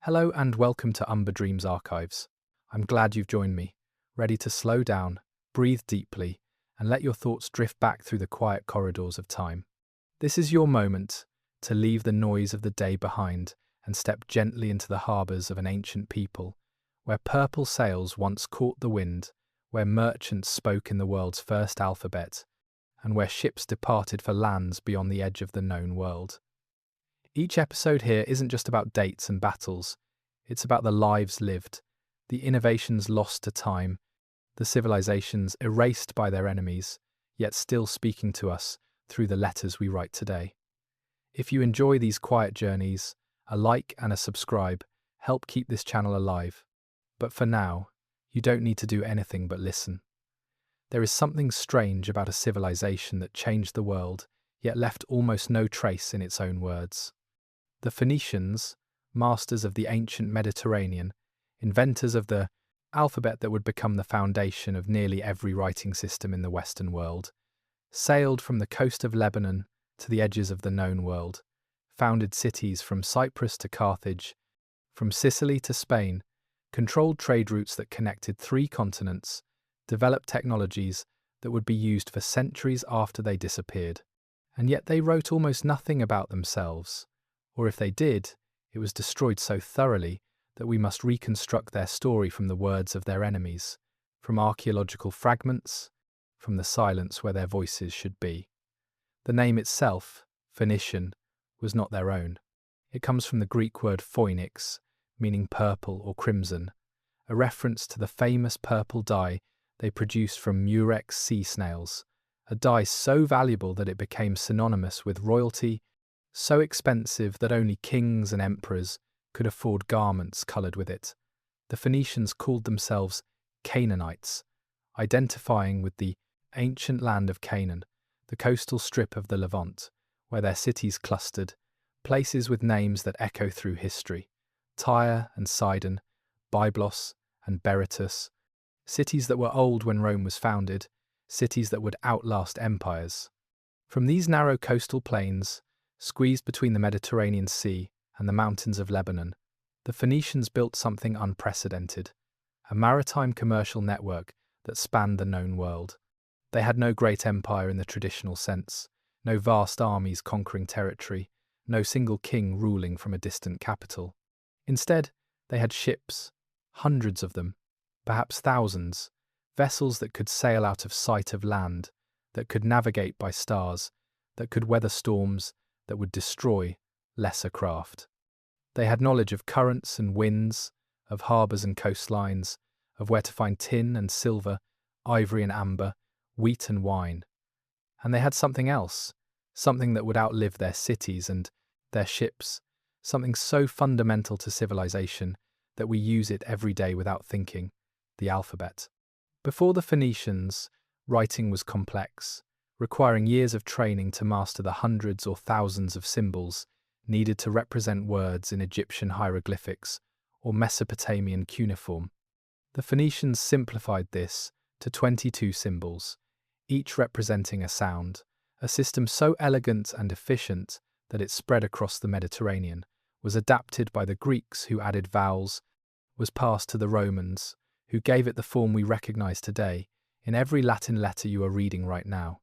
Hello and welcome to Umber Dreams Archives. I'm glad you've joined me, ready to slow down, breathe deeply, and let your thoughts drift back through the quiet corridors of time. This is your moment to leave the noise of the day behind and step gently into the harbours of an ancient people, where purple sails once caught the wind, where merchants spoke in the world's first alphabet, and where ships departed for lands beyond the edge of the known world. Each episode here isn't just about dates and battles, it's about the lives lived, the innovations lost to time, the civilizations erased by their enemies, yet still speaking to us through the letters we write today. If you enjoy these quiet journeys, a like and a subscribe help keep this channel alive. But for now, you don't need to do anything but listen. There is something strange about a civilization that changed the world, yet left almost no trace in its own words. The Phoenicians, masters of the ancient Mediterranean, inventors of the alphabet that would become the foundation of nearly every writing system in the Western world, sailed from the coast of Lebanon to the edges of the known world, founded cities from Cyprus to Carthage, from Sicily to Spain, controlled trade routes that connected 3 continents, developed technologies that would be used for centuries after they disappeared. And yet they wrote almost nothing about themselves. Or if they did, it was destroyed so thoroughly that we must reconstruct their story from the words of their enemies, from archaeological fragments, from the silence where their voices should be. The name itself, Phoenician, was not their own. It comes from the Greek word phoenix, meaning purple or crimson, a reference to the famous purple dye they produced from murex sea snails, a dye so valuable that it became synonymous with royalty, so expensive that only kings and emperors could afford garments coloured with it. The Phoenicians called themselves Canaanites, identifying with the ancient land of Canaan, the coastal strip of the Levant, where their cities clustered, places with names that echo through history: Tyre and Sidon, Byblos and Berytus, cities that were old when Rome was founded, cities that would outlast empires. From these narrow coastal plains, squeezed between the Mediterranean Sea and the mountains of Lebanon, the Phoenicians built something unprecedented, a maritime commercial network that spanned the known world. They had no great empire in the traditional sense, no vast armies conquering territory, no single king ruling from a distant capital. Instead, they had ships, hundreds of them, perhaps thousands, vessels that could sail out of sight of land, that could navigate by stars, that could weather storms, that would destroy lesser craft. They had knowledge of currents and winds, of harbours and coastlines, of where to find tin and silver, ivory and amber, wheat and wine. And they had something else, something that would outlive their cities and their ships, something so fundamental to civilization that we use it every day without thinking: the alphabet. Before the Phoenicians, writing was complex, requiring years of training to master the hundreds or thousands of symbols needed to represent words in Egyptian hieroglyphics or Mesopotamian cuneiform. The Phoenicians simplified this to 22 symbols, each representing a sound, a system so elegant and efficient that it spread across the Mediterranean, was adapted by the Greeks who added vowels, was passed to the Romans, who gave it the form we recognize today in every Latin letter you are reading right now.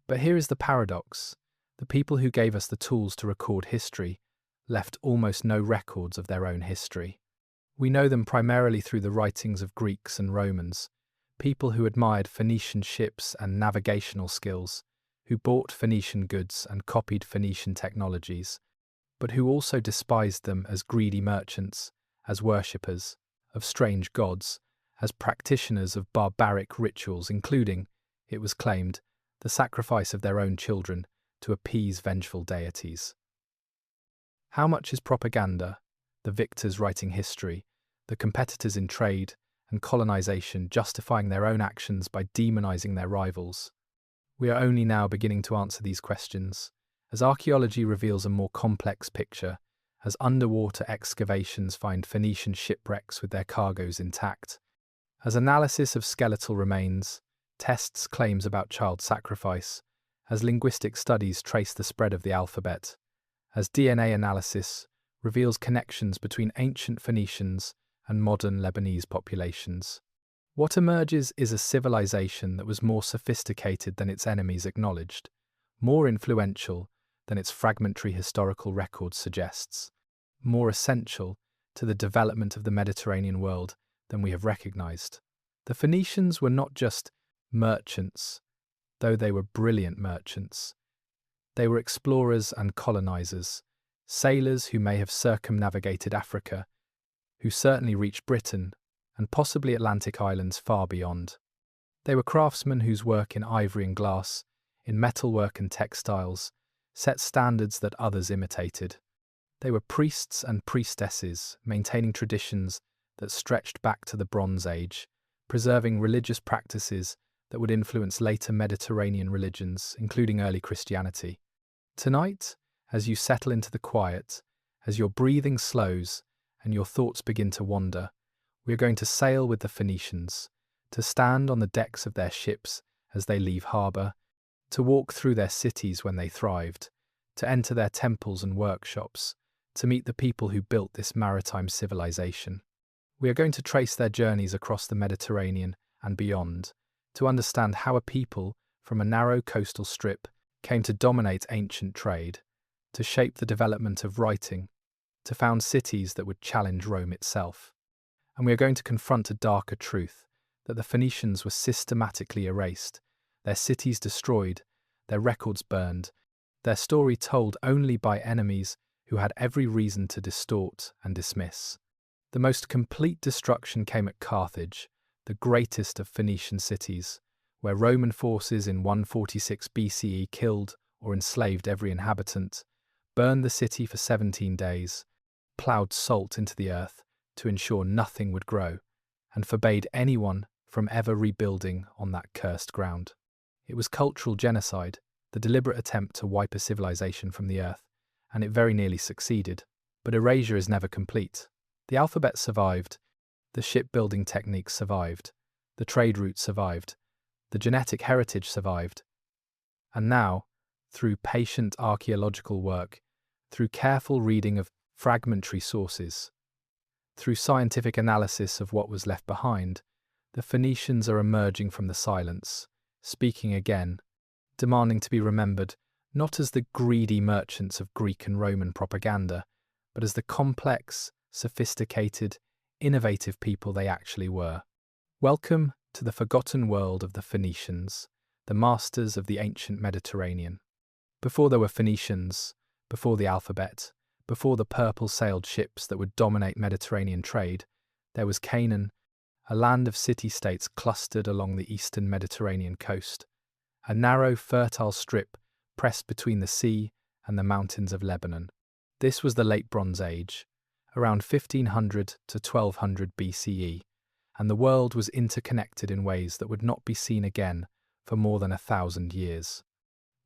But here is the paradox: the people who gave us the tools to record history left almost no records of their own history. We know them primarily through the writings of Greeks and Romans, people who admired Phoenician ships and navigational skills, who bought Phoenician goods and copied Phoenician technologies, but who also despised them as greedy merchants, as worshippers of strange gods, as practitioners of barbaric rituals, including, it was claimed, the sacrifice of their own children to appease vengeful deities. How much is propaganda, the victors writing history, the competitors in trade and colonization justifying their own actions by demonizing their rivals? We are only now beginning to answer these questions, as archaeology reveals a more complex picture, as underwater excavations find Phoenician shipwrecks with their cargoes intact, as analysis of skeletal remains tests claims about child sacrifice, as linguistic studies trace the spread of the alphabet, as DNA analysis reveals connections between ancient Phoenicians and modern Lebanese populations. What emerges is a civilization that was more sophisticated than its enemies acknowledged, more influential than its fragmentary historical record suggests, more essential to the development of the Mediterranean world than we have recognized. The Phoenicians were not just merchants, though they were brilliant merchants. They were explorers and colonizers, sailors who may have circumnavigated Africa, who certainly reached Britain, and possibly Atlantic islands far beyond. They were craftsmen whose work in ivory and glass, in metalwork and textiles, set standards that others imitated. They were priests and priestesses, maintaining traditions that stretched back to the Bronze Age, preserving religious practices that would influence later Mediterranean religions, including early Christianity. Tonight, as you settle into the quiet, as your breathing slows and your thoughts begin to wander, we are going to sail with the Phoenicians, to stand on the decks of their ships as they leave harbour, to walk through their cities when they thrived, to enter their temples and workshops, to meet the people who built this maritime civilization. We are going to trace their journeys across the Mediterranean and beyond, to understand how a people from a narrow coastal strip came to dominate ancient trade, to shape the development of writing, to found cities that would challenge Rome itself. And we are going to confront a darker truth, that the Phoenicians were systematically erased, their cities destroyed, their records burned, their story told only by enemies who had every reason to distort and dismiss. The most complete destruction came at Carthage, the greatest of Phoenician cities, where Roman forces in 146 BCE killed or enslaved every inhabitant, burned the city for 17 days, ploughed salt into the earth to ensure nothing would grow, and forbade anyone from ever rebuilding on that cursed ground. It was cultural genocide, the deliberate attempt to wipe a civilization from the earth, and it very nearly succeeded. But erasure is never complete. The alphabet survived, the shipbuilding techniques survived, the trade routes survived, the genetic heritage survived. And now, through patient archaeological work, through careful reading of fragmentary sources, through scientific analysis of what was left behind, the Phoenicians are emerging from the silence, speaking again, demanding to be remembered not as the greedy merchants of Greek and Roman propaganda, but as the complex, sophisticated, innovative people they actually were. Welcome to the forgotten world of the Phoenicians, the masters of the ancient Mediterranean. Before there were Phoenicians, before the alphabet, before the purple-sailed ships that would dominate Mediterranean trade, there was Canaan, a land of city-states clustered along the eastern Mediterranean coast, a narrow, fertile strip pressed between the sea and the mountains of Lebanon. This was the Late Bronze Age, around 1500 to 1200 BCE, and the world was interconnected in ways that would not be seen again for more than 1,000 years.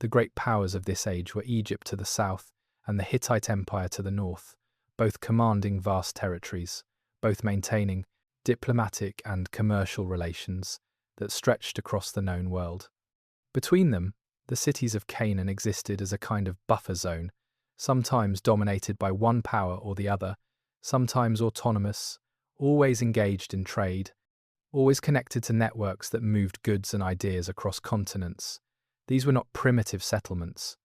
The great powers of this age were Egypt to the south and the Hittite Empire to the north, both commanding vast territories, both maintaining diplomatic and commercial relations that stretched across the known world. Between them, the cities of Canaan existed as a kind of buffer zone, sometimes dominated by one power or the other, sometimes autonomous, always engaged in trade, always connected to networks that moved goods and ideas across continents. These were not primitive settlements.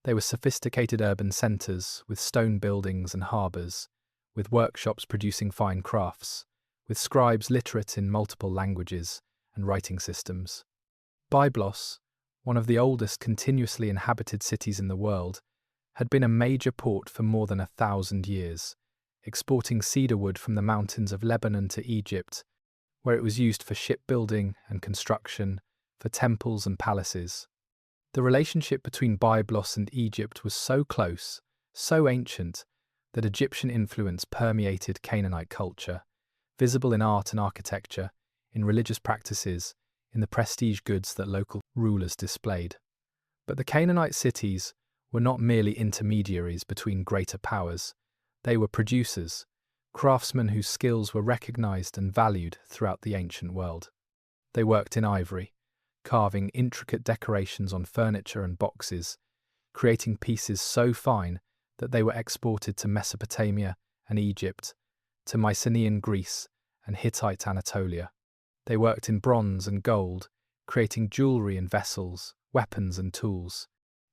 They were sophisticated urban centres with stone buildings and harbours, with workshops producing fine crafts, with scribes literate in multiple languages and writing systems. Byblos, one of the oldest continuously inhabited cities in the world, had been a major port for more than 1,000 years, exporting cedar wood from the mountains of Lebanon to Egypt, where it was used for shipbuilding and construction, for temples and palaces. The relationship between Byblos and Egypt was so close, so ancient, that Egyptian influence permeated Canaanite culture, visible in art and architecture, in religious practices, in the prestige goods that local rulers displayed. But the Canaanite cities were not merely intermediaries between greater powers. They were producers, craftsmen whose skills were recognized and valued throughout the ancient world. They worked in ivory, carving intricate decorations on furniture and boxes, creating pieces so fine that they were exported to Mesopotamia and Egypt, to Mycenaean Greece and Hittite Anatolia. They worked in bronze and gold, creating jewelry and vessels, weapons and tools.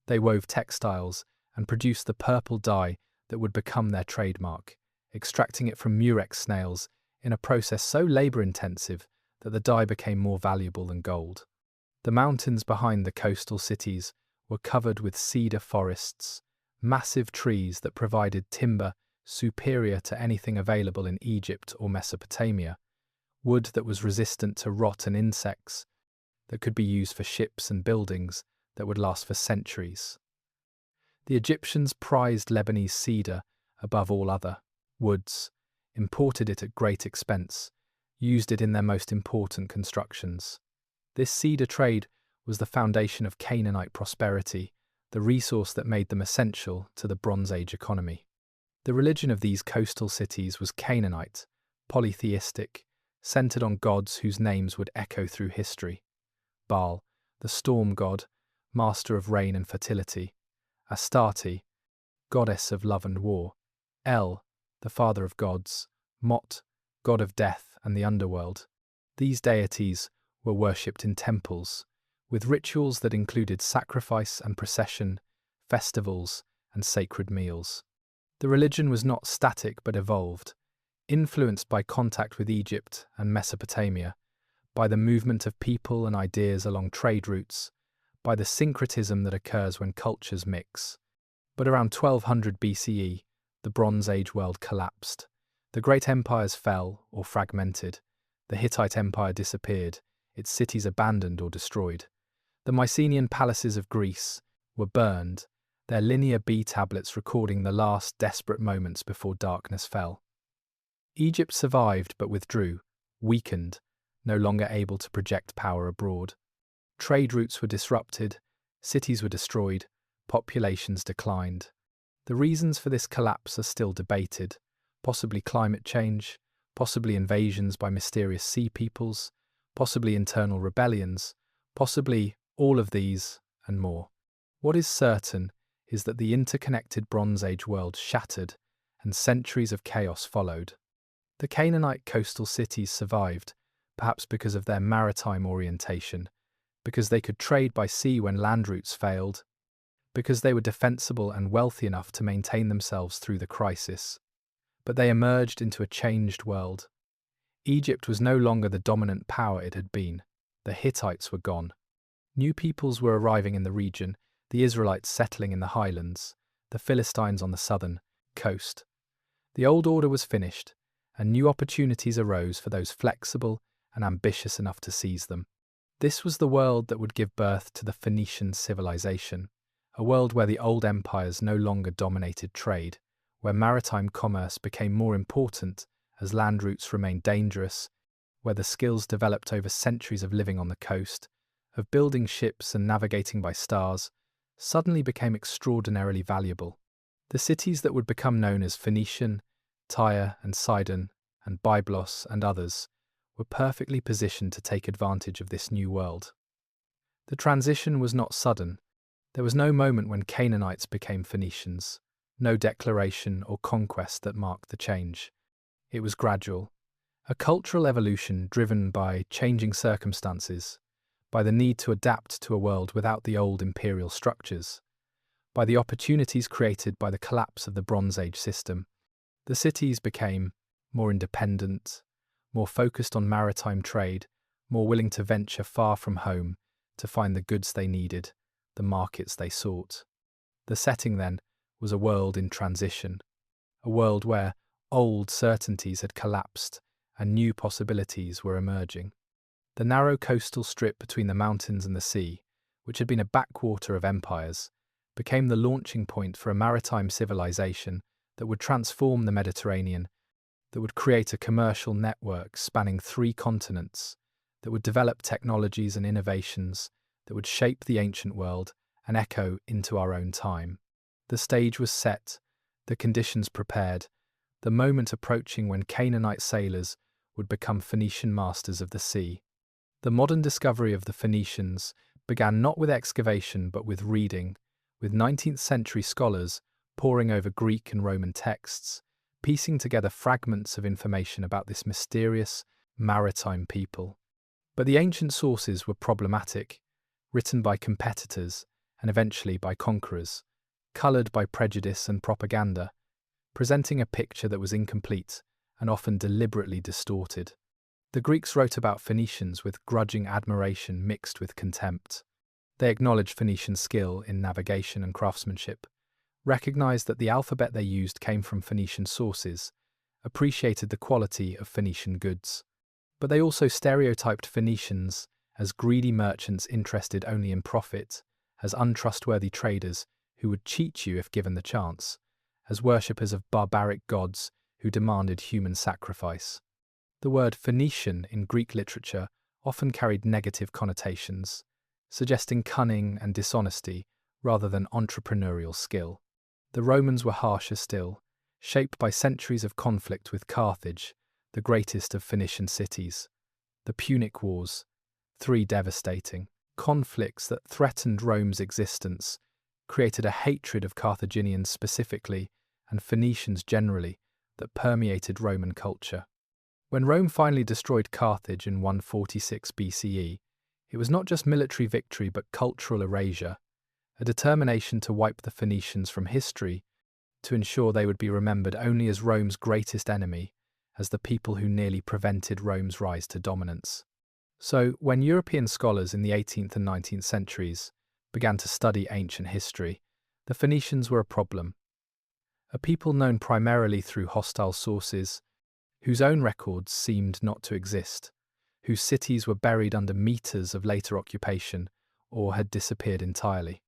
They wove textiles and produced the purple dye that would become their trademark, extracting it from murex snails in a process so labor-intensive that the dye became more valuable than gold. The mountains behind the coastal cities were covered with cedar forests, massive trees that provided timber superior to anything available in Egypt or Mesopotamia, wood that was resistant to rot and insects, that could be used for ships and buildings that would last for centuries. The Egyptians prized Lebanese cedar above all other woods, imported it at great expense, used it in their most important constructions. This cedar trade was the foundation of Canaanite prosperity, the resource that made them essential to the Bronze Age economy. The religion of these coastal cities was Canaanite, polytheistic, centered on gods whose names would echo through history. Baal, the storm god, master of rain and fertility; Astarte, goddess of love and war; El, the father of gods; Mot, god of death and the underworld. These deities were worshipped in temples, with rituals that included sacrifice and procession, festivals, and sacred meals. The religion was not static but evolved, influenced by contact with Egypt and Mesopotamia, by the movement of people and ideas along trade routes, by the syncretism that occurs when cultures mix. But around 1200 BCE, the Bronze Age world collapsed. The great empires fell or fragmented. The Hittite Empire disappeared, its cities abandoned or destroyed. The Mycenaean palaces of Greece were burned, their linear B tablets recording the last desperate moments before darkness fell. Egypt survived but withdrew, weakened, no longer able to project power abroad. Trade routes were disrupted, cities were destroyed, populations declined. The reasons for this collapse are still debated, possibly climate change, possibly invasions by mysterious sea peoples, possibly internal rebellions, possibly all of these and more. What is certain is that the interconnected Bronze Age world shattered and centuries of chaos followed. The Canaanite coastal cities survived, perhaps because of their maritime orientation, because they could trade by sea when land routes failed, because they were defensible and wealthy enough to maintain themselves through the crisis. But they emerged into a changed world. Egypt was no longer the dominant power it had been. The Hittites were gone. New peoples were arriving in the region, the Israelites settling in the highlands, the Philistines on the southern coast. The old order was finished, and new opportunities arose for those flexible and ambitious enough to seize them. This was the world that would give birth to the Phoenician civilization, a world where the old empires no longer dominated trade, where maritime commerce became more important as land routes remained dangerous, where the skills developed over centuries of living on the coast, of building ships and navigating by stars, suddenly became extraordinarily valuable. The cities that would become known as Phoenician, Tyre and Sidon, and Byblos and others, were perfectly positioned to take advantage of this new world. The transition was not sudden. There was no moment when Canaanites became Phoenicians, no declaration or conquest that marked the change. It was gradual, a cultural evolution driven by changing circumstances, by the need to adapt to a world without the old imperial structures, by the opportunities created by the collapse of the Bronze Age system. The cities became more independent, more focused on maritime trade, more willing to venture far from home to find the goods they needed, the markets they sought. The setting, then, was a world in transition, a world where old certainties had collapsed and new possibilities were emerging. The narrow coastal strip between the mountains and the sea, which had been a backwater of empires, became the launching point for a maritime civilization that would transform the Mediterranean, that would create a commercial network spanning 3 continents, that would develop technologies and innovations that would shape the ancient world and echo into our own time. The stage was set, the conditions prepared, the moment approaching when Canaanite sailors would become Phoenician masters of the sea. The modern discovery of the Phoenicians began not with excavation but with reading, with 19th century scholars poring over Greek and Roman texts, piecing together fragments of information about this mysterious, maritime people. But the ancient sources were problematic, written by competitors and eventually by conquerors, coloured by prejudice and propaganda, presenting a picture that was incomplete and often deliberately distorted. The Greeks wrote about Phoenicians with grudging admiration mixed with contempt. They acknowledged Phoenician skill in navigation and craftsmanship, recognized that the alphabet they used came from Phoenician sources, appreciated the quality of Phoenician goods. But they also stereotyped Phoenicians as greedy merchants interested only in profit, as untrustworthy traders who would cheat you if given the chance, as worshippers of barbaric gods who demanded human sacrifice. The word Phoenician in Greek literature often carried negative connotations, suggesting cunning and dishonesty rather than entrepreneurial skill. The Romans were harsher still, shaped by centuries of conflict with Carthage, the greatest of Phoenician cities. The Punic Wars, 3 devastating conflicts that threatened Rome's existence, created a hatred of Carthaginians specifically and Phoenicians generally that permeated Roman culture. When Rome finally destroyed Carthage in 146 BCE, it was not just military victory but cultural erasure, a determination to wipe the Phoenicians from history, to ensure they would be remembered only as Rome's greatest enemy, as the people who nearly prevented Rome's rise to dominance. So, when European scholars in the 18th and 19th centuries began to study ancient history, the Phoenicians were a problem. A people known primarily through hostile sources, whose own records seemed not to exist, whose cities were buried under meters of later occupation or had disappeared entirely.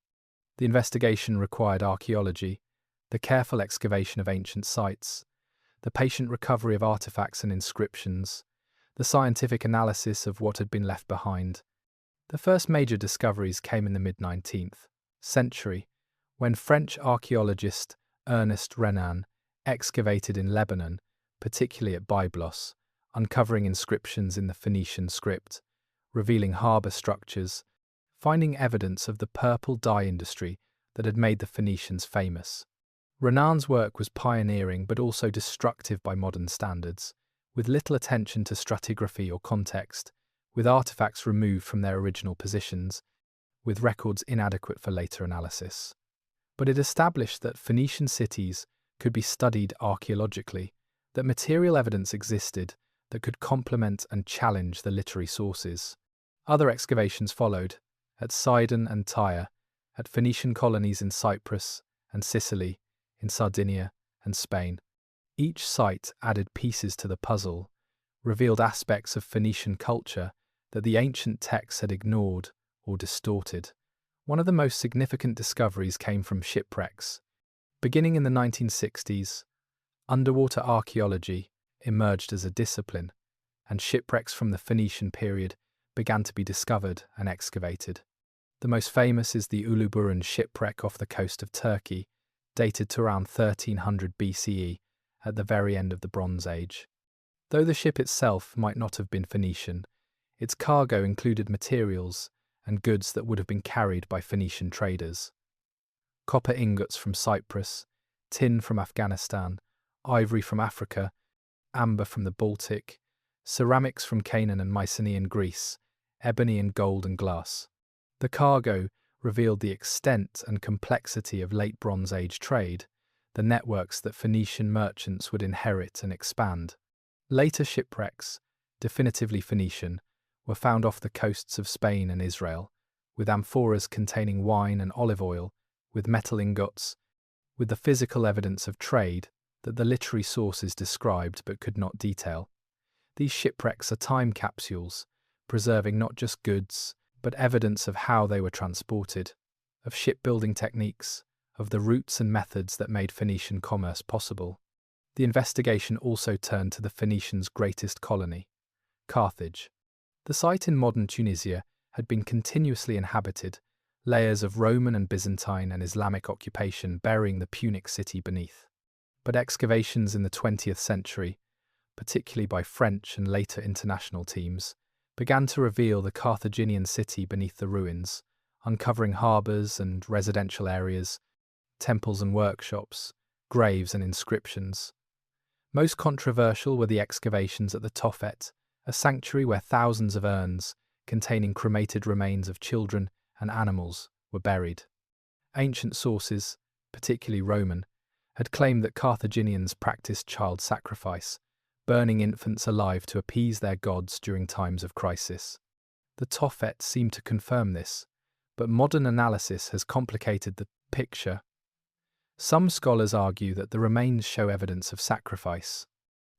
The investigation required archaeology, the careful excavation of ancient sites, the patient recovery of artifacts and inscriptions, the scientific analysis of what had been left behind. The first major discoveries came in the mid-19th century, when French archaeologist Ernest Renan excavated in Lebanon, particularly at Byblos, uncovering inscriptions in the Phoenician script, revealing harbour structures, finding evidence of the purple dye industry that had made the Phoenicians famous. Renan's work was pioneering but also destructive by modern standards, with little attention to stratigraphy or context, with artifacts removed from their original positions, with records inadequate for later analysis. But it established that Phoenician cities could be studied archaeologically, that material evidence existed that could complement and challenge the literary sources. Other excavations followed, at Sidon and Tyre, at Phoenician colonies in Cyprus and Sicily, in Sardinia and Spain. Each site added pieces to the puzzle, revealed aspects of Phoenician culture that the ancient texts had ignored or distorted. One of the most significant discoveries came from shipwrecks. Beginning in the 1960s, underwater archaeology emerged as a discipline, and shipwrecks from the Phoenician period began to be discovered and excavated. The most famous is the Uluburun shipwreck off the coast of Turkey, dated to around 1300 BCE, at the very end of the Bronze Age. Though the ship itself might not have been Phoenician, its cargo included materials and goods that would have been carried by Phoenician traders. Copper ingots from Cyprus, tin from Afghanistan, ivory from Africa, amber from the Baltic, ceramics from Canaan and Mycenaean Greece, ebony and gold and glass. The cargo revealed the extent and complexity of late Bronze Age trade, the networks that Phoenician merchants would inherit and expand. Later shipwrecks, definitively Phoenician, were found off the coasts of Spain and Israel, with amphoras containing wine and olive oil, with metal ingots, with the physical evidence of trade that the literary sources described but could not detail. These shipwrecks are time capsules, preserving not just goods, but evidence of how they were transported, of shipbuilding techniques, of the routes and methods that made Phoenician commerce possible. The investigation also turned to the Phoenicians' greatest colony, Carthage. The site in modern Tunisia had been continuously inhabited, layers of Roman and Byzantine and Islamic occupation burying the Punic city beneath. But excavations in the 20th century, particularly by French and later international teams, began to reveal the Carthaginian city beneath the ruins, uncovering harbours and residential areas, temples and workshops, graves and inscriptions. Most controversial were the excavations at the Tophet, a sanctuary where thousands of urns, containing cremated remains of children and animals, were buried. Ancient sources, particularly Roman, had claimed that Carthaginians practiced child sacrifice, burning infants alive to appease their gods during times of crisis. The Tophet seemed to confirm this, but modern analysis has complicated the picture. Some scholars argue that the remains show evidence of sacrifice.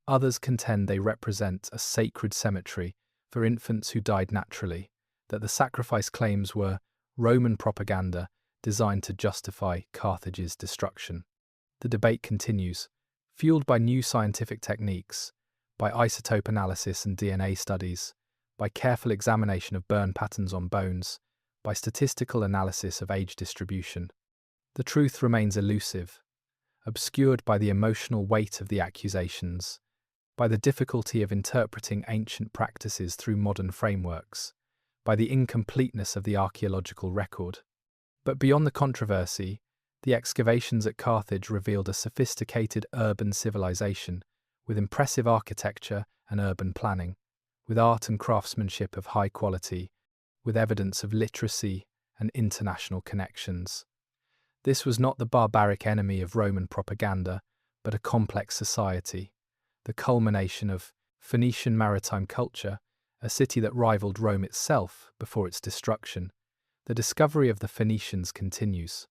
Others contend they represent a sacred cemetery for infants who died naturally, that the sacrifice claims were Roman propaganda designed to justify Carthage's destruction. The debate continues, fueled by new scientific techniques, by isotope analysis and DNA studies, by careful examination of burn patterns on bones, by statistical analysis of age distribution. The truth remains elusive, obscured by the emotional weight of the accusations, by the difficulty of interpreting ancient practices through modern frameworks, by the incompleteness of the archaeological record. But beyond the controversy, the excavations at Carthage revealed a sophisticated urban civilization with impressive architecture and urban planning, with art and craftsmanship of high quality, with evidence of literacy and international connections. This was not the barbaric enemy of Roman propaganda, but a complex society, the culmination of Phoenician maritime culture, a city that rivaled Rome itself before its destruction. The discovery of the Phoenicians continues.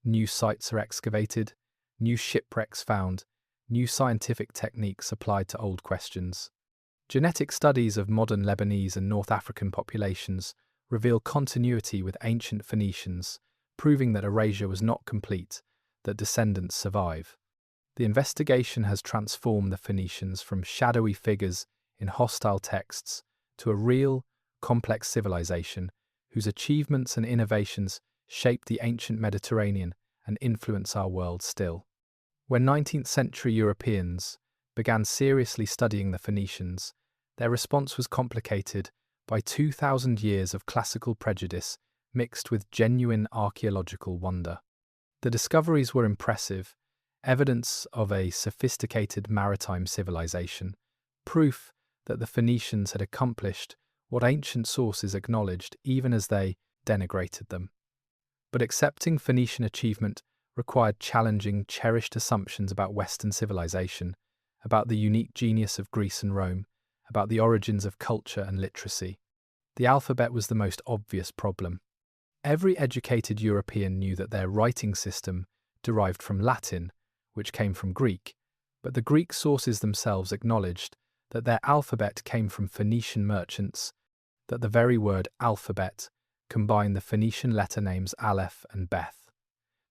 New sites are excavated, new shipwrecks found, new scientific techniques applied to old questions. Genetic studies of modern Lebanese and North African populations reveal continuity with ancient Phoenicians, proving that erasure was not complete, that descendants survive. The investigation has transformed the Phoenicians from shadowy figures in hostile texts to a real, complex civilization whose achievements and innovations shaped the ancient Mediterranean and influence our world still. When 19th century Europeans began seriously studying the Phoenicians, their response was complicated by 2,000 years of classical prejudice mixed with genuine archaeological wonder. The discoveries were impressive, evidence of a sophisticated maritime civilization, proof that the Phoenicians had accomplished what ancient sources acknowledged even as they denigrated them. But accepting Phoenician achievement required challenging, cherished assumptions about Western civilization, about the unique genius of Greece and Rome, about the origins of culture and literacy. The alphabet was the most obvious problem. Every educated European knew that their writing system derived from Latin, which came from Greek, but the Greek sources themselves acknowledged that their alphabet came from Phoenician merchants, that the very word alphabet combined the Phoenician letter names Aleph and Beth.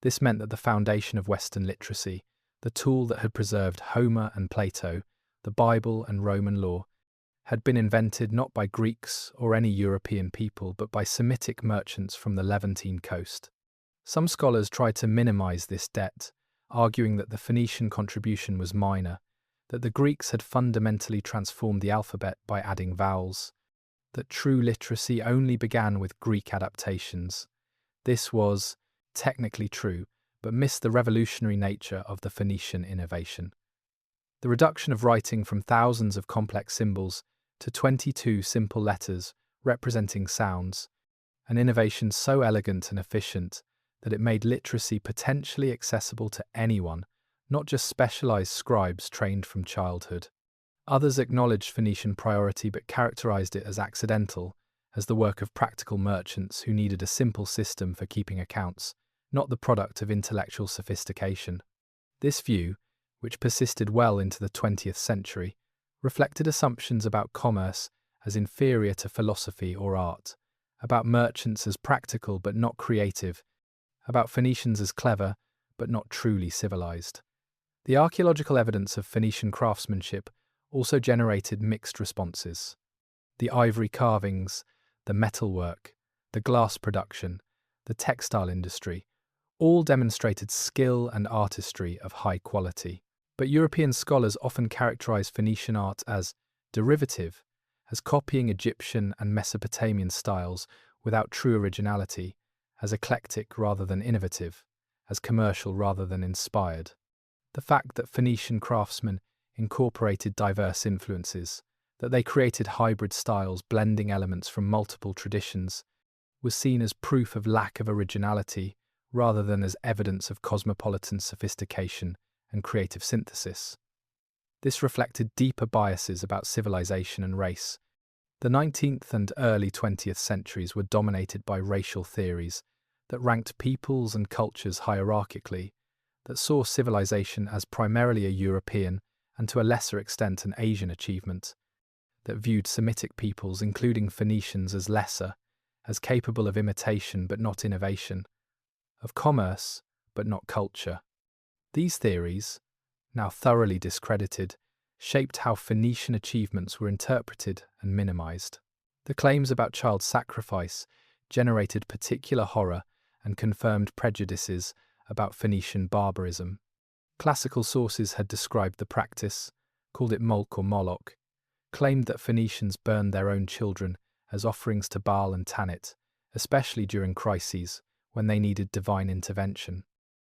This meant that the foundation of Western literacy, the tool that had preserved Homer and Plato, the Bible and Roman law, had been invented not by Greeks or any European people, but by Semitic merchants from the Levantine coast. Some scholars tried to minimize this debt, arguing that the Phoenician contribution was minor, that the Greeks had fundamentally transformed the alphabet by adding vowels, that true literacy only began with Greek adaptations. This was technically true, but missed the revolutionary nature of the Phoenician innovation. The reduction of writing from thousands of complex symbols to 22 simple letters representing sounds, an innovation so elegant and efficient that it made literacy potentially accessible to anyone, not just specialized scribes trained from childhood. Others acknowledged Phoenician priority but characterized it as accidental, as the work of practical merchants who needed a simple system for keeping accounts, not the product of intellectual sophistication. This view, which persisted well into the 20th century, reflected assumptions about commerce as inferior to philosophy or art, about merchants as practical but not creative, about Phoenicians as clever but not truly civilized. The archaeological evidence of Phoenician craftsmanship also generated mixed responses. The ivory carvings, the metalwork, the glass production, the textile industry, all demonstrated skill and artistry of high quality. But European scholars often characterize Phoenician art as derivative, as copying Egyptian and Mesopotamian styles without true originality, as eclectic rather than innovative, as commercial rather than inspired. The fact that Phoenician craftsmen incorporated diverse influences, that they created hybrid styles blending elements from multiple traditions, was seen as proof of lack of originality rather than as evidence of cosmopolitan sophistication and creative synthesis. This reflected deeper biases about civilization and race. The 19th and early 20th centuries were dominated by racial theories that ranked peoples and cultures hierarchically, that saw civilization as primarily a European and to a lesser extent an Asian achievement, that viewed Semitic peoples, including Phoenicians, as lesser, as capable of imitation but not innovation, of commerce but not culture. These theories, now thoroughly discredited, shaped how Phoenician achievements were interpreted and minimized. The claims about child sacrifice generated particular horror and confirmed prejudices about Phoenician barbarism. Classical sources had described the practice, called it Molk or Moloch, claimed that Phoenicians burned their own children as offerings to Baal and Tanit, especially during crises when they needed divine intervention.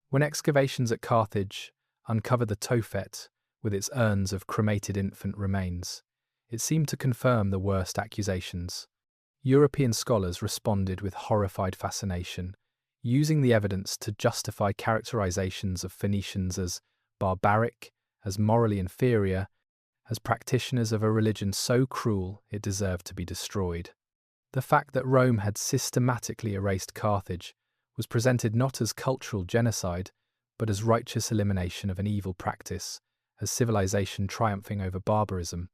When excavations at Carthage uncovered the Tophet with its urns of cremated infant remains, it seemed to confirm the worst accusations. European scholars responded with horrified fascination, using the evidence to justify characterizations of Phoenicians as barbaric, as morally inferior, as practitioners of a religion so cruel it deserved to be destroyed. The fact that Rome had systematically erased Carthage was presented not as cultural genocide, but as righteous elimination of an evil practice, as civilization triumphing over barbarism.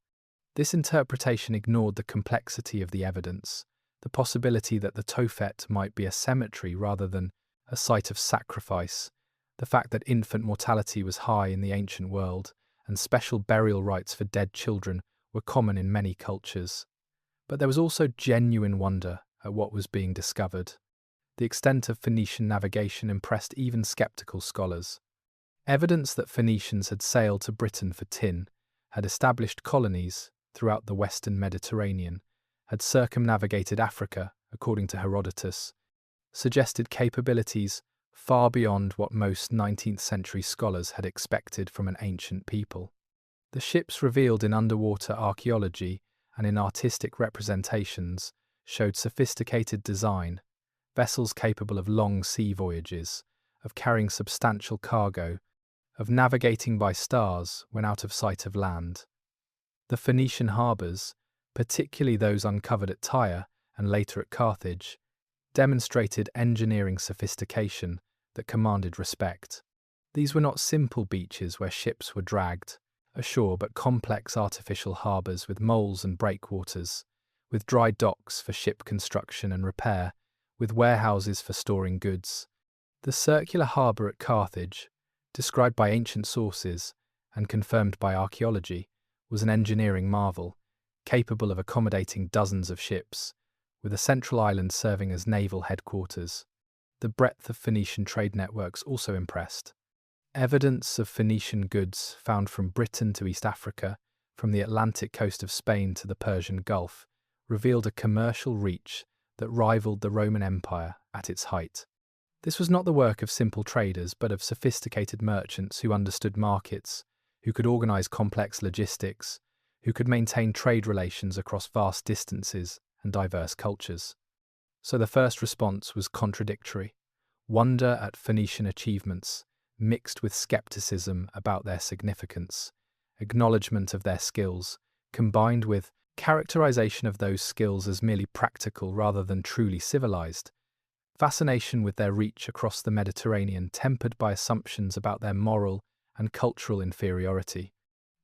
This interpretation ignored the complexity of the evidence, the possibility that the Tophet might be a cemetery rather than a site of sacrifice, the fact that infant mortality was high in the ancient world, and special burial rites for dead children were common in many cultures. But there was also genuine wonder at what was being discovered. The extent of Phoenician navigation impressed even skeptical scholars. Evidence that Phoenicians had sailed to Britain for tin, had established colonies throughout the western Mediterranean, had circumnavigated Africa, according to Herodotus, suggested capabilities far beyond what most 19th century scholars had expected from an ancient people. The ships revealed in underwater archaeology and in artistic representations showed sophisticated design, vessels capable of long sea voyages, of carrying substantial cargo, of navigating by stars when out of sight of land. The Phoenician harbours, particularly those uncovered at Tyre and later at Carthage, demonstrated engineering sophistication that commanded respect. These were not simple beaches where ships were dragged ashore, but complex artificial harbours with moles and breakwaters, with dry docks for ship construction and repair, with warehouses for storing goods. The circular harbour at Carthage, described by ancient sources and confirmed by archaeology, was an engineering marvel, capable of accommodating dozens of ships, with a central island serving as naval headquarters. The breadth of Phoenician trade networks also impressed. Evidence of Phoenician goods found from Britain to East Africa, from the Atlantic coast of Spain to the Persian Gulf, revealed a commercial reach that rivaled the Roman Empire at its height. This was not the work of simple traders, but of sophisticated merchants who understood markets, who could organize complex logistics, who could maintain trade relations across vast distances and diverse cultures. So the first response was contradictory: wonder at Phoenician achievements, mixed with skepticism about their significance, acknowledgement of their skills, combined with characterization of those skills as merely practical rather than truly civilized, fascination with their reach across the Mediterranean tempered by assumptions about their moral and cultural inferiority.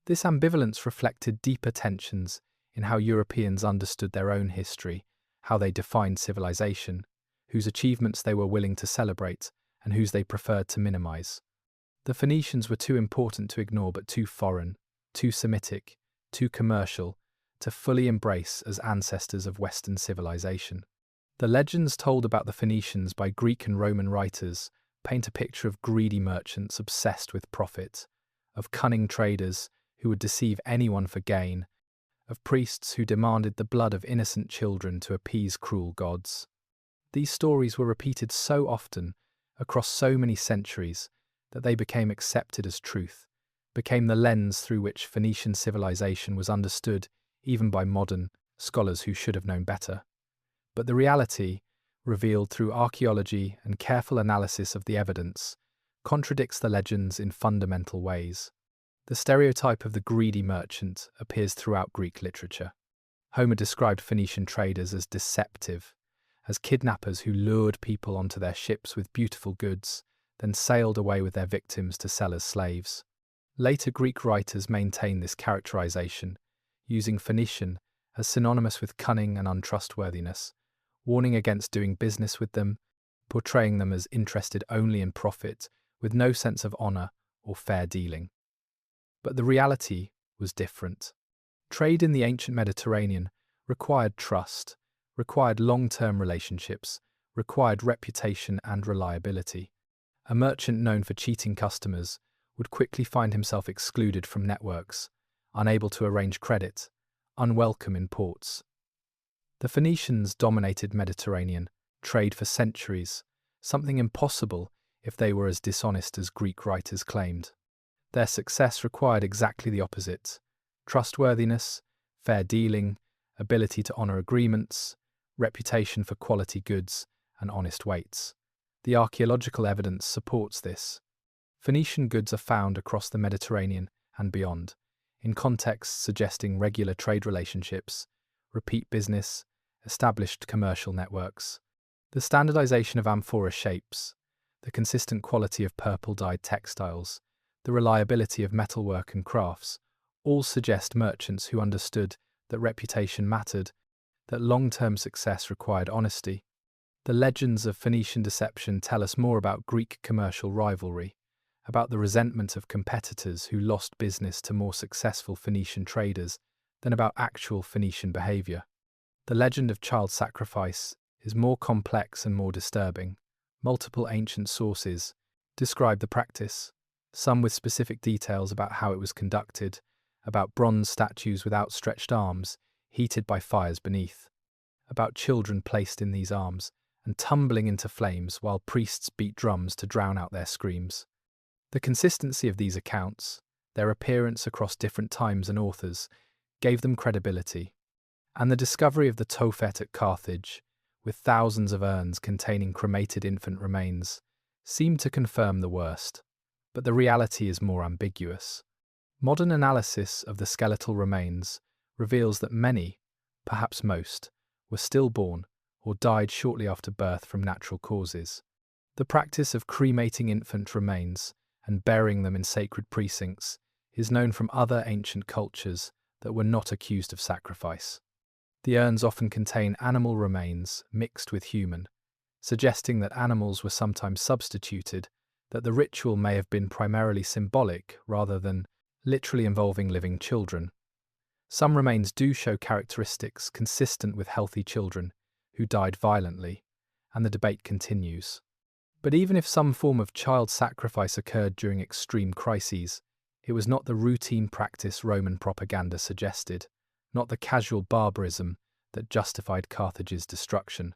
This ambivalence reflected deeper tensions in how Europeans understood their own history, how they defined civilization, whose achievements they were willing to celebrate, and whose they preferred to minimize. The Phoenicians were too important to ignore, but too foreign, too Semitic, too commercial, to fully embrace as ancestors of Western civilization. The legends told about the Phoenicians by Greek and Roman writers paint a picture of greedy merchants obsessed with profit, of cunning traders who would deceive anyone for gain, of priests who demanded the blood of innocent children to appease cruel gods. These stories were repeated so often, across so many centuries that they became accepted as truth, became the lens through which Phoenician civilization was understood even by modern scholars who should have known better. But the reality, revealed through archaeology and careful analysis of the evidence, contradicts the legends in fundamental ways. The stereotype of the greedy merchant appears throughout Greek literature. Homer described Phoenician traders as deceptive, as kidnappers who lured people onto their ships with beautiful goods, then sailed away with their victims to sell as slaves. Later Greek writers maintain this characterization, using Phoenician as synonymous with cunning and untrustworthiness, warning against doing business with them, portraying them as interested only in profit, with no sense of honor or fair dealing. But the reality was different. Trade in the ancient Mediterranean required trust, required long-term relationships, required reputation and reliability. A merchant known for cheating customers would quickly find himself excluded from networks, unable to arrange credit, unwelcome in ports. The Phoenicians dominated Mediterranean trade for centuries, something impossible if they were as dishonest as Greek writers claimed. Their success required exactly the opposite: trustworthiness, fair dealing, ability to honor agreements, reputation for quality goods, and honest weights. The archaeological evidence supports this. Phoenician goods are found across the Mediterranean and beyond, in contexts suggesting regular trade relationships, repeat business, established commercial networks. The standardization of amphora shapes, the consistent quality of purple-dyed textiles, the reliability of metalwork and crafts, all suggest merchants who understood that reputation mattered, that long-term success required honesty. The legends of Phoenician deception tell us more about Greek commercial rivalry, about the resentment of competitors who lost business to more successful Phoenician traders, than about actual Phoenician behavior. The legend of child sacrifice is more complex and more disturbing. Multiple ancient sources describe the practice, some with specific details about how it was conducted, about bronze statues with outstretched arms, heated by fires beneath, about children placed in these arms and tumbling into flames while priests beat drums to drown out their screams. The consistency of these accounts, their appearance across different times and authors, gave them credibility. And the discovery of the Tophet at Carthage, with thousands of urns containing cremated infant remains, seemed to confirm the worst. But the reality is more ambiguous. Modern analysis of the skeletal remains reveals that many, perhaps most, were stillborn or died shortly after birth from natural causes. The practice of cremating infant remains and burying them in sacred precincts is known from other ancient cultures that were not accused of sacrifice. The urns often contain animal remains mixed with human, suggesting that animals were sometimes substituted, that the ritual may have been primarily symbolic rather than literally involving living children. Some remains do show characteristics consistent with healthy children who died violently, and the debate continues. But even if some form of child sacrifice occurred during extreme crises, it was not the routine practice Roman propaganda suggested, not the casual barbarism that justified Carthage's destruction.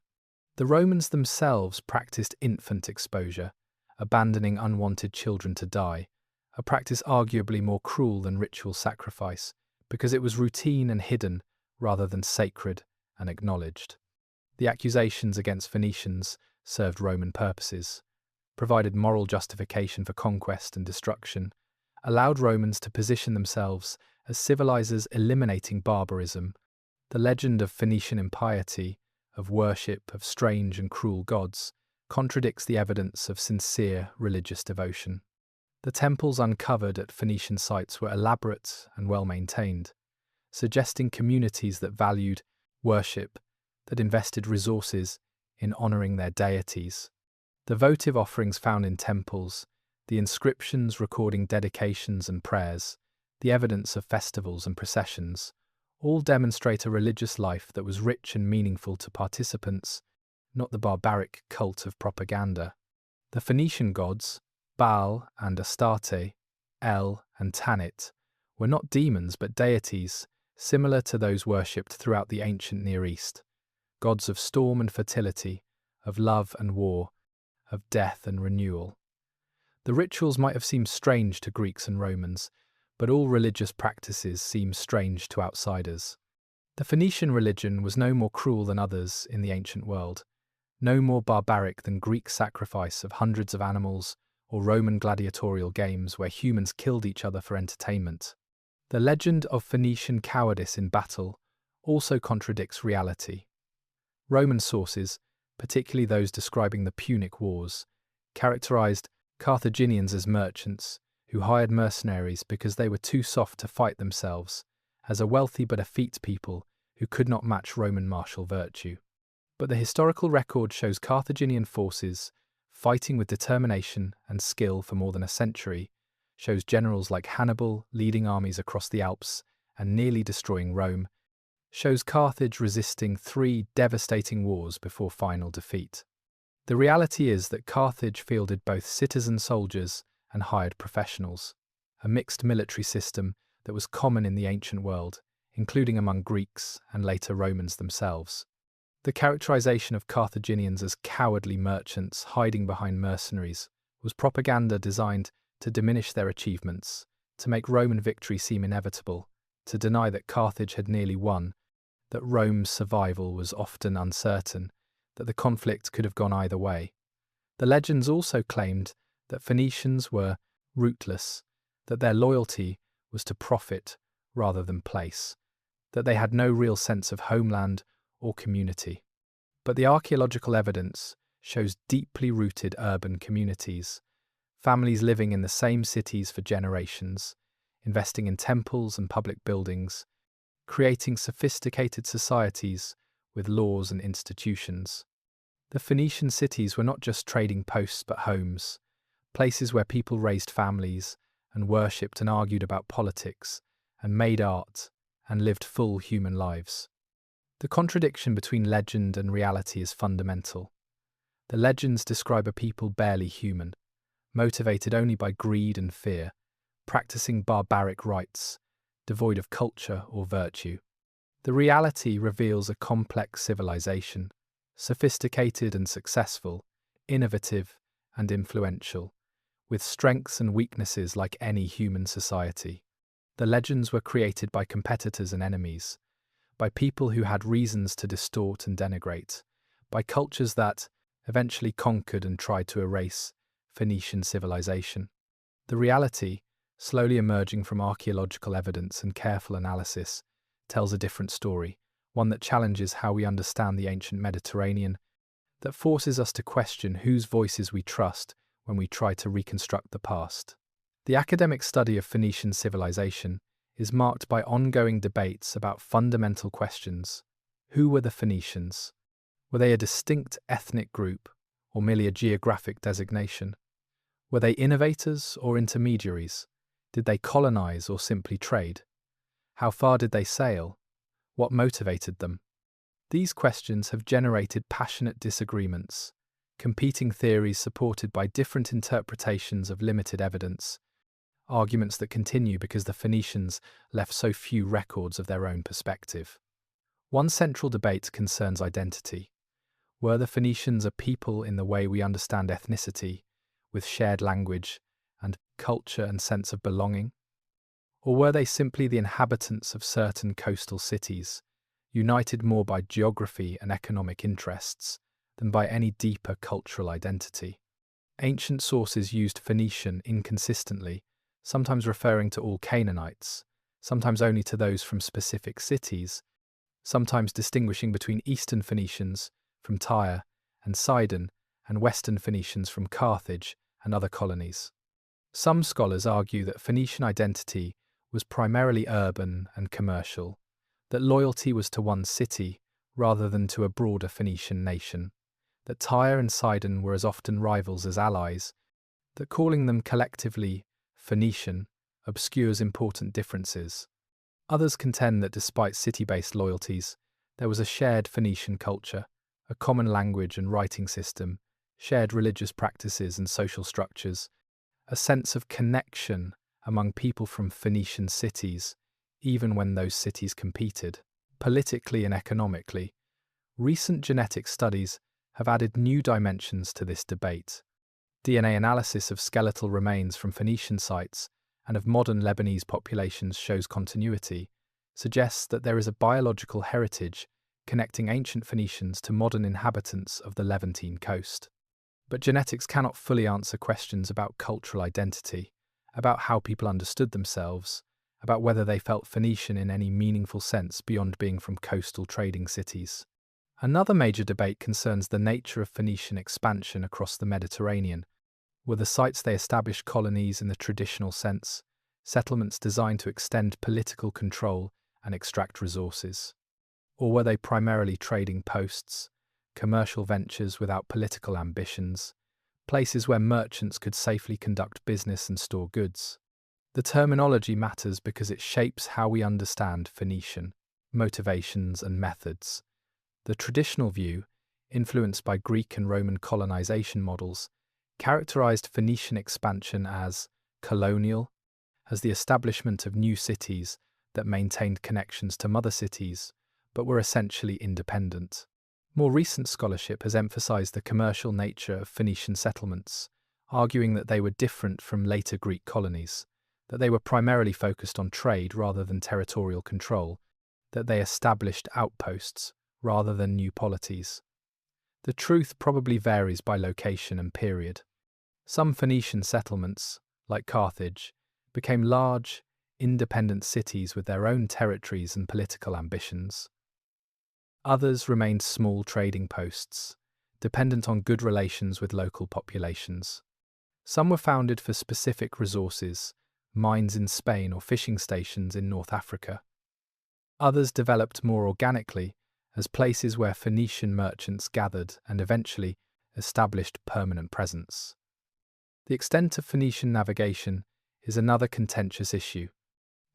The Romans themselves practiced infant exposure, abandoning unwanted children to die, a practice arguably more cruel than ritual sacrifice, because it was routine and hidden rather than sacred and acknowledged. The accusations against Phoenicians served Roman purposes, provided moral justification for conquest and destruction, allowed Romans to position themselves as civilizers eliminating barbarism. The legend of Phoenician impiety, of worship of strange and cruel gods, contradicts the evidence of sincere religious devotion. The temples uncovered at Phoenician sites were elaborate and well-maintained, suggesting communities that valued worship, that invested resources in honoring their deities. The votive offerings found in temples, the inscriptions recording dedications and prayers, the evidence of festivals and processions, all demonstrate a religious life that was rich and meaningful to participants, not the barbaric cult of propaganda. The Phoenician gods, Baal and Astarte, El and Tanit, were not demons but deities, similar to those worshipped throughout the ancient Near East, gods of storm and fertility, of love and war, of death and renewal. The rituals might have seemed strange to Greeks and Romans, but all religious practices seem strange to outsiders. The Phoenician religion was no more cruel than others in the ancient world, no more barbaric than Greek sacrifice of hundreds of animals or Roman gladiatorial games where humans killed each other for entertainment. The legend of Phoenician cowardice in battle also contradicts reality. Roman sources, particularly those describing the Punic Wars, characterized Carthaginians as merchants who hired mercenaries because they were too soft to fight themselves, as a wealthy but effete people who could not match Roman martial virtue. But the historical record shows Carthaginian forces fighting with determination and skill for more than a century, shows generals like Hannibal leading armies across the Alps and nearly destroying Rome, shows Carthage resisting 3 devastating wars before final defeat. The reality is that Carthage fielded both citizen soldiers and hired professionals, a mixed military system that was common in the ancient world, including among Greeks and later Romans themselves. The characterization of Carthaginians as cowardly merchants hiding behind mercenaries was propaganda designed to diminish their achievements, to make Roman victory seem inevitable, to deny that Carthage had nearly won, that Rome's survival was often uncertain, that the conflict could have gone either way. The legends also claimed that Phoenicians were rootless, that their loyalty was to profit rather than place, that they had no real sense of homeland or community. But the archaeological evidence shows deeply rooted urban communities, families living in the same cities for generations, investing in temples and public buildings, creating sophisticated societies with laws and institutions. The Phoenician cities were not just trading posts but homes, places where people raised families and worshipped and argued about politics and made art and lived full human lives. The contradiction between legend and reality is fundamental. The legends describe a people barely human, motivated only by greed and fear, practicing barbaric rites, devoid of culture or virtue. The reality reveals a complex civilization, sophisticated and successful, innovative and influential, with strengths and weaknesses like any human society. The legends were created by competitors and enemies, by people who had reasons to distort and denigrate, by cultures that eventually conquered and tried to erase Phoenician civilization. The reality, slowly emerging from archaeological evidence and careful analysis, tells a different story, one that challenges how we understand the ancient Mediterranean, that forces us to question whose voices we trust when we try to reconstruct the past. The academic study of Phoenician civilization is marked by ongoing debates about fundamental questions. Who were the Phoenicians? Were they a distinct ethnic group, or merely a geographic designation? Were they innovators or intermediaries? Did they colonize or simply trade? How far did they sail? What motivated them? These questions have generated passionate disagreements, competing theories supported by different interpretations of limited evidence, arguments that continue because the Phoenicians left so few records of their own perspective. One central debate concerns identity. Were the Phoenicians a people in the way we understand ethnicity, with shared language and culture and sense of belonging? Or were they simply the inhabitants of certain coastal cities, united more by geography and economic interests than by any deeper cultural identity? Ancient sources used Phoenician inconsistently, sometimes referring to all Canaanites, sometimes only to those from specific cities, sometimes distinguishing between Eastern Phoenicians from Tyre and Sidon and Western Phoenicians from Carthage and other colonies. Some scholars argue that Phoenician identity was primarily urban and commercial, that loyalty was to one city rather than to a broader Phoenician nation, that Tyre and Sidon were as often rivals as allies, that calling them collectively Phoenician obscures important differences. Others contend that despite city-based loyalties, there was a shared Phoenician culture, a common language and writing system, shared religious practices and social structures, a sense of connection among people from Phoenician cities, even when those cities competed. Politically and economically, recent genetic studies have added new dimensions to this debate. DNA analysis of skeletal remains from Phoenician sites and of modern Lebanese populations shows continuity, suggests that there is a biological heritage connecting ancient Phoenicians to modern inhabitants of the Levantine coast. But genetics cannot fully answer questions about cultural identity, about how people understood themselves, about whether they felt Phoenician in any meaningful sense beyond being from coastal trading cities. Another major debate concerns the nature of Phoenician expansion across the Mediterranean. Were the sites they established colonies in the traditional sense, settlements designed to extend political control and extract resources? Or were they primarily trading posts, commercial ventures without political ambitions, places where merchants could safely conduct business and store goods? The terminology matters because it shapes how we understand Phoenician motivations and methods. The traditional view, influenced by Greek and Roman colonization models, characterized Phoenician expansion as colonial, as the establishment of new cities that maintained connections to mother cities, but were essentially independent. More recent scholarship has emphasized the commercial nature of Phoenician settlements, arguing that they were different from later Greek colonies, that they were primarily focused on trade rather than territorial control, that they established outposts rather than new polities. The truth probably varies by location and period. Some Phoenician settlements, like Carthage, became large, independent cities with their own territories and political ambitions. Others remained small trading posts, dependent on good relations with local populations. Some were founded for specific resources, mines in Spain or fishing stations in North Africa. Others developed more organically as places where Phoenician merchants gathered and eventually established permanent presence. The extent of Phoenician navigation is another contentious issue.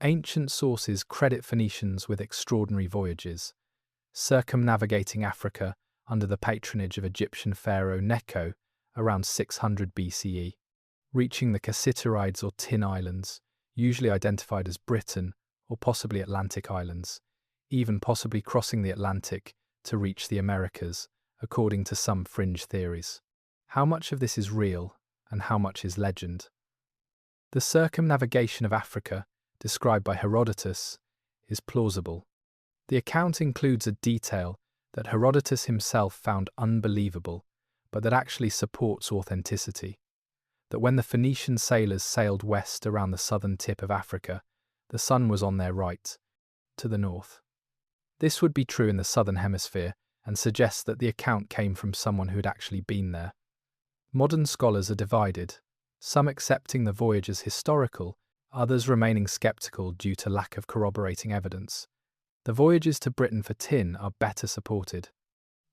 Ancient sources credit Phoenicians with extraordinary voyages, circumnavigating Africa under the patronage of Egyptian pharaoh Necho around 600 BCE, reaching the Cassiterides or Tin Islands, usually identified as Britain or possibly Atlantic Islands, even possibly crossing the Atlantic to reach the Americas, according to some fringe theories. How much of this is real and how much is legend? The circumnavigation of Africa, described by Herodotus, is plausible. The account includes a detail that Herodotus himself found unbelievable, but that actually supports authenticity. That when the Phoenician sailors sailed west around the southern tip of Africa, the sun was on their right, to the north. This would be true in the southern hemisphere and suggests that the account came from someone who had actually been there. Modern scholars are divided, some accepting the voyage as historical, others remaining skeptical due to lack of corroborating evidence. The voyages to Britain for tin are better supported.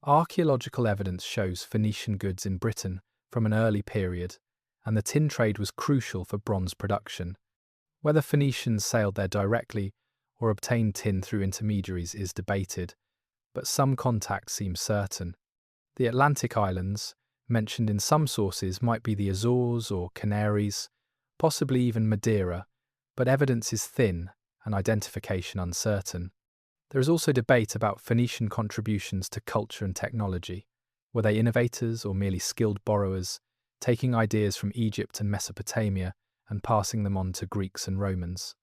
Archaeological evidence shows Phoenician goods in Britain from an early period, and the tin trade was crucial for bronze production. Whether Phoenicians sailed there directly or obtained tin through intermediaries is debated, but some contacts seem certain. The Atlantic Islands, mentioned in some sources, might be the Azores or Canaries, possibly even Madeira, but evidence is thin and identification uncertain. There is also debate about Phoenician contributions to culture and technology. Were they innovators or merely skilled borrowers, taking ideas from Egypt and Mesopotamia and passing them on to Greeks and Romans?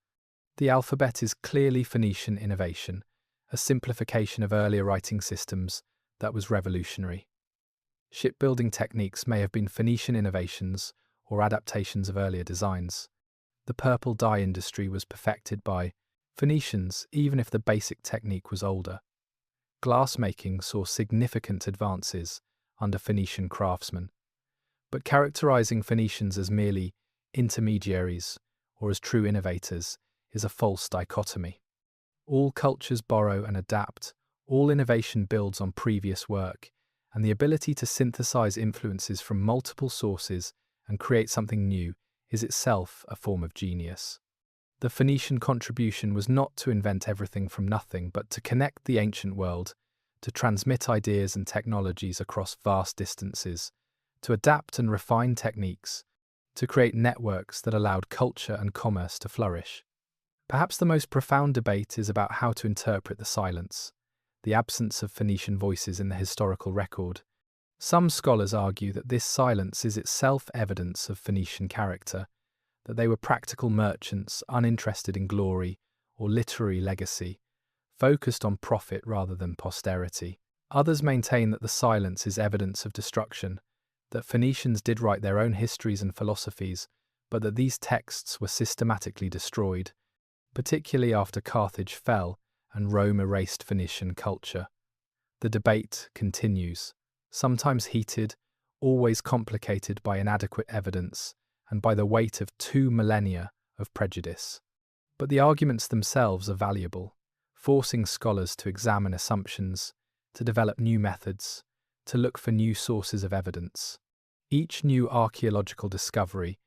The alphabet is clearly Phoenician innovation, a simplification of earlier writing systems that was revolutionary. Shipbuilding techniques may have been Phoenician innovations or adaptations of earlier designs. The purple dye industry was perfected by Phoenicians, even if the basic technique was older. Glassmaking saw significant advances under Phoenician craftsmen, but characterizing Phoenicians as merely intermediaries or as true innovators is a false dichotomy. All cultures borrow and adapt, all innovation builds on previous work, and the ability to synthesize influences from multiple sources and create something new is itself a form of genius. The Phoenician contribution was not to invent everything from nothing, but to connect the ancient world, to transmit ideas and technologies across vast distances, to adapt and refine techniques, to create networks that allowed culture and commerce to flourish. Perhaps the most profound debate is about how to interpret the silence, the absence of Phoenician voices in the historical record. Some scholars argue that this silence is itself evidence of Phoenician character, that they were practical merchants uninterested in glory or literary legacy, focused on profit rather than posterity. Others maintain that the silence is evidence of destruction, that Phoenicians did write their own histories and philosophies, but that these texts were systematically destroyed, particularly after Carthage fell and Rome erased Phoenician culture. The debate continues, sometimes heated, always complicated by inadequate evidence and by the weight of 2 millennia of prejudice. But the arguments themselves are valuable, forcing scholars to examine assumptions, to develop new methods, to look for new sources of evidence. Each new archaeological discovery,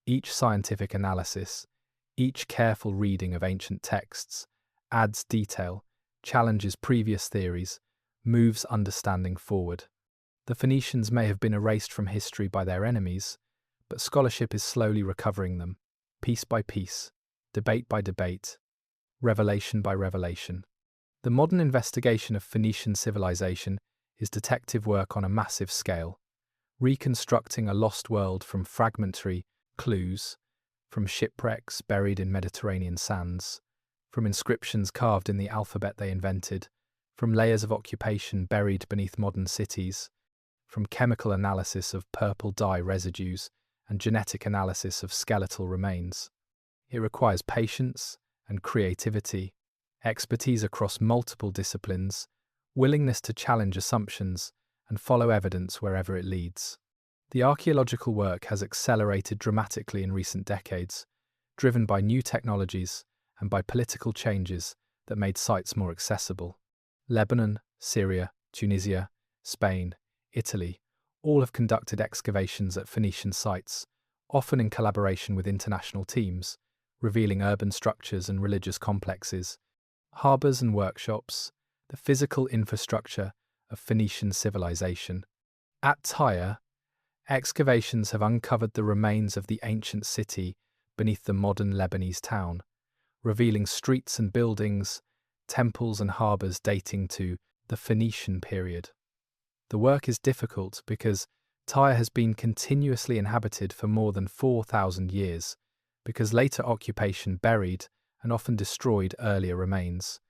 each scientific analysis, each careful reading of ancient texts adds detail, challenges previous theories, moves understanding forward. The Phoenicians may have been erased from history by their enemies, but scholarship is slowly recovering them, piece by piece, debate by debate, revelation by revelation. The modern investigation of Phoenician civilization is detective work on a massive scale, reconstructing a lost world from fragmentary clues, from shipwrecks buried in Mediterranean sands, from inscriptions carved in the alphabet they invented, from layers of occupation buried beneath modern cities, from chemical analysis of purple dye residues and genetic analysis of skeletal remains. It requires patience and creativity, expertise across multiple disciplines, willingness to challenge assumptions and follow evidence wherever it leads. The archaeological work has accelerated dramatically in recent decades, driven by new technologies and by political changes that made sites more accessible. Lebanon, Syria, Tunisia, Spain, Italy, all have conducted excavations at Phoenician sites, often in collaboration with international teams, revealing urban structures and religious complexes, harbours and workshops, the physical infrastructure of Phoenician civilization. At Tyre, excavations have uncovered the remains of the ancient city beneath the modern Lebanese town, revealing streets and buildings, temples and harbours dating to the Phoenician period. The work is difficult because Tyre has been continuously inhabited for more than 4,000 years, because later occupation buried and often destroyed earlier remains,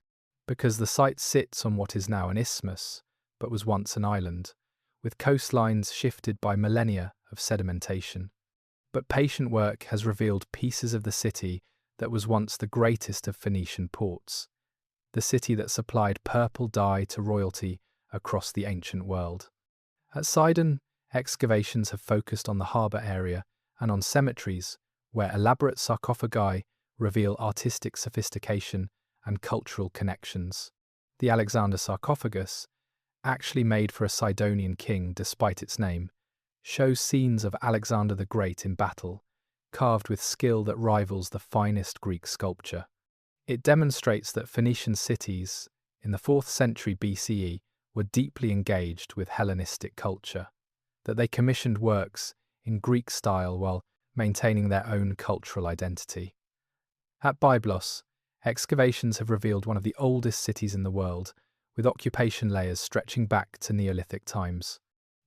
because the site sits on what is now an isthmus, but was once an island, with coastlines shifted by millennia of sedimentation. But patient work has revealed pieces of the city that was once the greatest of Phoenician ports, the city that supplied purple dye to royalty across the ancient world. At Sidon, excavations have focused on the harbour area and on cemeteries, where elaborate sarcophagi reveal artistic sophistication and cultural connections. The Alexander sarcophagus, actually made for a Sidonian king despite its name, shows scenes of Alexander the Great in battle, carved with skill that rivals the finest Greek sculpture. It demonstrates that Phoenician cities, in the 4th century BCE, were deeply engaged with Hellenistic culture, that they commissioned works in Greek style while maintaining their own cultural identity. At Byblos, excavations have revealed one of the oldest cities in the world, with occupation layers stretching back to Neolithic times.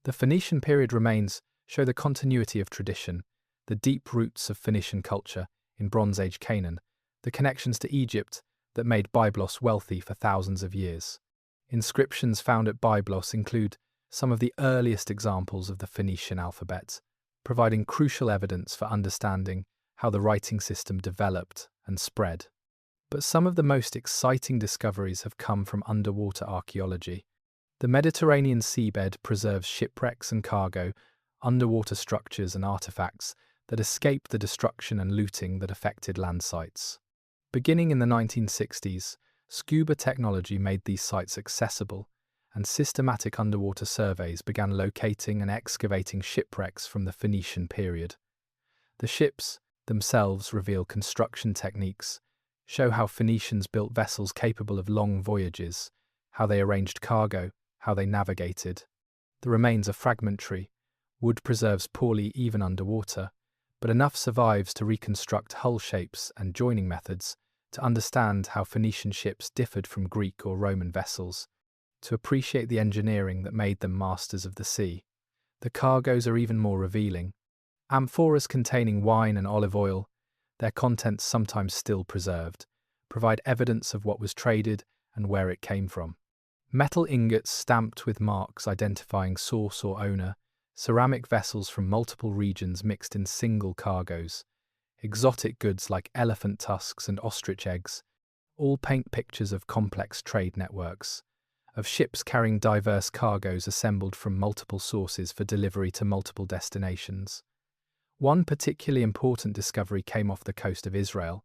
The Phoenician period remains show the continuity of tradition, the deep roots of Phoenician culture in Bronze Age Canaan, the connections to Egypt that made Byblos wealthy for thousands of years. Inscriptions found at Byblos include some of the earliest examples of the Phoenician alphabet, providing crucial evidence for understanding how the writing system developed and spread. But some of the most exciting discoveries have come from underwater archaeology. The Mediterranean seabed preserves shipwrecks and cargo, underwater structures and artifacts that escaped the destruction and looting that affected land sites. Beginning in the 1960s, scuba technology made these sites accessible, and systematic underwater surveys began locating and excavating shipwrecks from the Phoenician period. The ships themselves reveal construction techniques, show how Phoenicians built vessels capable of long voyages, how they arranged cargo, how they navigated. The remains are fragmentary. Wood preserves poorly even underwater, but enough survives to reconstruct hull shapes and joining methods to understand how Phoenician ships differed from Greek or Roman vessels. to appreciate the engineering that made them masters of the sea. The cargoes are even more revealing. Amphoras containing wine and olive oil, their contents sometimes still preserved, provide evidence of what was traded and where it came from. Metal ingots stamped with marks identifying source or owner, ceramic vessels from multiple regions mixed in single cargoes, exotic goods like elephant tusks and ostrich eggs, all paint pictures of complex trade networks, of ships carrying diverse cargoes assembled from multiple sources for delivery to multiple destinations. One particularly important discovery came off the coast of Israel,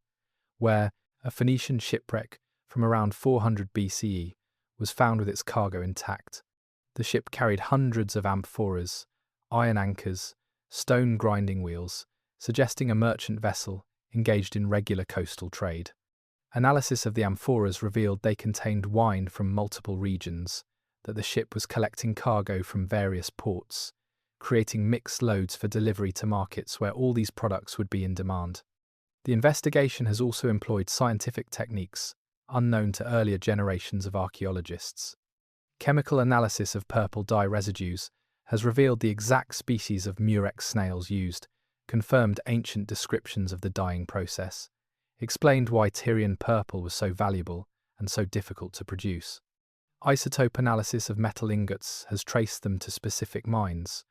where a Phoenician shipwreck from around 400 BCE was found with its cargo intact. The ship carried hundreds of amphoras, iron anchors, stone grinding wheels, suggesting a merchant vessel engaged in regular coastal trade. Analysis of the amphoras revealed they contained wine from multiple regions, that the ship was collecting cargo from various ports, creating mixed loads for delivery to markets where all these products would be in demand. The investigation has also employed scientific techniques unknown to earlier generations of archaeologists. Chemical analysis of purple dye residues has revealed the exact species of murex snails used, confirmed ancient descriptions of the dyeing process, explained why Tyrian purple was so valuable and so difficult to produce. Isotope analysis of metal ingots has traced them to specific mines,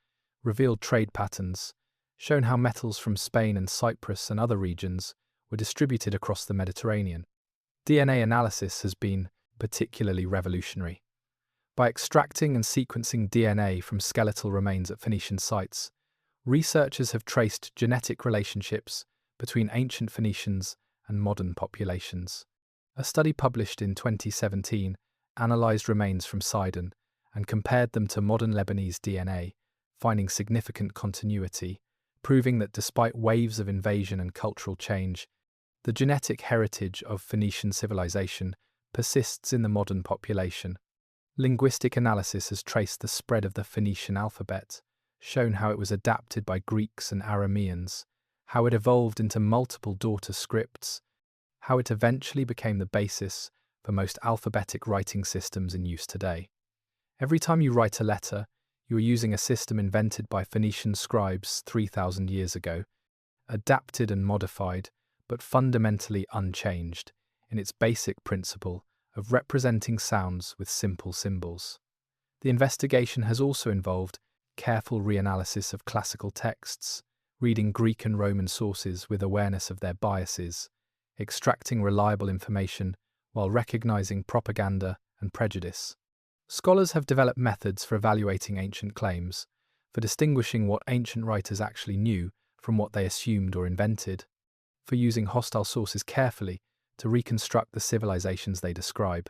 revealed trade patterns, shown how metals from Spain and Cyprus and other regions were distributed across the Mediterranean. DNA analysis has been particularly revolutionary. By extracting and sequencing DNA from skeletal remains at Phoenician sites, researchers have traced genetic relationships between ancient Phoenicians and modern populations. A study published in 2017 analysed remains from Sidon and compared them to modern Lebanese DNA, finding significant continuity, proving that despite waves of invasion and cultural change, the genetic heritage of Phoenician civilization persists in the modern population. Linguistic analysis has traced the spread of the Phoenician alphabet, shown how it was adapted by Greeks and Arameans, how it evolved into multiple daughter scripts, how it eventually became the basis for most alphabetic writing systems in use today. Every time you write a letter, you are using a system invented by Phoenician scribes 3,000 years ago, adapted and modified, but fundamentally unchanged in its basic principle of representing sounds with simple symbols. The investigation has also involved careful reanalysis of classical texts, reading Greek and Roman sources with awareness of their biases, extracting reliable information while recognizing propaganda and prejudice. Scholars have developed methods for evaluating ancient claims, for distinguishing what ancient writers actually knew from what they assumed or invented, for using hostile sources carefully to reconstruct the civilizations they describe.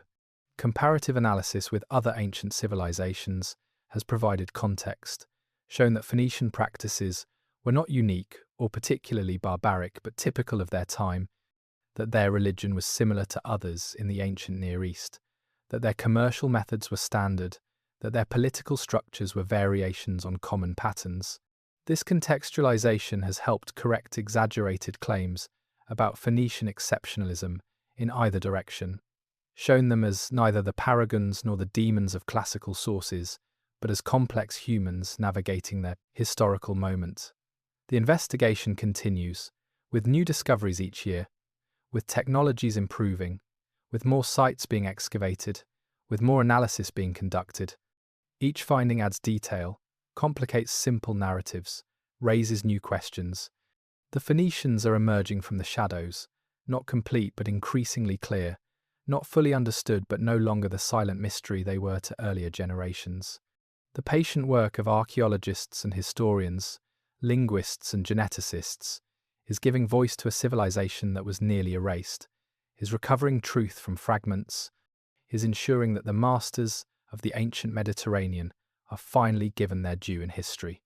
Comparative analysis with other ancient civilizations has provided context, showing that Phoenician practices were not unique or particularly barbaric but typical of their time, that their religion was similar to others in the ancient Near East, that their commercial methods were standard, that their political structures were variations on common patterns. This contextualization has helped correct exaggerated claims about Phoenician exceptionalism in either direction, shown them as neither the paragons nor the demons of classical sources, but as complex humans navigating their historical moment. The investigation continues, with new discoveries each year, with technologies improving, with more sites being excavated, with more analysis being conducted. Each finding adds detail, complicates simple narratives, raises new questions. The Phoenicians are emerging from the shadows, not complete but increasingly clear, not fully understood but no longer the silent mystery they were to earlier generations. The patient work of archaeologists and historians, linguists and geneticists, is giving voice to a civilization that was nearly erased, is recovering truth from fragments, is ensuring that the masters of the ancient Mediterranean are finally given their due in history.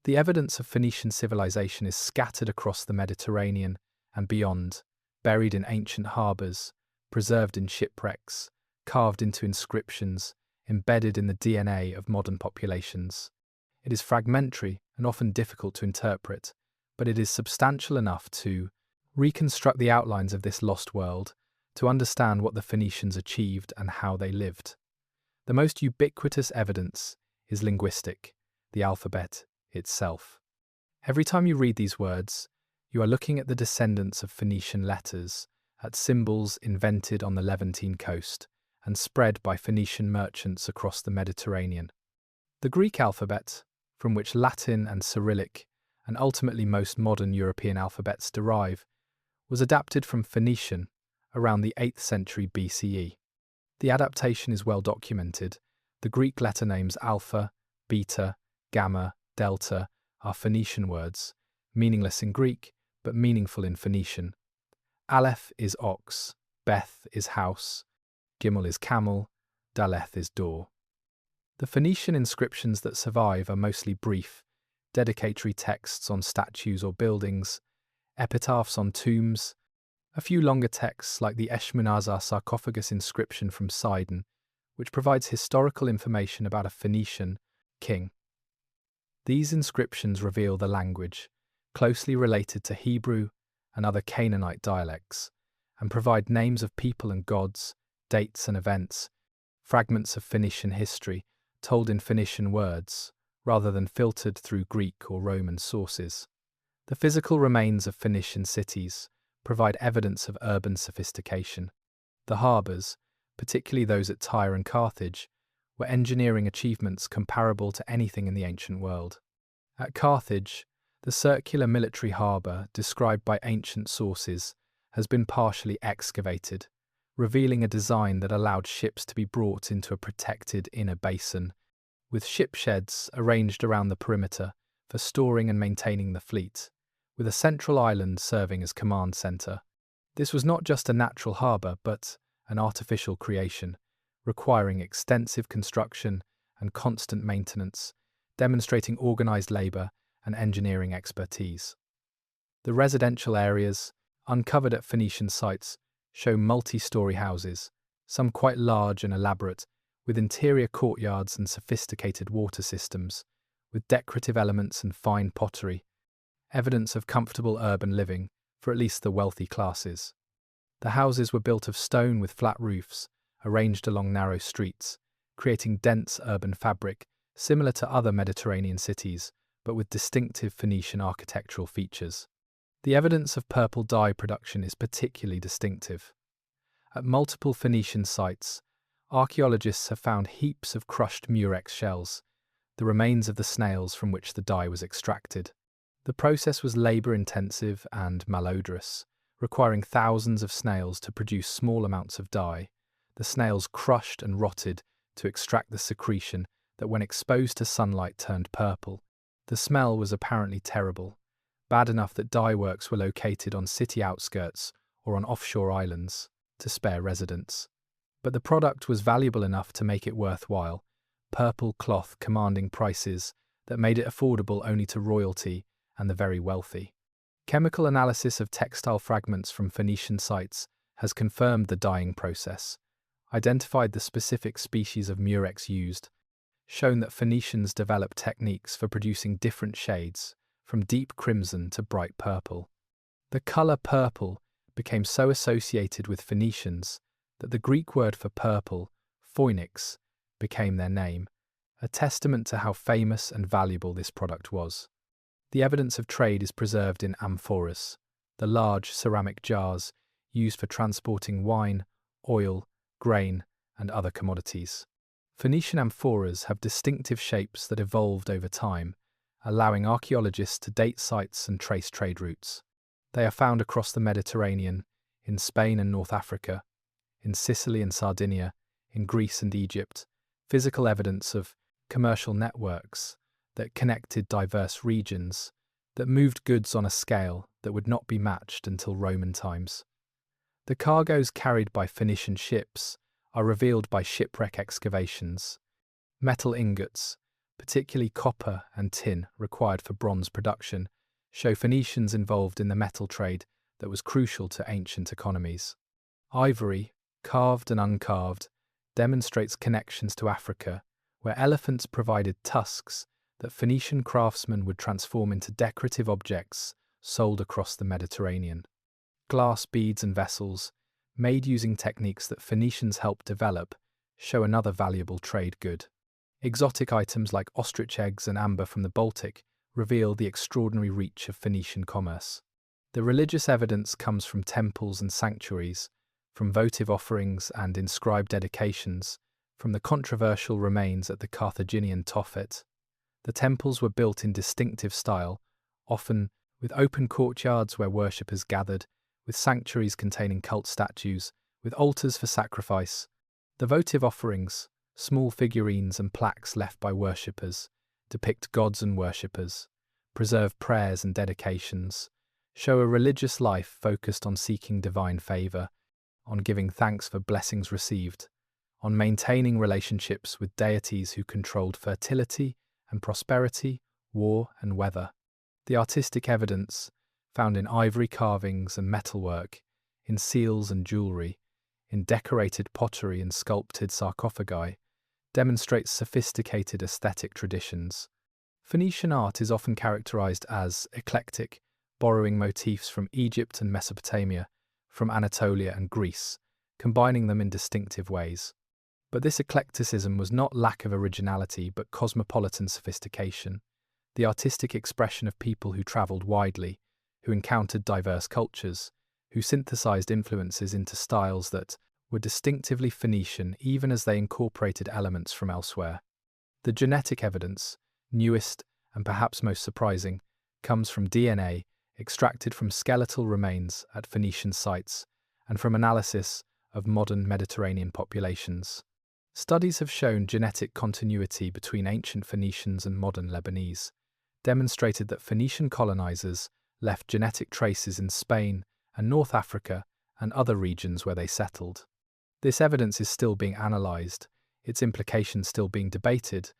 The evidence of Phoenician civilization is scattered across the Mediterranean and beyond, buried in ancient harbours, preserved in shipwrecks, carved into inscriptions, embedded in the DNA of modern populations. It is fragmentary and often difficult to interpret, but it is substantial enough to reconstruct the outlines of this lost world, to understand what the Phoenicians achieved and how they lived. The most ubiquitous evidence is linguistic, the alphabet itself. Every time you read these words, you are looking at the descendants of Phoenician letters, at symbols invented on the Levantine coast and spread by Phoenician merchants across the Mediterranean. The Greek alphabet, from which Latin and Cyrillic, and ultimately most modern European alphabets derive, was adapted from Phoenician around the 8th century BCE. The adaptation is well documented. The Greek letter names alpha, beta, gamma, delta are Phoenician words, meaningless in Greek but meaningful in Phoenician. Aleph is ox, Beth is house, Gimel is camel, Daleth is door. The Phoenician inscriptions that survive are mostly brief, dedicatory texts on statues or buildings, epitaphs on tombs, a few longer texts like the Eshmunazar sarcophagus inscription from Sidon, which provides historical information about a Phoenician king. These inscriptions reveal the language, closely related to Hebrew and other Canaanite dialects, and provide names of people and gods, dates and events, fragments of Phoenician history told in Phoenician words, rather than filtered through Greek or Roman sources. The physical remains of Phoenician cities provide evidence of urban sophistication. The harbours, particularly those at Tyre and Carthage, were engineering achievements comparable to anything in the ancient world. At Carthage, the circular military harbour described by ancient sources has been partially excavated, revealing a design that allowed ships to be brought into a protected inner basin, with ship sheds arranged around the perimeter for storing and maintaining the fleet, with a central island serving as command centre. This was not just a natural harbour, but an artificial creation, requiring extensive construction and constant maintenance, demonstrating organised labour and engineering expertise. The residential areas, uncovered at Phoenician sites, show multi-storey houses, some quite large and elaborate, with interior courtyards and sophisticated water systems, with decorative elements and fine pottery, evidence of comfortable urban living for at least the wealthy classes. The houses were built of stone with flat roofs, arranged along narrow streets, creating dense urban fabric similar to other Mediterranean cities, but with distinctive Phoenician architectural features. The evidence of purple dye production is particularly distinctive. At multiple Phoenician sites, archaeologists have found heaps of crushed murex shells, the remains of the snails from which the dye was extracted. The process was labour-intensive and malodorous, requiring thousands of snails to produce small amounts of dye. The snails crushed and rotted to extract the secretion that, when exposed to sunlight, turned purple. The smell was apparently terrible, bad enough that dye works were located on city outskirts or on offshore islands to spare residents. But the product was valuable enough to make it worthwhile, purple cloth commanding prices that made it affordable only to royalty and the very wealthy. Chemical analysis of textile fragments from Phoenician sites has confirmed the dyeing process, identified the specific species of murex used, shown that Phoenicians developed techniques for producing different shades, from deep crimson to bright purple. The colour purple became so associated with Phoenicians that the Greek word for purple, phoenix, became their name, a testament to how famous and valuable this product was. The evidence of trade is preserved in amphoras, the large ceramic jars used for transporting wine, oil, grain, and other commodities. Phoenician amphoras have distinctive shapes that evolved over time, allowing archaeologists to date sites and trace trade routes. They are found across the Mediterranean, in Spain and North Africa, in Sicily and Sardinia, in Greece and Egypt, physical evidence of commercial networks that connected diverse regions, that moved goods on a scale that would not be matched until Roman times. The cargoes carried by Phoenician ships are revealed by shipwreck excavations. Metal ingots, particularly copper and tin required for bronze production, show Phoenicians involved in the metal trade that was crucial to ancient economies. Ivory, carved and uncarved, demonstrates connections to Africa, where elephants provided tusks that Phoenician craftsmen would transform into decorative objects sold across the Mediterranean. Glass beads and vessels, made using techniques that Phoenicians helped develop, show another valuable trade good. Exotic items like ostrich eggs and amber from the Baltic reveal the extraordinary reach of Phoenician commerce. The religious evidence comes from temples and sanctuaries, from votive offerings and inscribed dedications, from the controversial remains at the Carthaginian Tophet. The temples were built in distinctive style, often with open courtyards where worshippers gathered, with sanctuaries containing cult statues, with altars for sacrifice. The votive offerings, small figurines and plaques left by worshippers, depict gods and worshippers, preserve prayers and dedications, show a religious life focused on seeking divine favor, on giving thanks for blessings received, on maintaining relationships with deities who controlled fertility and prosperity, war and weather. The artistic evidence, found in ivory carvings and metalwork, in seals and jewelry, in decorated pottery and sculpted sarcophagi, demonstrates sophisticated aesthetic traditions. Phoenician art is often characterized as eclectic, borrowing motifs from Egypt and Mesopotamia, from Anatolia and Greece, combining them in distinctive ways. But this eclecticism was not lack of originality but cosmopolitan sophistication, the artistic expression of people who travelled widely, who encountered diverse cultures, who synthesized influences into styles that were distinctively Phoenician even as they incorporated elements from elsewhere. The genetic evidence, newest and perhaps most surprising, comes from DNA extracted from skeletal remains at Phoenician sites and from analysis of modern Mediterranean populations. Studies have shown genetic continuity between ancient Phoenicians and modern Lebanese, demonstrated that Phoenician colonizers left genetic traces in Spain and North Africa and other regions where they settled. This evidence is still being analysed, its implications still being debated,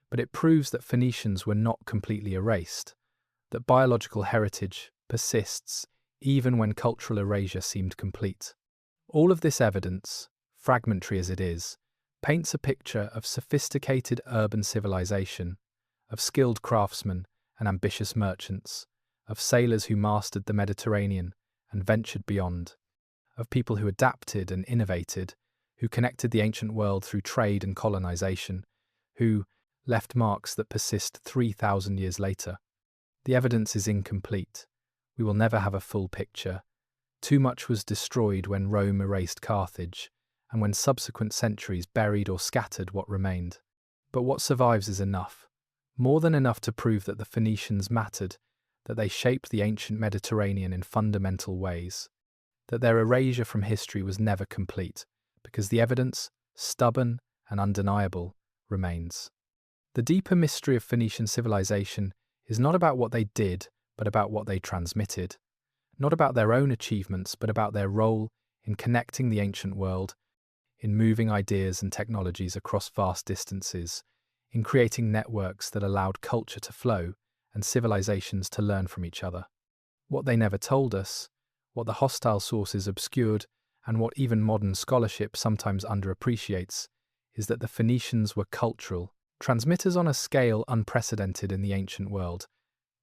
but it proves that Phoenicians were not completely erased, that biological heritage persists even when cultural erasure seemed complete. All of this evidence, fragmentary as it is, paints a picture of sophisticated urban civilization, of skilled craftsmen and ambitious merchants, of sailors who mastered the Mediterranean and ventured beyond, of people who adapted and innovated, who connected the ancient world through trade and colonization, who left marks that persist 3,000 years later. The evidence is incomplete. We will never have a full picture. Too much was destroyed when Rome erased Carthage, and when subsequent centuries buried or scattered what remained. But what survives is enough, more than enough to prove that the Phoenicians mattered, that they shaped the ancient Mediterranean in fundamental ways, that their erasure from history was never complete, because the evidence, stubborn and undeniable, remains. The deeper mystery of Phoenician civilization is not about what they did, but about what they transmitted, not about their own achievements, but about their role in connecting the ancient world, in moving ideas and technologies across vast distances, in creating networks that allowed culture to flow and civilizations to learn from each other. What they never told us, what the hostile sources obscured, and what even modern scholarship sometimes underappreciates, is that the Phoenicians were cultural, transmitters on a scale unprecedented in the ancient world.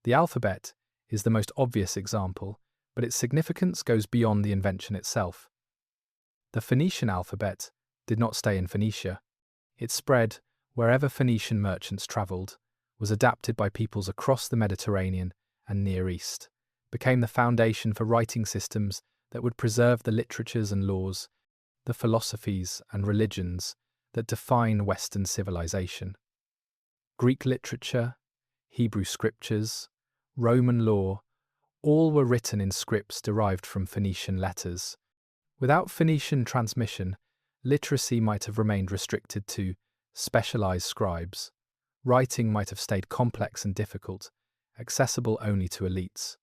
The alphabet is the most obvious example, but its significance goes beyond the invention itself. The Phoenician alphabet did not stay in Phoenicia. It spread wherever Phoenician merchants travelled, was adapted by peoples across the Mediterranean and Near East, became the foundation for writing systems that would preserve the literatures and laws, the philosophies and religions that define Western civilization. Greek literature, Hebrew scriptures, Roman law, all were written in scripts derived from Phoenician letters. Without Phoenician transmission, literacy might have remained restricted to specialized scribes. Writing might have stayed complex and difficult, accessible only to elites.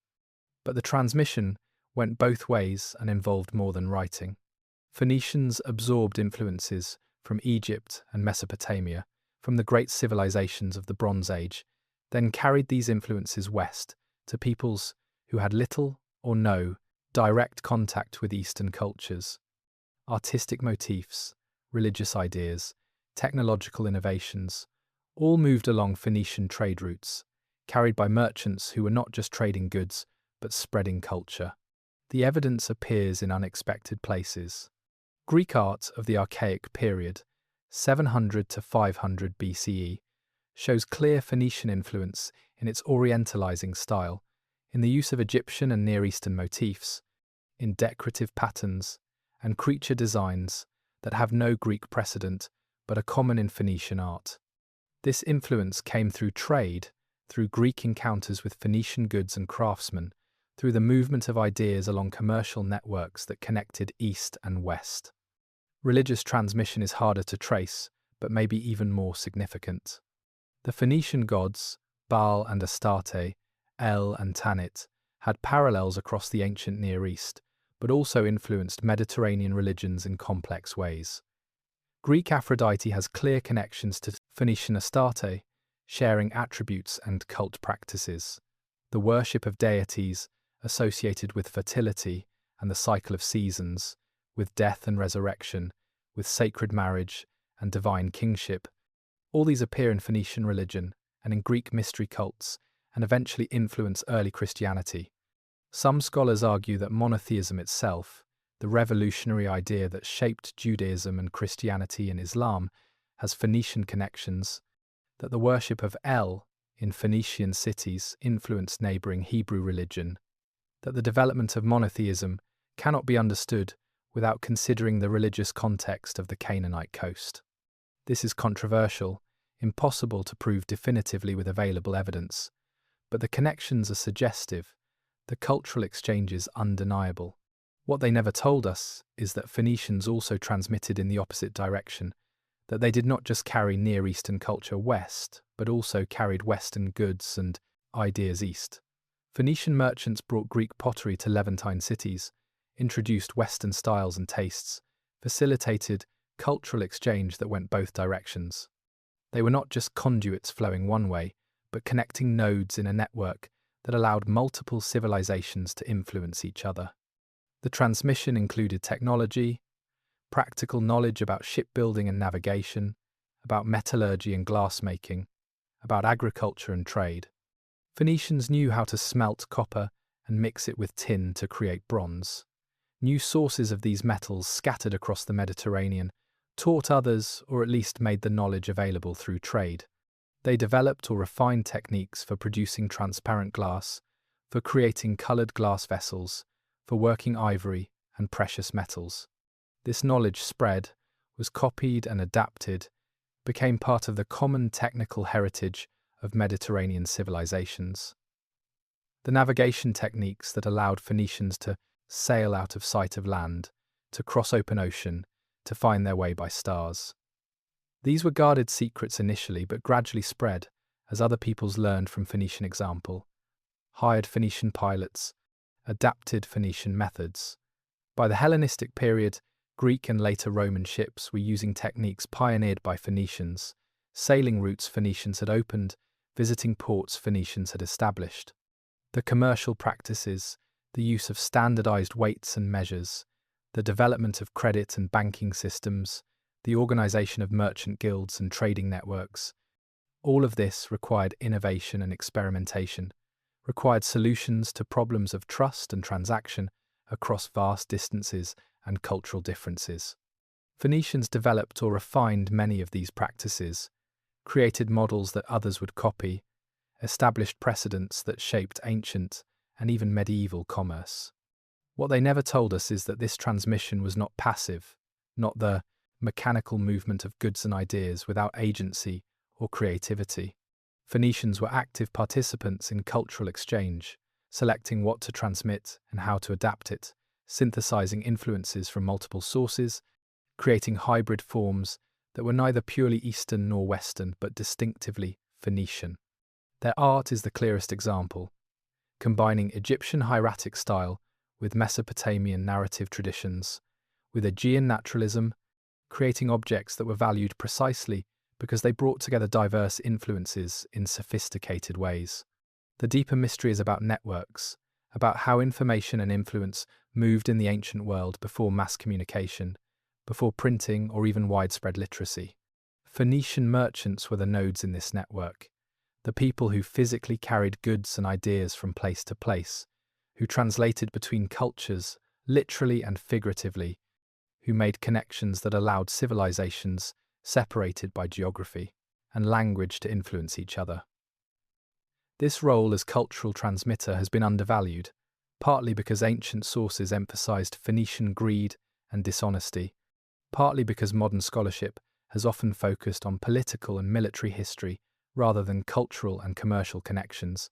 But the transmission went both ways and involved more than writing. Phoenicians absorbed influences from Egypt and Mesopotamia, from the great civilizations of the Bronze Age, then carried these influences west to peoples who had little or no direct contact with Eastern cultures. Artistic motifs, religious ideas, technological innovations, all moved along Phoenician trade routes, carried by merchants who were not just trading goods, but spreading culture. The evidence appears in unexpected places. Greek art of the archaic period, 700 to 500 BCE, shows clear Phoenician influence in its orientalizing style, in the use of Egyptian and Near Eastern motifs, in decorative patterns and creature designs that have no Greek precedent but are common in Phoenician art. This influence came through trade, through Greek encounters with Phoenician goods and craftsmen, through the movement of ideas along commercial networks that connected East and West. Religious transmission is harder to trace, but maybe even more significant. The Phoenician gods, Baal and Astarte, El and Tanit, had parallels across the ancient Near East, but also influenced Mediterranean religions in complex ways. Greek Aphrodite has clear connections to Phoenician Astarte, sharing attributes and cult practices. The worship of deities associated with fertility and the cycle of seasons, with death and resurrection, with sacred marriage and divine kingship. All these appear in Phoenician religion and in Greek mystery cults and eventually influence early Christianity. Some scholars argue that monotheism itself, the revolutionary idea that shaped Judaism and Christianity and Islam, has Phoenician connections, that the worship of El in Phoenician cities influenced neighboring Hebrew religion, that the development of monotheism cannot be understood without considering the religious context of the Canaanite coast. This is controversial, impossible to prove definitively with available evidence, but the connections are suggestive, the cultural exchange is undeniable. What they never told us is that Phoenicians also transmitted in the opposite direction, that they did not just carry Near Eastern culture west, but also carried Western goods and ideas east. Phoenician merchants brought Greek pottery to Levantine cities, introduced Western styles and tastes, facilitated cultural exchange that went both directions. They were not just conduits flowing one way, but connecting nodes in a network that allowed multiple civilizations to influence each other. The transmission included technology, practical knowledge about shipbuilding and navigation, about metallurgy and glassmaking, about agriculture and trade. Phoenicians knew how to smelt copper and mix it with tin to create bronze. New sources of these metals scattered across the Mediterranean taught others, or at least made the knowledge available through trade. They developed or refined techniques for producing transparent glass, for creating colored glass vessels, for working ivory and precious metals. This knowledge spread, was copied and adapted, became part of the common technical heritage of Mediterranean civilizations. The navigation techniques that allowed Phoenicians to sail out of sight of land, to cross open ocean, to find their way by stars. These were guarded secrets initially, but gradually spread as other peoples learned from Phoenician example, hired Phoenician pilots, adapted Phoenician methods. By the Hellenistic period, Greek and later Roman ships were using techniques pioneered by Phoenicians, sailing routes Phoenicians had opened, visiting ports Phoenicians had established. The commercial practices, the use of standardized weights and measures, the development of credit and banking systems, the organization of merchant guilds and trading networks, all of this required innovation and experimentation, required solutions to problems of trust and transaction across vast distances and cultural differences. Phoenicians developed or refined many of these practices, created models that others would copy, established precedents that shaped ancient and even medieval commerce. What they never told us is that this transmission was not passive, not the mechanical movement of goods and ideas without agency or creativity. Phoenicians were active participants in cultural exchange, selecting what to transmit and how to adapt it, synthesizing influences from multiple sources, creating hybrid forms that were neither purely Eastern nor Western but distinctively Phoenician. Their art is the clearest example, combining Egyptian hieratic style with Mesopotamian narrative traditions, with Aegean naturalism, creating objects that were valued precisely because they brought together diverse influences in sophisticated ways. The deeper mystery is about networks, about how information and influence moved in the ancient world before mass communication, before printing or even widespread literacy. Phoenician merchants were the nodes in this network, the people who physically carried goods and ideas from place to place, who translated between cultures, literally and figuratively, who made connections that allowed civilizations separated by geography, and language to influence each other. This role as cultural transmitter has been undervalued, partly because ancient sources emphasized Phoenician greed and dishonesty, partly because modern scholarship has often focused on political and military history rather than cultural and commercial connections,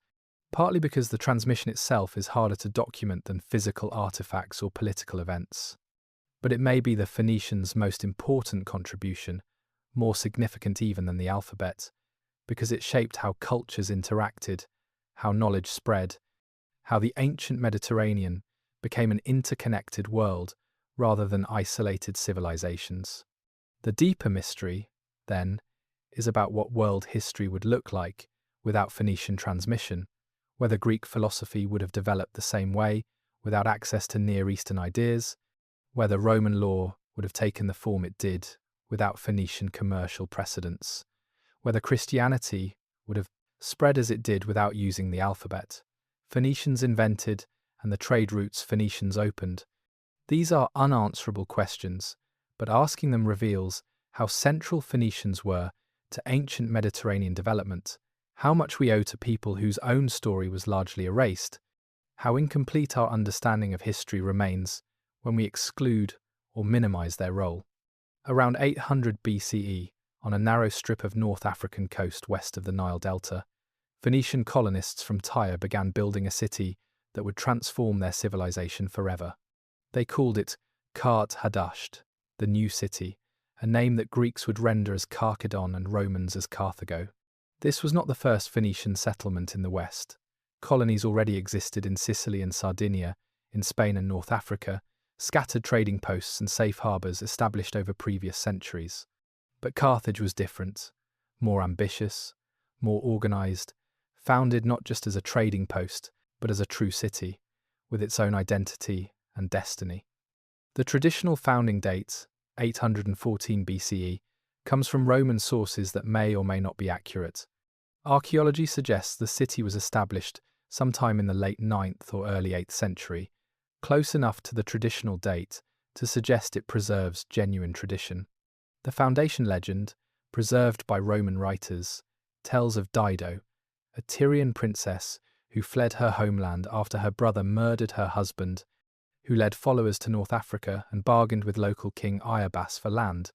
partly because the transmission itself is harder to document than physical artifacts or political events. But it may be the Phoenicians' most important contribution, more significant even than the alphabet, because it shaped how cultures interacted, how knowledge spread, how the ancient Mediterranean became an interconnected world rather than isolated civilizations. The deeper mystery, then, is about what world history would look like without Phoenician transmission, whether Greek philosophy would have developed the same way without access to Near Eastern ideas, whether Roman law would have taken the form it did without Phoenician commercial precedents, whether Christianity would have spread as it did without using the alphabet Phoenicians invented and the trade routes Phoenicians opened. These are unanswerable questions, but asking them reveals how central Phoenicians were to ancient Mediterranean development, how much we owe to people whose own story was largely erased, how incomplete our understanding of history remains when we exclude or minimize their role. Around 800 BCE, on a narrow strip of North African coast west of the Nile Delta, Phoenician colonists from Tyre began building a city that would transform their civilization forever. They called it Carthage, the new city, a name that Greeks would render as Carchedon and Romans as Carthago. This was not the first Phoenician settlement in the West. Colonies already existed in Sicily and Sardinia, in Spain and North Africa, scattered trading posts and safe harbours established over previous centuries. But Carthage was different, more ambitious, more organised, founded not just as a trading post, but as a true city, with its own identity and destiny. The traditional founding date, 814 BCE, comes from Roman sources that may or may not be accurate. Archaeology suggests the city was established sometime in the late 9th or early 8th century, close enough to the traditional date to suggest it preserves genuine tradition. The foundation legend, preserved by Roman writers, tells of Dido, a Tyrian princess who fled her homeland after her brother murdered her husband, who led followers to North Africa and bargained with local king Iarbas for land,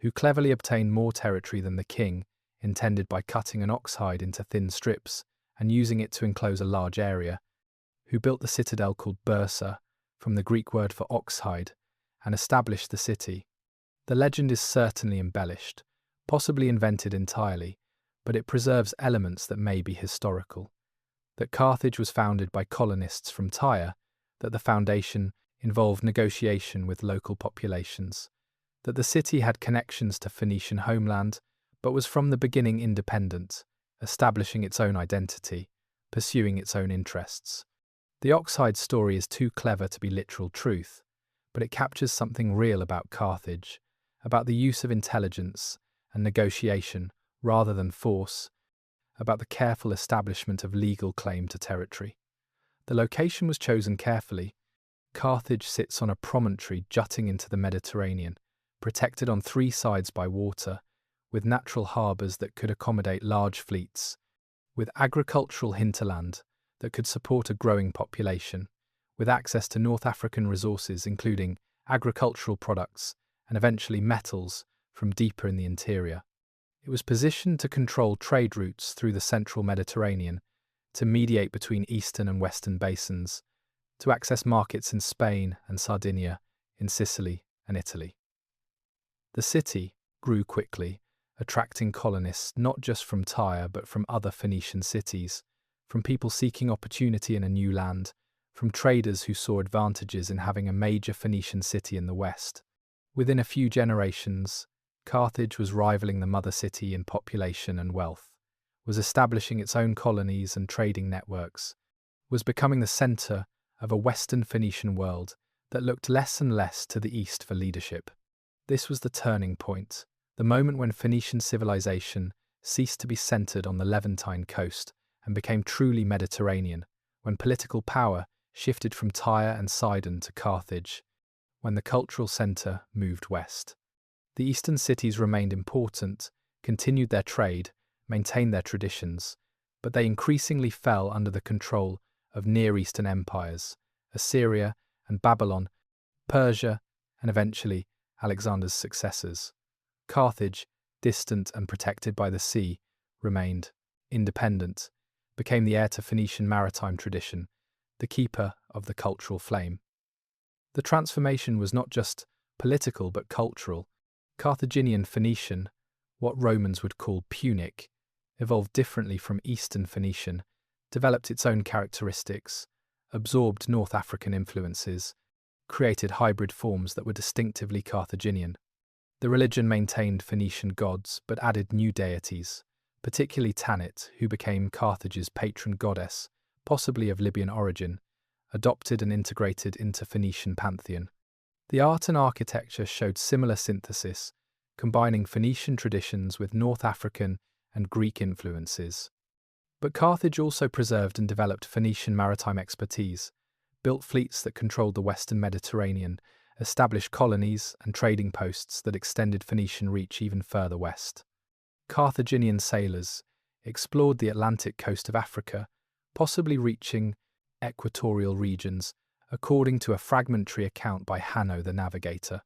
who cleverly obtained more territory than the king intended by cutting an ox hide into thin strips and using it to enclose a large area, who built the citadel called Bursa, from the Greek word for ox hide, and established the city. The legend is certainly embellished, possibly invented entirely, but it preserves elements that may be historical. That Carthage was founded by colonists from Tyre, that the foundation involved negotiation with local populations, that the city had connections to Phoenician homeland, but was from the beginning independent, establishing its own identity, pursuing its own interests. The Oxhide story is too clever to be literal truth, but it captures something real about Carthage, about the use of intelligence and negotiation rather than force, about the careful establishment of legal claim to territory. The location was chosen carefully. Carthage sits on a promontory jutting into the Mediterranean, protected on three sides by water, with natural harbours that could accommodate large fleets, with agricultural hinterland that could support a growing population, with access to North African resources including agricultural products and eventually metals from deeper in the interior. It was positioned to control trade routes through the central Mediterranean, to mediate between eastern and western basins, to access markets in Spain and Sardinia, in Sicily and Italy. The city grew quickly, attracting colonists not just from Tyre but from other Phoenician cities, from people seeking opportunity in a new land, from traders who saw advantages in having a major Phoenician city in the west. Within a few generations, Carthage was rivaling the mother city in population and wealth, was establishing its own colonies and trading networks, was becoming the centre of a Western Phoenician world that looked less and less to the east for leadership. This was the turning point, the moment when Phoenician civilization ceased to be centred on the Levantine coast and became truly Mediterranean, when political power shifted from Tyre and Sidon to Carthage, when the cultural centre moved west. The eastern cities remained important, continued their trade, maintained their traditions, but they increasingly fell under the control of Near Eastern empires, Assyria and Babylon, Persia, and eventually Alexander's successors. Carthage, distant and protected by the sea, remained independent, became the heir to Phoenician maritime tradition, the keeper of the cultural flame. The transformation was not just political but cultural. Carthaginian Phoenician, what Romans would call Punic, evolved differently from Eastern Phoenician, developed its own characteristics, absorbed North African influences, created hybrid forms that were distinctively Carthaginian. The religion maintained Phoenician gods but added new deities, particularly Tanit, who became Carthage's patron goddess, possibly of Libyan origin, adopted and integrated into Phoenician pantheon. The art and architecture showed similar synthesis, combining Phoenician traditions with North African and Greek influences. But Carthage also preserved and developed Phoenician maritime expertise, built fleets that controlled the western Mediterranean, established colonies and trading posts that extended Phoenician reach even further west. Carthaginian sailors explored the Atlantic coast of Africa, possibly reaching equatorial regions, according to a fragmentary account by Hanno the Navigator.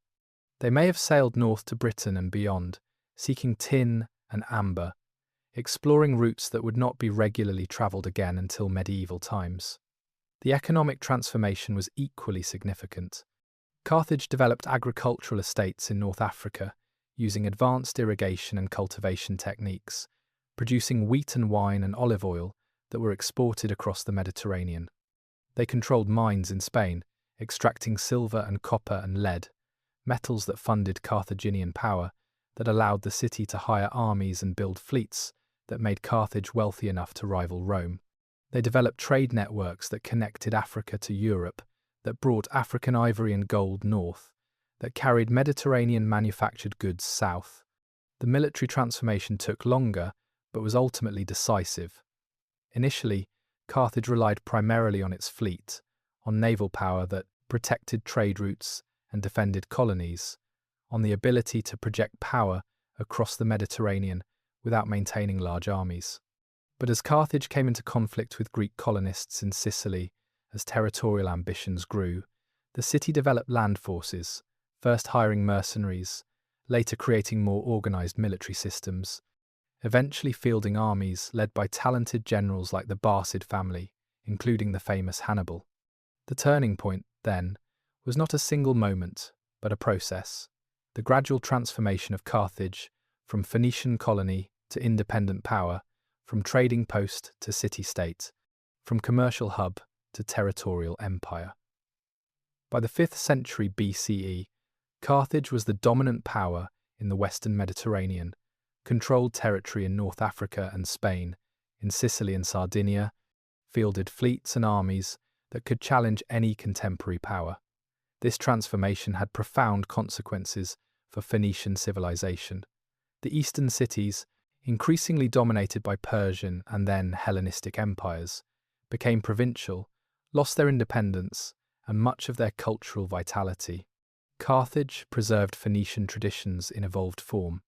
They may have sailed north to Britain and beyond, seeking tin and amber, exploring routes that would not be regularly travelled again until medieval times. The economic transformation was equally significant. Carthage developed agricultural estates in North Africa, using advanced irrigation and cultivation techniques, producing wheat and wine and olive oil that were exported across the Mediterranean. They controlled mines in Spain, extracting silver and copper and lead, metals that funded Carthaginian power, that allowed the city to hire armies and build fleets that made Carthage wealthy enough to rival Rome. They developed trade networks that connected Africa to Europe, that brought African ivory and gold north, that carried Mediterranean manufactured goods south. The military transformation took longer, but was ultimately decisive. Initially, Carthage relied primarily on its fleet, on naval power that protected trade routes and defended colonies, on the ability to project power across the Mediterranean without maintaining large armies. But as Carthage came into conflict with Greek colonists in Sicily, as territorial ambitions grew, the city developed land forces, first hiring mercenaries, later creating more organized military systems, eventually fielding armies led by talented generals like the Barcid family, including the famous Hannibal. The turning point, then, was not a single moment, but a process. The gradual transformation of Carthage, from Phoenician colony to independent power, from trading post to city-state, from commercial hub to territorial empire. By the 5th century BCE, Carthage was the dominant power in the western Mediterranean, controlled territory in North Africa and Spain, in Sicily and Sardinia, fielded fleets and armies that could challenge any contemporary power. This transformation had profound consequences for Phoenician civilization. The eastern cities, increasingly dominated by Persian and then Hellenistic empires, became provincial, lost their independence and much of their cultural vitality. Carthage preserved Phoenician traditions in evolved form,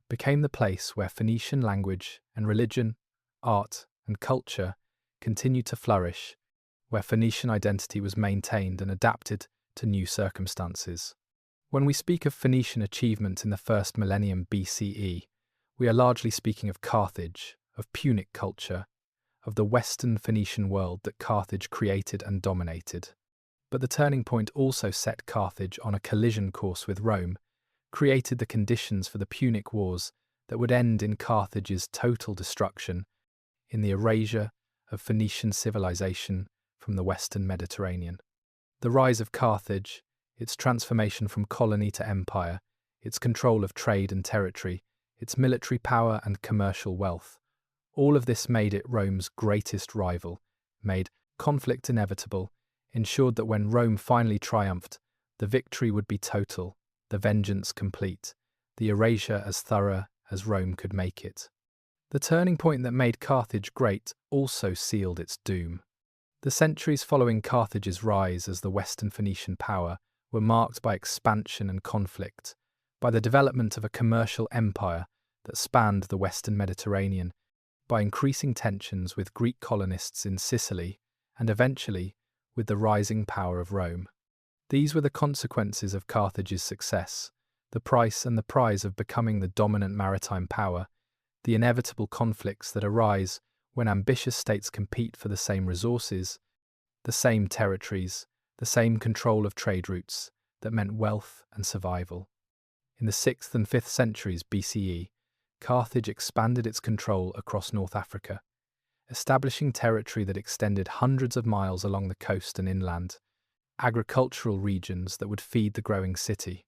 became the place where Phoenician language and religion, art and culture continued to flourish, where Phoenician identity was maintained and adapted to new circumstances. When we speak of Phoenician achievement in the first millennium BCE, we are largely speaking of Carthage, of Punic culture, of the Western Phoenician world that Carthage created and dominated. But the turning point also set Carthage on a collision course with Rome, created the conditions for the Punic Wars that would end in Carthage's total destruction, in the erasure of Phoenician civilization from the Western Mediterranean. The rise of Carthage, its transformation from colony to empire, its control of trade and territory, its military power and commercial wealth, all of this made it Rome's greatest rival, made conflict inevitable, ensured that when Rome finally triumphed, the victory would be total, the vengeance complete, the erasure as thorough as Rome could make it. The turning point that made Carthage great also sealed its doom. The centuries following Carthage's rise as the Western Phoenician power were marked by expansion and conflict, by the development of a commercial empire that spanned the Western Mediterranean, by increasing tensions with Greek colonists in Sicily, and eventually with the rising power of Rome. These were the consequences of Carthage's success, the price and the prize of becoming the dominant maritime power, the inevitable conflicts that arise when ambitious states compete for the same resources, the same territories, the same control of trade routes that meant wealth and survival. In the 6th and 5th centuries BCE, Carthage expanded its control across North Africa, establishing territory that extended hundreds of miles along the coast and inland, agricultural regions that would feed the growing city.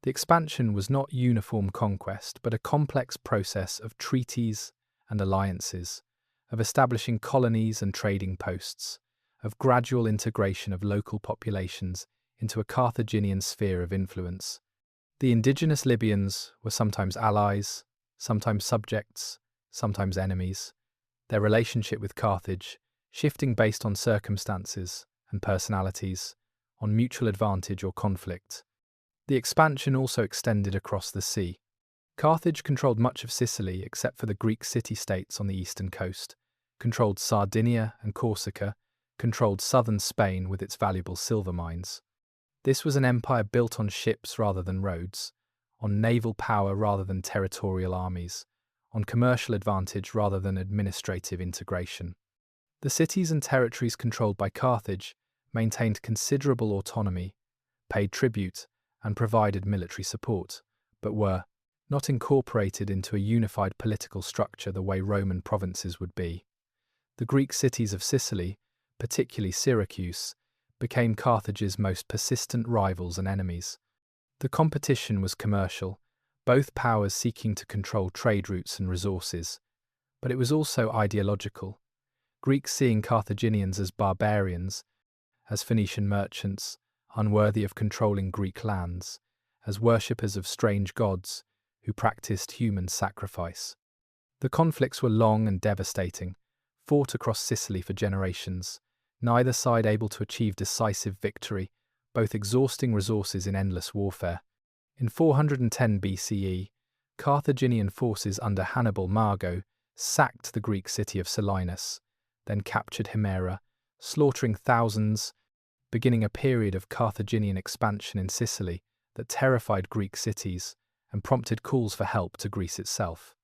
The expansion was not uniform conquest, but a complex process of treaties and alliances, of establishing colonies and trading posts, of gradual integration of local populations into a Carthaginian sphere of influence. The indigenous Libyans were sometimes allies, sometimes subjects, sometimes enemies, their relationship with Carthage shifting based on circumstances and personalities, on mutual advantage or conflict. The expansion also extended across the sea. Carthage controlled much of Sicily except for the Greek city-states on the eastern coast, controlled Sardinia and Corsica, controlled southern Spain with its valuable silver mines. This was an empire built on ships rather than roads, on naval power rather than territorial armies, on commercial advantage rather than administrative integration. The cities and territories controlled by Carthage maintained considerable autonomy, paid tribute, and provided military support, but were not incorporated into a unified political structure the way Roman provinces would be. The Greek cities of Sicily, particularly Syracuse, became Carthage's most persistent rivals and enemies. The competition was commercial, both powers seeking to control trade routes and resources, but it was also ideological. Greeks seeing Carthaginians as barbarians, as Phoenician merchants, unworthy of controlling Greek lands, as worshippers of strange gods who practiced human sacrifice. The conflicts were long and devastating, fought across Sicily for generations, neither side able to achieve decisive victory, both exhausting resources in endless warfare. In 410 BCE, Carthaginian forces under Hannibal Margo sacked the Greek city of Selinus, then captured Himera, slaughtering thousands, beginning a period of Carthaginian expansion in Sicily that terrified Greek cities and prompted calls for help to Greece itself.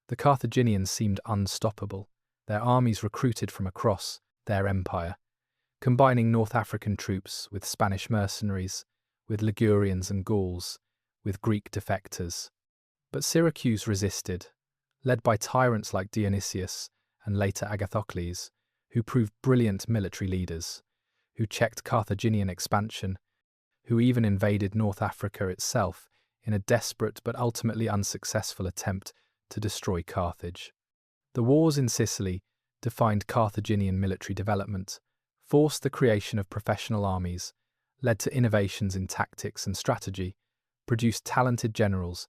The Carthaginians seemed unstoppable, their armies recruited from across their empire, combining North African troops with Spanish mercenaries, with Ligurians and Gauls, with Greek defectors. But Syracuse resisted, led by tyrants like Dionysius and later Agathocles, who proved brilliant military leaders, who checked Carthaginian expansion, who even invaded North Africa itself in a desperate but ultimately unsuccessful attempt to destroy Carthage. The wars in Sicily defined Carthaginian military development, forced the creation of professional armies, led to innovations in tactics and strategy, produced talented generals,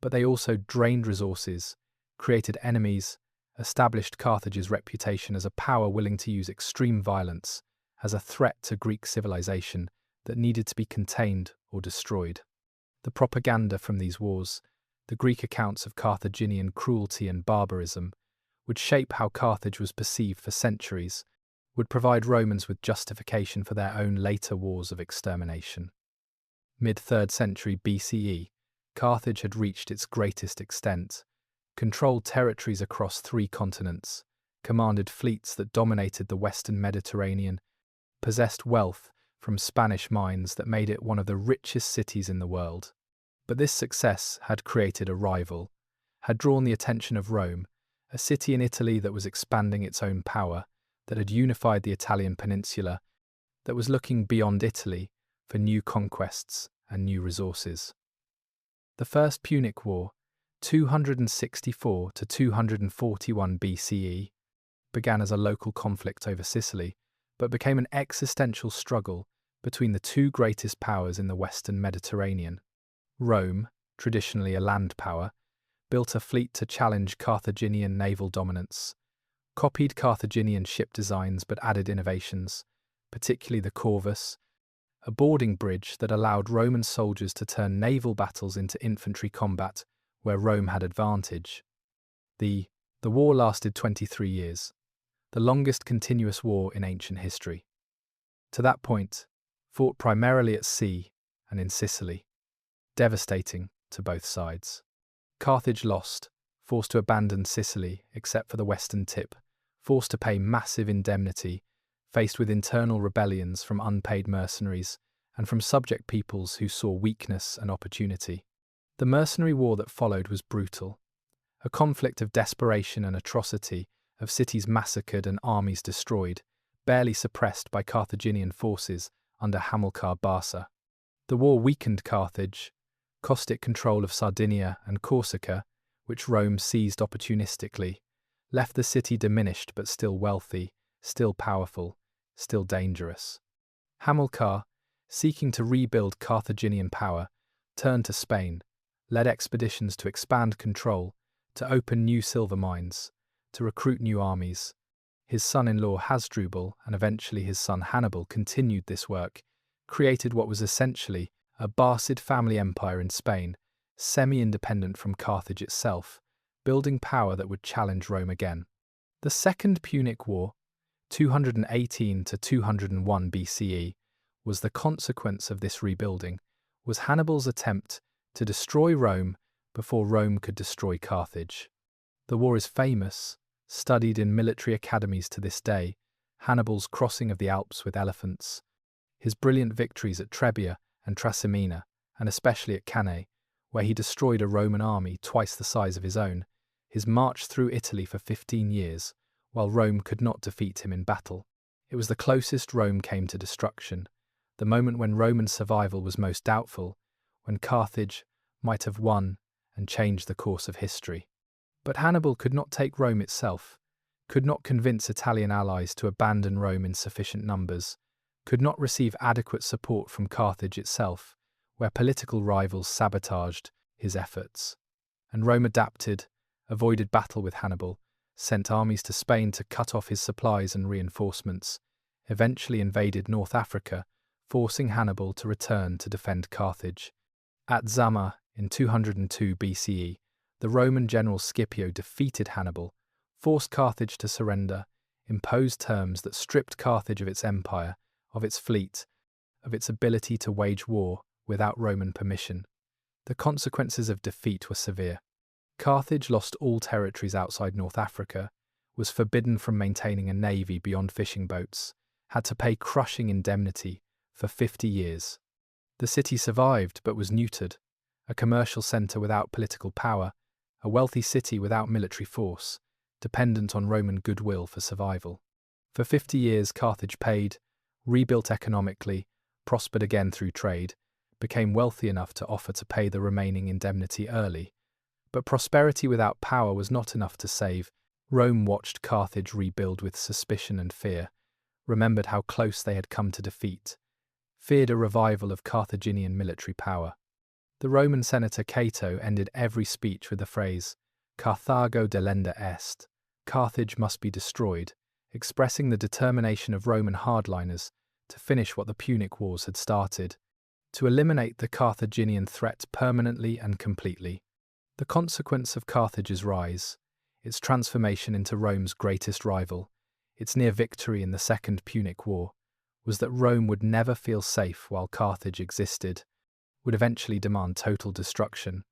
but they also drained resources, created enemies, established Carthage's reputation as a power willing to use extreme violence, as a threat to Greek civilization that needed to be contained or destroyed. The propaganda from these wars, the Greek accounts of Carthaginian cruelty and barbarism, would shape how Carthage was perceived for centuries, would provide Romans with justification for their own later wars of extermination. Mid-3rd century BCE, Carthage had reached its greatest extent, controlled territories across 3 continents, commanded fleets that dominated the Western Mediterranean, possessed wealth from Spanish mines that made it one of the richest cities in the world. But this success had created a rival, had drawn the attention of Rome, a city in Italy that was expanding its own power, that had unified the Italian peninsula, that was looking beyond Italy for new conquests and new resources. The First Punic War, 264 to 241 BCE, began as a local conflict over Sicily, but became an existential struggle between the 2 greatest powers in the Western Mediterranean. Rome, traditionally a land power, built a fleet to challenge Carthaginian naval dominance, copied Carthaginian ship designs but added innovations, particularly the corvus, a boarding bridge that allowed Roman soldiers to turn naval battles into infantry combat where Rome had advantage. The war lasted 23 years, the longest continuous war in ancient history. To that point, fought primarily at sea and in Sicily, devastating to both sides. Carthage lost, forced to abandon Sicily except for the western tip, forced to pay massive indemnity, faced with internal rebellions from unpaid mercenaries and from subject peoples who saw weakness and opportunity. The mercenary war that followed was brutal, a conflict of desperation and atrocity, of cities massacred and armies destroyed, barely suppressed by Carthaginian forces under Hamilcar Barca. The war weakened Carthage, cost it control of Sardinia and Corsica, which Rome seized opportunistically, left the city diminished but still wealthy, still powerful, still dangerous. Hamilcar, seeking to rebuild Carthaginian power, turned to Spain, led expeditions to expand control, to open new silver mines, to recruit new armies. His son-in-law Hasdrubal and eventually his son Hannibal continued this work, created what was essentially a Barcid family empire in Spain, semi-independent from Carthage itself, building power that would challenge Rome again. The Second Punic War, 218 to 201 BCE, was the consequence of this rebuilding, was Hannibal's attempt to destroy Rome before Rome could destroy Carthage. The war is famous, studied in military academies to this day, Hannibal's crossing of the Alps with elephants, his brilliant victories at Trebia and Trasimena, and especially at Cannae, where he destroyed a Roman army twice the size of his own, his march through Italy for 15 years, while Rome could not defeat him in battle. It was the closest Rome came to destruction, the moment when Roman survival was most doubtful, when Carthage might have won and changed the course of history. But Hannibal could not take Rome itself, could not convince Italian allies to abandon Rome in sufficient numbers, could not receive adequate support from Carthage itself, where political rivals sabotaged his efforts. And Rome adapted, avoided battle with Hannibal, sent armies to Spain to cut off his supplies and reinforcements, eventually invaded North Africa, forcing Hannibal to return to defend Carthage. At Zama, in 202 BCE, the Roman general Scipio defeated Hannibal, forced Carthage to surrender, imposed terms that stripped Carthage of its empire, of its fleet, of its ability to wage war without Roman permission. The consequences of defeat were severe. Carthage lost all territories outside North Africa, was forbidden from maintaining a navy beyond fishing boats, had to pay crushing indemnity for 50 years. The city survived but was neutered, a commercial centre without political power, a wealthy city without military force, dependent on Roman goodwill for survival. For 50 years Carthage paid, rebuilt economically, prospered again through trade, became wealthy enough to offer to pay the remaining indemnity early. But prosperity without power was not enough to save. Rome watched Carthage rebuild with suspicion and fear, remembered how close they had come to defeat, feared a revival of Carthaginian military power. The Roman senator Cato ended every speech with the phrase, Carthago delenda est, Carthage must be destroyed, expressing the determination of Roman hardliners to finish what the Punic Wars had started, to eliminate the Carthaginian threat permanently and completely. The consequence of Carthage's rise, its transformation into Rome's greatest rival, its near victory in the Second Punic War, was that Rome would never feel safe while Carthage existed, would eventually demand total destruction,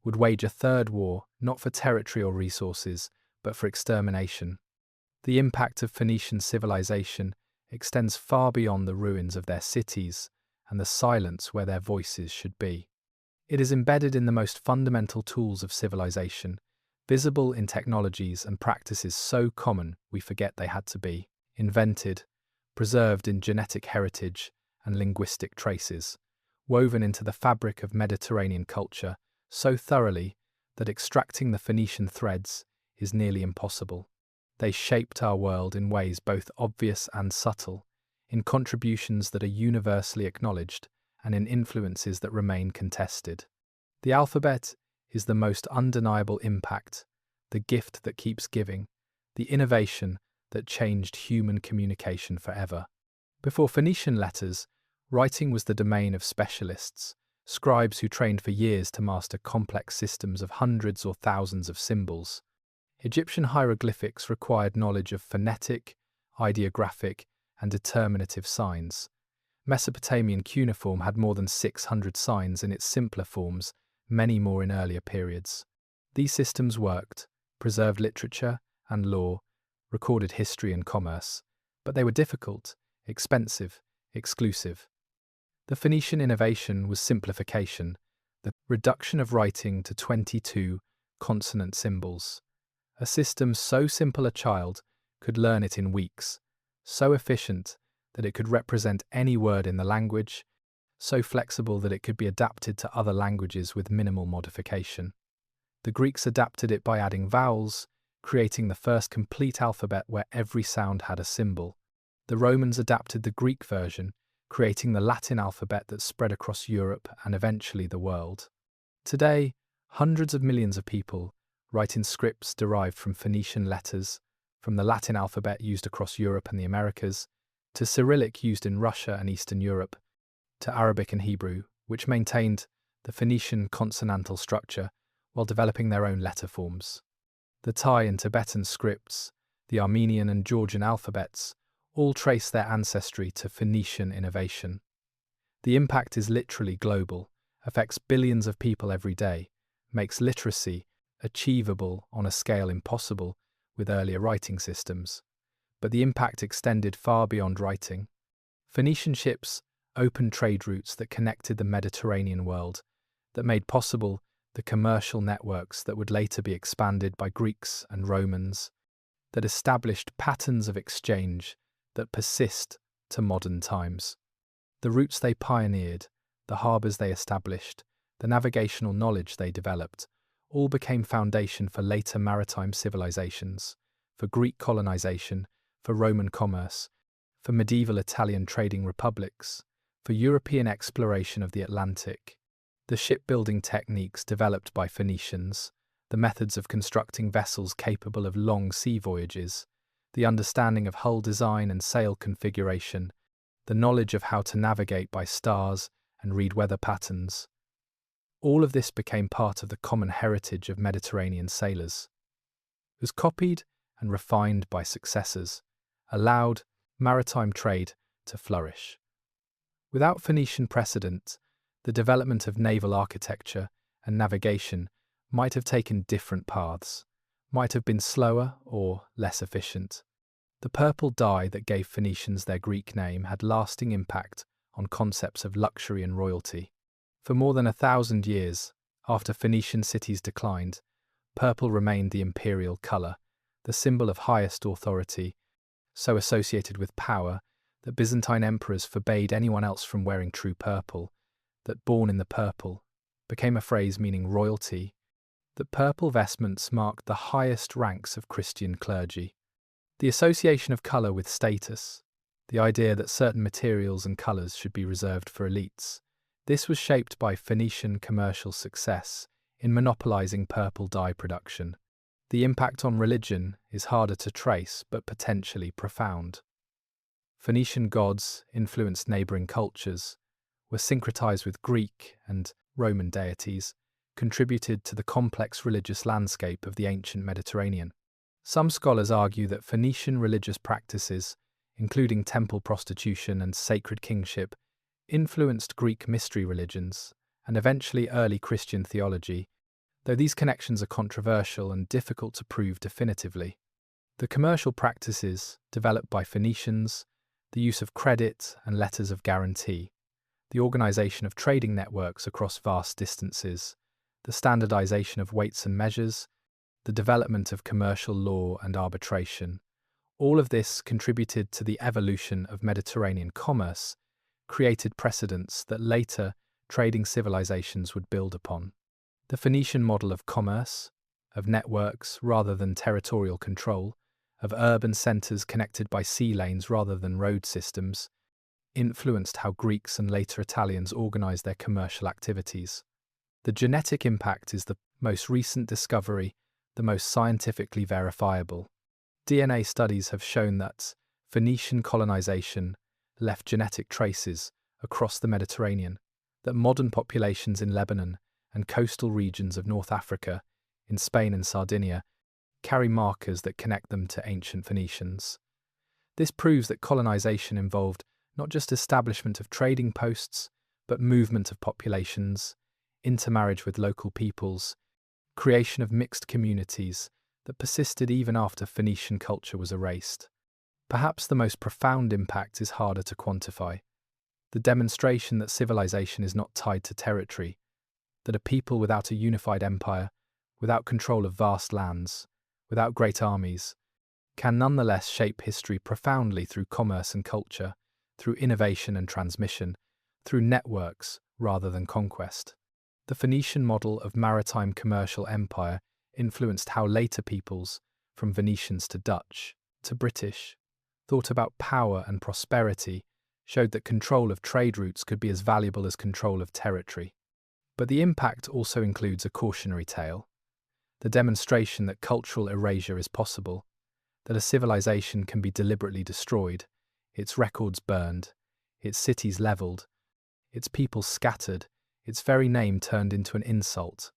would wage a third war not for territory or resources, but for extermination. The impact of Phoenician civilization extends far beyond the ruins of their cities and the silence where their voices should be. It is embedded in the most fundamental tools of civilization, visible in technologies and practices so common we forget they had to be, invented, preserved in genetic heritage and linguistic traces, woven into the fabric of Mediterranean culture so thoroughly that extracting the Phoenician threads is nearly impossible. They shaped our world in ways both obvious and subtle, in contributions that are universally acknowledged and in influences that remain contested. The alphabet is the most undeniable impact, the gift that keeps giving, the innovation that changed human communication forever. Before Phoenician letters, Writing was the domain of specialists, scribes who trained for years to master complex systems of hundreds or thousands of symbols. Egyptian hieroglyphics required knowledge of phonetic, ideographic, and determinative signs. Mesopotamian cuneiform had more than 600 signs in its simpler forms, many more in earlier periods. These systems worked, preserved literature and law, recorded history and commerce, but they were difficult, expensive, exclusive. The Phoenician innovation was simplification, the reduction of writing to 22 consonant symbols. A system so simple a child could learn it in weeks, so efficient that it could represent any word in the language, so flexible that it could be adapted to other languages with minimal modification. The Greeks adapted it by adding vowels, creating the first complete alphabet where every sound had a symbol. The Romans adapted the Greek version, creating the Latin alphabet that spread across Europe and eventually the world. Today, hundreds of millions of people write in scripts derived from Phoenician letters, from the Latin alphabet used across Europe and the Americas, to Cyrillic used in Russia and Eastern Europe, to Arabic and Hebrew, which maintained the Phoenician consonantal structure while developing their own letter forms. The Thai and Tibetan scripts, the Armenian and Georgian alphabets, all trace their ancestry to Phoenician innovation. The impact is literally global, affects billions of people every day, makes literacy achievable on a scale impossible with earlier writing systems. But the impact extended far beyond writing. Phoenician ships opened trade routes that connected the Mediterranean world, that made possible the commercial networks that would later be expanded by Greeks and Romans, that established patterns of exchange that persist to modern times. The routes they pioneered, the harbours they established, the navigational knowledge they developed, all became foundation for later maritime civilizations, for Greek colonization, for Roman commerce, for medieval Italian trading republics, for European exploration of the Atlantic. The shipbuilding techniques developed by Phoenicians, the methods of constructing vessels capable of long sea voyages, the understanding of hull design and sail configuration, the knowledge of how to navigate by stars and read weather patterns. All of this became part of the common heritage of Mediterranean sailors. It was copied and refined by successors, allowed maritime trade to flourish. Without Phoenician precedent, the development of naval architecture and navigation might have taken different paths, might have been slower or less efficient. The purple dye that gave Phoenicians their Greek name had lasting impact on concepts of luxury and royalty. For more than 1,000 years, after Phoenician cities declined, purple remained the imperial colour, the symbol of highest authority, so associated with power that Byzantine emperors forbade anyone else from wearing true purple, that born in the purple became a phrase meaning royalty, that purple vestments marked the highest ranks of Christian clergy. The association of colour with status, the idea that certain materials and colours should be reserved for elites, this was shaped by Phoenician commercial success in monopolising purple dye production. The impact on religion is harder to trace but potentially profound. Phoenician gods influenced neighbouring cultures, were syncretized with Greek and Roman deities, contributed to the complex religious landscape of the ancient Mediterranean. Some scholars argue that Phoenician religious practices, including temple prostitution and sacred kingship, influenced Greek mystery religions and eventually early Christian theology, though these connections are controversial and difficult to prove definitively. The commercial practices developed by Phoenicians, the use of credit and letters of guarantee, the organization of trading networks across vast distances, the standardization of weights and measures, the development of commercial law and arbitration, all of this contributed to the evolution of Mediterranean commerce, created precedents that later trading civilizations would build upon. The Phoenician model of commerce, of networks rather than territorial control, of urban centers connected by sea lanes rather than road systems, influenced how Greeks and later Italians organized their commercial activities. The genetic impact is the most recent discovery, the most scientifically verifiable. DNA studies have shown that Phoenician colonization left genetic traces across the Mediterranean, that modern populations in Lebanon and coastal regions of North Africa, in Spain and Sardinia, carry markers that connect them to ancient Phoenicians. This proves that colonization involved not just establishment of trading posts, but movement of populations, intermarriage with local peoples, creation of mixed communities that persisted even after Phoenician culture was erased. Perhaps the most profound impact is harder to quantify: the demonstration that civilization is not tied to territory, that a people without a unified empire, without control of vast lands, without great armies, can nonetheless shape history profoundly through commerce and culture, through innovation and transmission, through networks rather than conquest. The Phoenician model of maritime commercial empire influenced how later peoples, from Venetians to Dutch to British, thought about power and prosperity, showed that control of trade routes could be as valuable as control of territory. But the impact also includes a cautionary tale: the demonstration that cultural erasure is possible, that a civilization can be deliberately destroyed, its records burned, its cities leveled, its people scattered, its very name turned into an insult.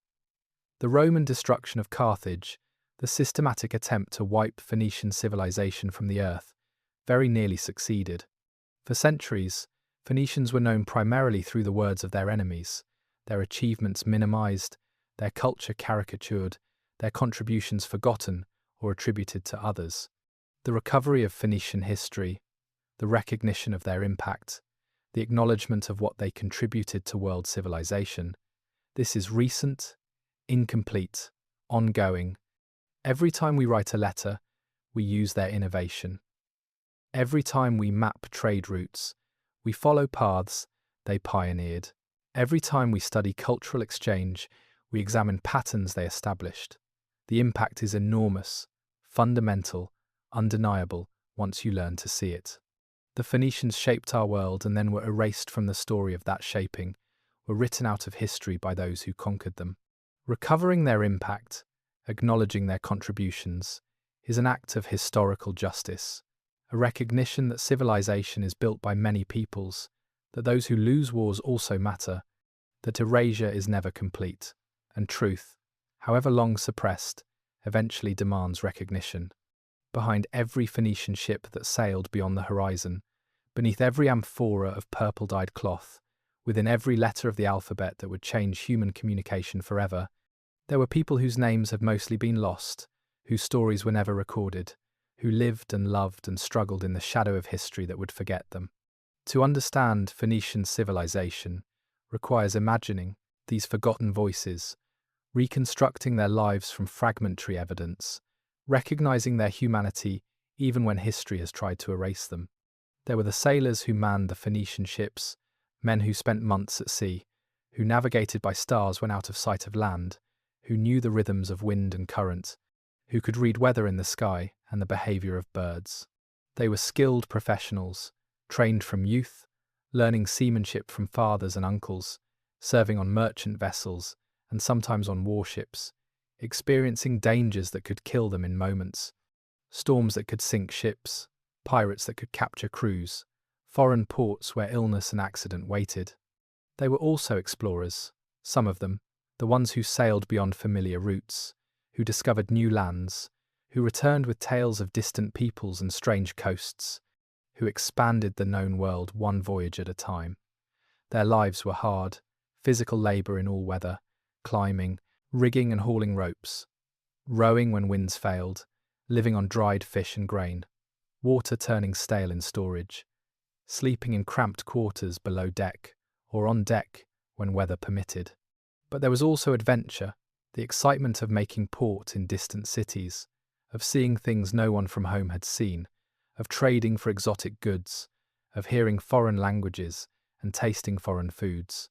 The Roman destruction of Carthage, the systematic attempt to wipe Phoenician civilization from the earth, very nearly succeeded. For centuries, Phoenicians were known primarily through the words of their enemies, their achievements minimized, their culture caricatured, their contributions forgotten or attributed to others. The recovery of Phoenician history, the recognition of their impact, the acknowledgement of what they contributed to world civilization, this is recent, incomplete, ongoing. Every time we write a letter, we use their innovation. Every time we map trade routes, we follow paths they pioneered. Every time we study cultural exchange, we examine patterns they established. The impact is enormous, fundamental, undeniable once you learn to see it. The Phoenicians shaped our world and then were erased from the story of that shaping, were written out of history by those who conquered them. Recovering their impact, acknowledging their contributions, is an act of historical justice, a recognition that civilization is built by many peoples, that those who lose wars also matter, that erasure is never complete, and truth, however long suppressed, eventually demands recognition. Behind every Phoenician ship that sailed beyond the horizon, beneath every amphora of purple-dyed cloth, within every letter of the alphabet that would change human communication forever, there were people whose names have mostly been lost, whose stories were never recorded, who lived and loved and struggled in the shadow of history that would forget them. To understand Phoenician civilization requires imagining these forgotten voices, reconstructing their lives from fragmentary evidence, recognizing their humanity even when history has tried to erase them. There were the sailors who manned the Phoenician ships, men who spent months at sea, who navigated by stars when out of sight of land, who knew the rhythms of wind and current, who could read weather in the sky and the behavior of birds. They were skilled professionals, trained from youth, learning seamanship from fathers and uncles, serving on merchant vessels and sometimes on warships, experiencing dangers that could kill them in moments, storms that could sink ships, pirates that could capture crews, foreign ports where illness and accident waited. They were also explorers, some of them, the ones who sailed beyond familiar routes, who discovered new lands, who returned with tales of distant peoples and strange coasts, who expanded the known world one voyage at a time. Their lives were hard, physical labor in all weather, climbing, rigging and hauling ropes, rowing when winds failed, living on dried fish and grain, water turning stale in storage, sleeping in cramped quarters below deck or on deck when weather permitted. But there was also adventure, the excitement of making port in distant cities, of seeing things no one from home had seen, of trading for exotic goods, of hearing foreign languages and tasting foreign foods.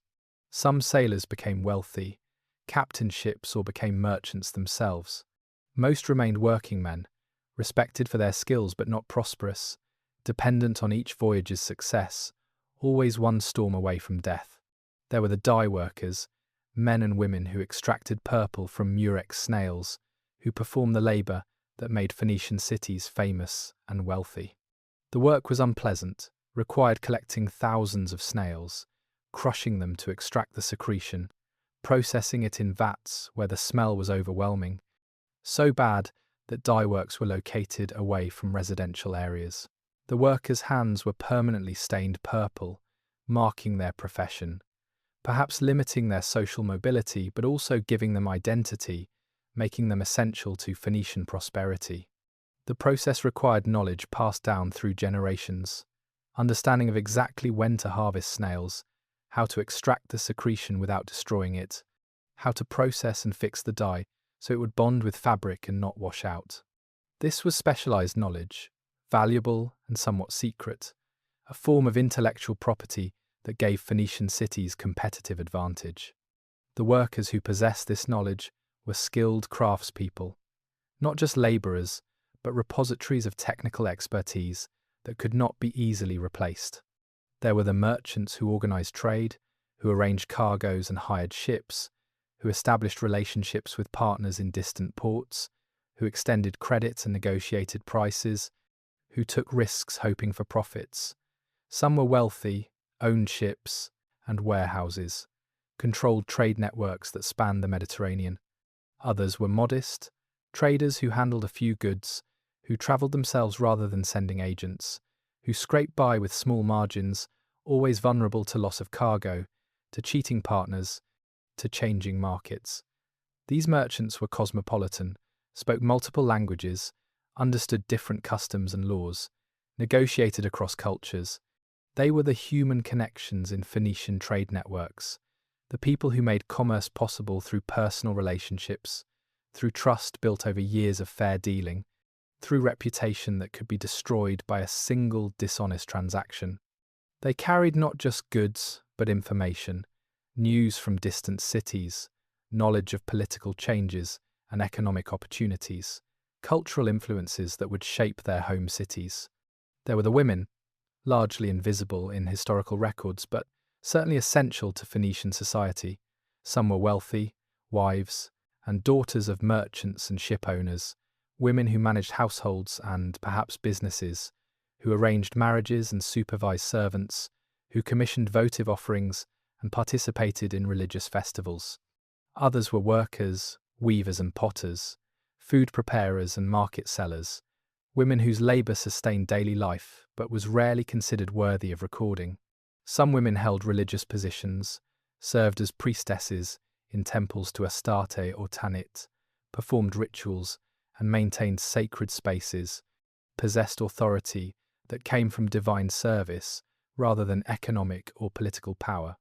Some sailors became wealthy, captained ships or became merchants themselves. Most remained working men, respected for their skills but not prosperous, dependent on each voyage's success, always one storm away from death. There were the dye workers, men and women who extracted purple from murex snails, who performed the labour that made Phoenician cities famous and wealthy. The work was unpleasant, required collecting thousands of snails, crushing them to extract the secretion, processing it in vats where the smell was overwhelming, so bad that dye works were located away from residential areas. The workers' hands were permanently stained purple, marking their profession, perhaps limiting their social mobility but also giving them identity, making them essential to Phoenician prosperity. The process required knowledge passed down through generations, understanding of exactly when to harvest snails, how to extract the secretion without destroying it, how to process and fix the dye so it would bond with fabric and not wash out. This was specialized knowledge, valuable and somewhat secret, a form of intellectual property that gave Phoenician cities competitive advantage. The workers who possessed this knowledge were skilled craftspeople, not just laborers, but repositories of technical expertise that could not be easily replaced. There were the merchants who organized trade, who arranged cargoes and hired ships, who established relationships with partners in distant ports, who extended credit and negotiated prices, who took risks hoping for profits. Some were wealthy, owned ships and warehouses, controlled trade networks that spanned the Mediterranean. Others were modest, traders who handled a few goods, who travelled themselves rather than sending agents, who scraped by with small margins, always vulnerable to loss of cargo, to cheating partners, to changing markets. These merchants were cosmopolitan, spoke multiple languages, understood different customs and laws, negotiated across cultures. They were the human connections in Phoenician trade networks, the people who made commerce possible through personal relationships, through trust built over years of fair dealing, through reputation that could be destroyed by a single dishonest transaction. They carried not just goods, but information, news from distant cities, knowledge of political changes and economic opportunities, cultural influences that would shape their home cities. There were the women, largely invisible in historical records, but certainly essential to Phoenician society. Some were wealthy, wives, and daughters of merchants and ship owners, women who managed households and perhaps businesses, who arranged marriages and supervised servants, who commissioned votive offerings and participated in religious festivals. Others were workers, weavers and potters, food preparers and market sellers, women whose labour sustained daily life but was rarely considered worthy of recording. Some women held religious positions, served as priestesses in temples to Astarte or Tanit, performed rituals and maintained sacred spaces, possessed authority that came from divine service rather than economic or political power.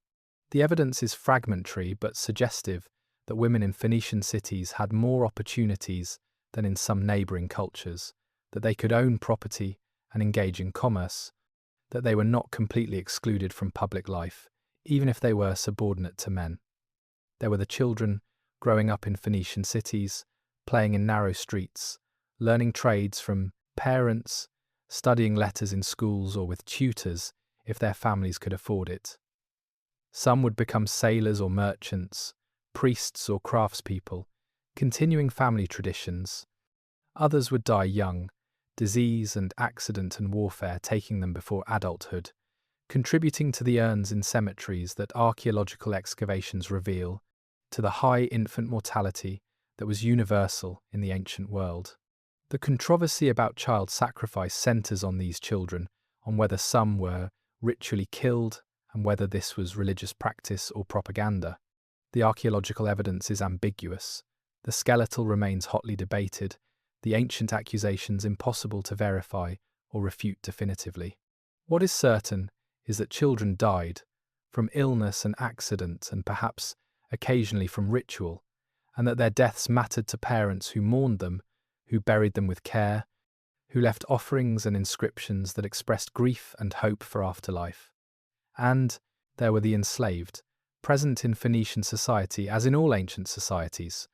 The evidence is fragmentary but suggestive that women in Phoenician cities had more opportunities than in some neighbouring cultures, that they could own property and engage in commerce, that they were not completely excluded from public life, even if they were subordinate to men. There were the children growing up in Phoenician cities, playing in narrow streets, learning trades from parents, studying letters in schools or with tutors if their families could afford it. Some would become sailors or merchants, priests or craftspeople, continuing family traditions. Others would die young, disease and accident and warfare taking them before adulthood, contributing to the urns in cemeteries that archaeological excavations reveal, to the high infant mortality that was universal in the ancient world. The controversy about child sacrifice centres on these children, on whether some were ritually killed and whether this was religious practice or propaganda. The archaeological evidence is ambiguous. The skeletal remains hotly debated, the ancient accusations impossible to verify or refute definitively. What is certain is that children died from illness and accident and perhaps occasionally from ritual, and that their deaths mattered to parents who mourned them, who buried them with care, who left offerings and inscriptions that expressed grief and hope for afterlife. And there were the enslaved, present in Phoenician society as in all ancient societies,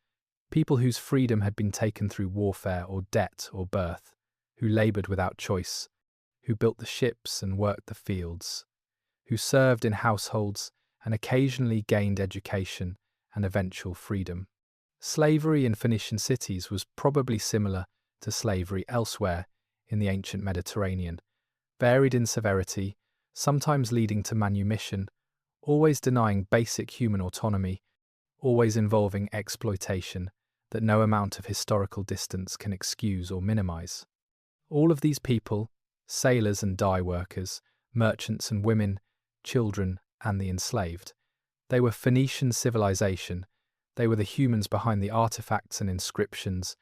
people whose freedom had been taken through warfare or debt or birth, who laboured without choice, who built the ships and worked the fields, who served in households and occasionally gained education and eventual freedom. Slavery in Phoenician cities was probably similar to slavery elsewhere in the ancient Mediterranean, varied in severity sometimes leading to manumission, always denying basic human autonomy, always involving exploitation that no amount of historical distance can excuse or minimize. All of these people, sailors and dye workers, merchants and women, children and the enslaved, they were Phoenician civilization. They were the humans behind the artifacts and inscriptions.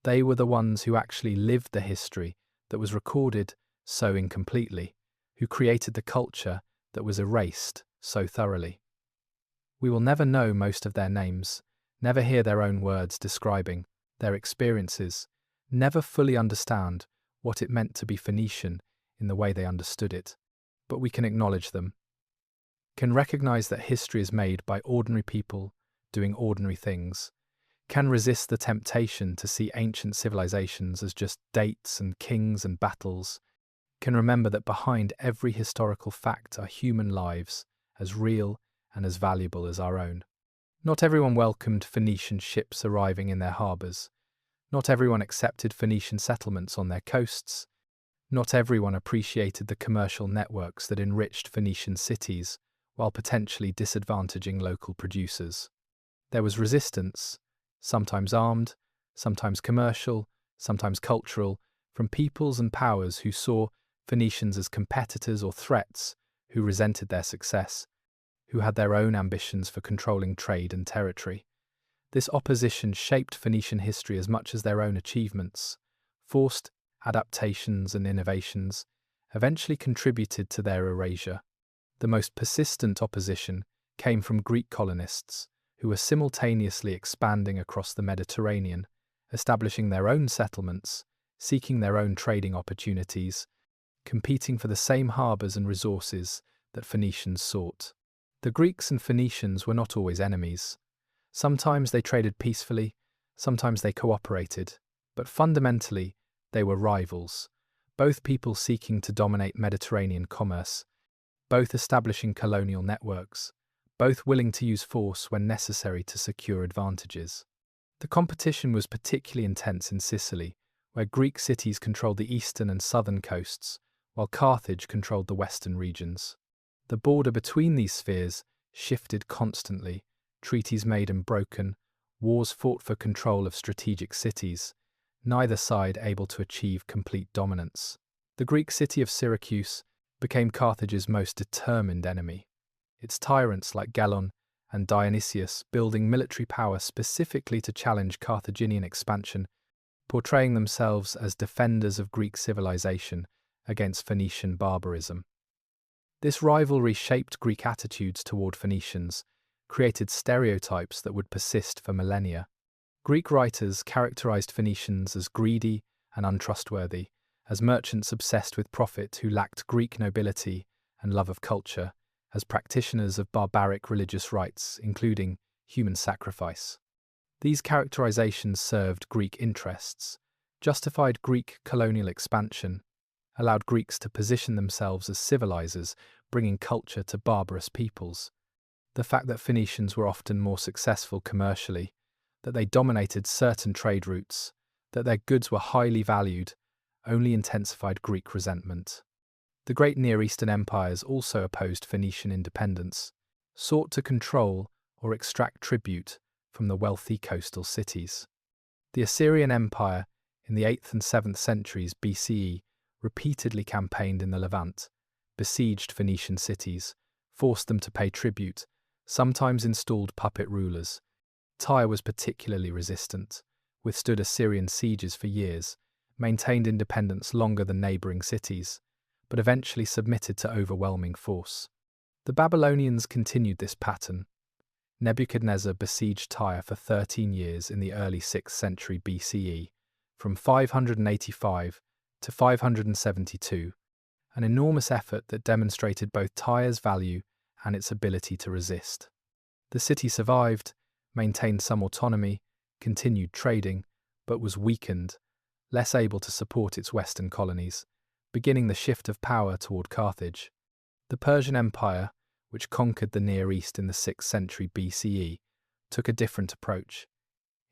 They were the ones who actually lived the history that was recorded so incompletely, who created the culture that was erased so thoroughly. We will never know most of their names, never hear their own words describing their experiences, never fully understand what it meant to be Phoenician in the way they understood it. But we can acknowledge them, can recognize that history is made by ordinary people doing ordinary things, can resist the temptation to see ancient civilizations as just dates and kings and battles, can remember that behind every historical fact are human lives as real and as valuable as our own. Not everyone welcomed Phoenician ships arriving in their harbours. Not everyone accepted Phoenician settlements on their coasts. Not everyone appreciated the commercial networks that enriched Phoenician cities while potentially disadvantaging local producers. There was resistance, sometimes armed, sometimes commercial, sometimes cultural, from peoples and powers who saw Phoenicians as competitors or threats, who resented their success, who had their own ambitions for controlling trade and territory. This opposition shaped Phoenician history as much as their own achievements. Forced adaptations and innovations eventually contributed to their erasure. The most persistent opposition came from Greek colonists, who were simultaneously expanding across the Mediterranean, establishing their own settlements, seeking their own trading opportunities, competing for the same harbours and resources that Phoenicians sought. The Greeks and Phoenicians were not always enemies. Sometimes they traded peacefully, sometimes they cooperated, but fundamentally they were rivals, both people seeking to dominate Mediterranean commerce, both establishing colonial networks, both willing to use force when necessary to secure advantages. The competition was particularly intense in Sicily, where Greek cities controlled the eastern and southern coasts, while Carthage controlled the western regions. The border between these spheres shifted constantly, treaties made and broken, wars fought for control of strategic cities, neither side able to achieve complete dominance. The Greek city of Syracuse became Carthage's most determined enemy, its tyrants like Gelon and Dionysius building military power specifically to challenge Carthaginian expansion, portraying themselves as defenders of Greek civilization against Phoenician barbarism. This rivalry shaped Greek attitudes toward Phoenicians, created stereotypes that would persist for millennia. Greek writers characterized Phoenicians as greedy and untrustworthy, as merchants obsessed with profit who lacked Greek nobility and love of culture, as practitioners of barbaric religious rites, including human sacrifice. These characterizations served Greek interests, justified Greek colonial expansion, allowed Greeks to position themselves as civilizers, bringing culture to barbarous peoples. The fact that Phoenicians were often more successful commercially, that they dominated certain trade routes, that their goods were highly valued, only intensified Greek resentment. The great Near Eastern empires also opposed Phoenician independence, sought to control or extract tribute from the wealthy coastal cities. The Assyrian Empire, in the 8th and 7th centuries BCE, repeatedly campaigned in the Levant, besieged Phoenician cities, forced them to pay tribute, sometimes installed puppet rulers. Tyre was particularly resistant, withstood Assyrian sieges for years, maintained independence longer than neighbouring cities, but eventually submitted to overwhelming force. The Babylonians continued this pattern. Nebuchadnezzar besieged Tyre for 13 years in the early 6th century BCE, from 585 to 572, an enormous effort that demonstrated both Tyre's value and its ability to resist. The city survived, maintained some autonomy, continued trading, but was weakened, less able to support its western colonies, beginning the shift of power toward Carthage. The Persian Empire, which conquered the Near East in the 6th century BCE, took a different approach,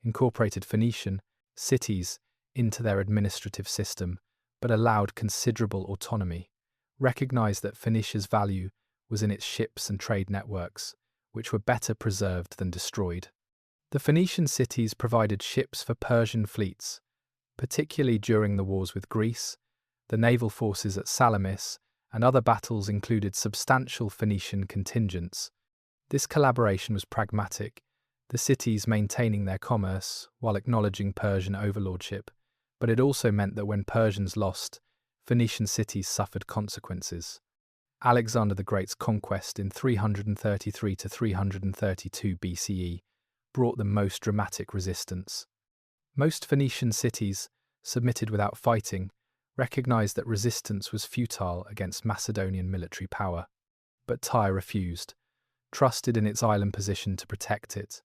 incorporated Phoenician cities into their administrative system, but allowed considerable autonomy, recognized that Phoenicia's value was in its ships and trade networks, which were better preserved than destroyed. The Phoenician cities provided ships for Persian fleets, particularly during the wars with Greece. The naval forces at Salamis and other battles included substantial Phoenician contingents. This collaboration was pragmatic, the cities maintaining their commerce while acknowledging Persian overlordship, but it also meant that when Persians lost, Phoenician cities suffered consequences. Alexander the Great's conquest in 333 to 332 BCE brought the most dramatic resistance. Most Phoenician cities, submitted without fighting, recognized that resistance was futile against Macedonian military power. But Tyre refused, trusted in its island position to protect it,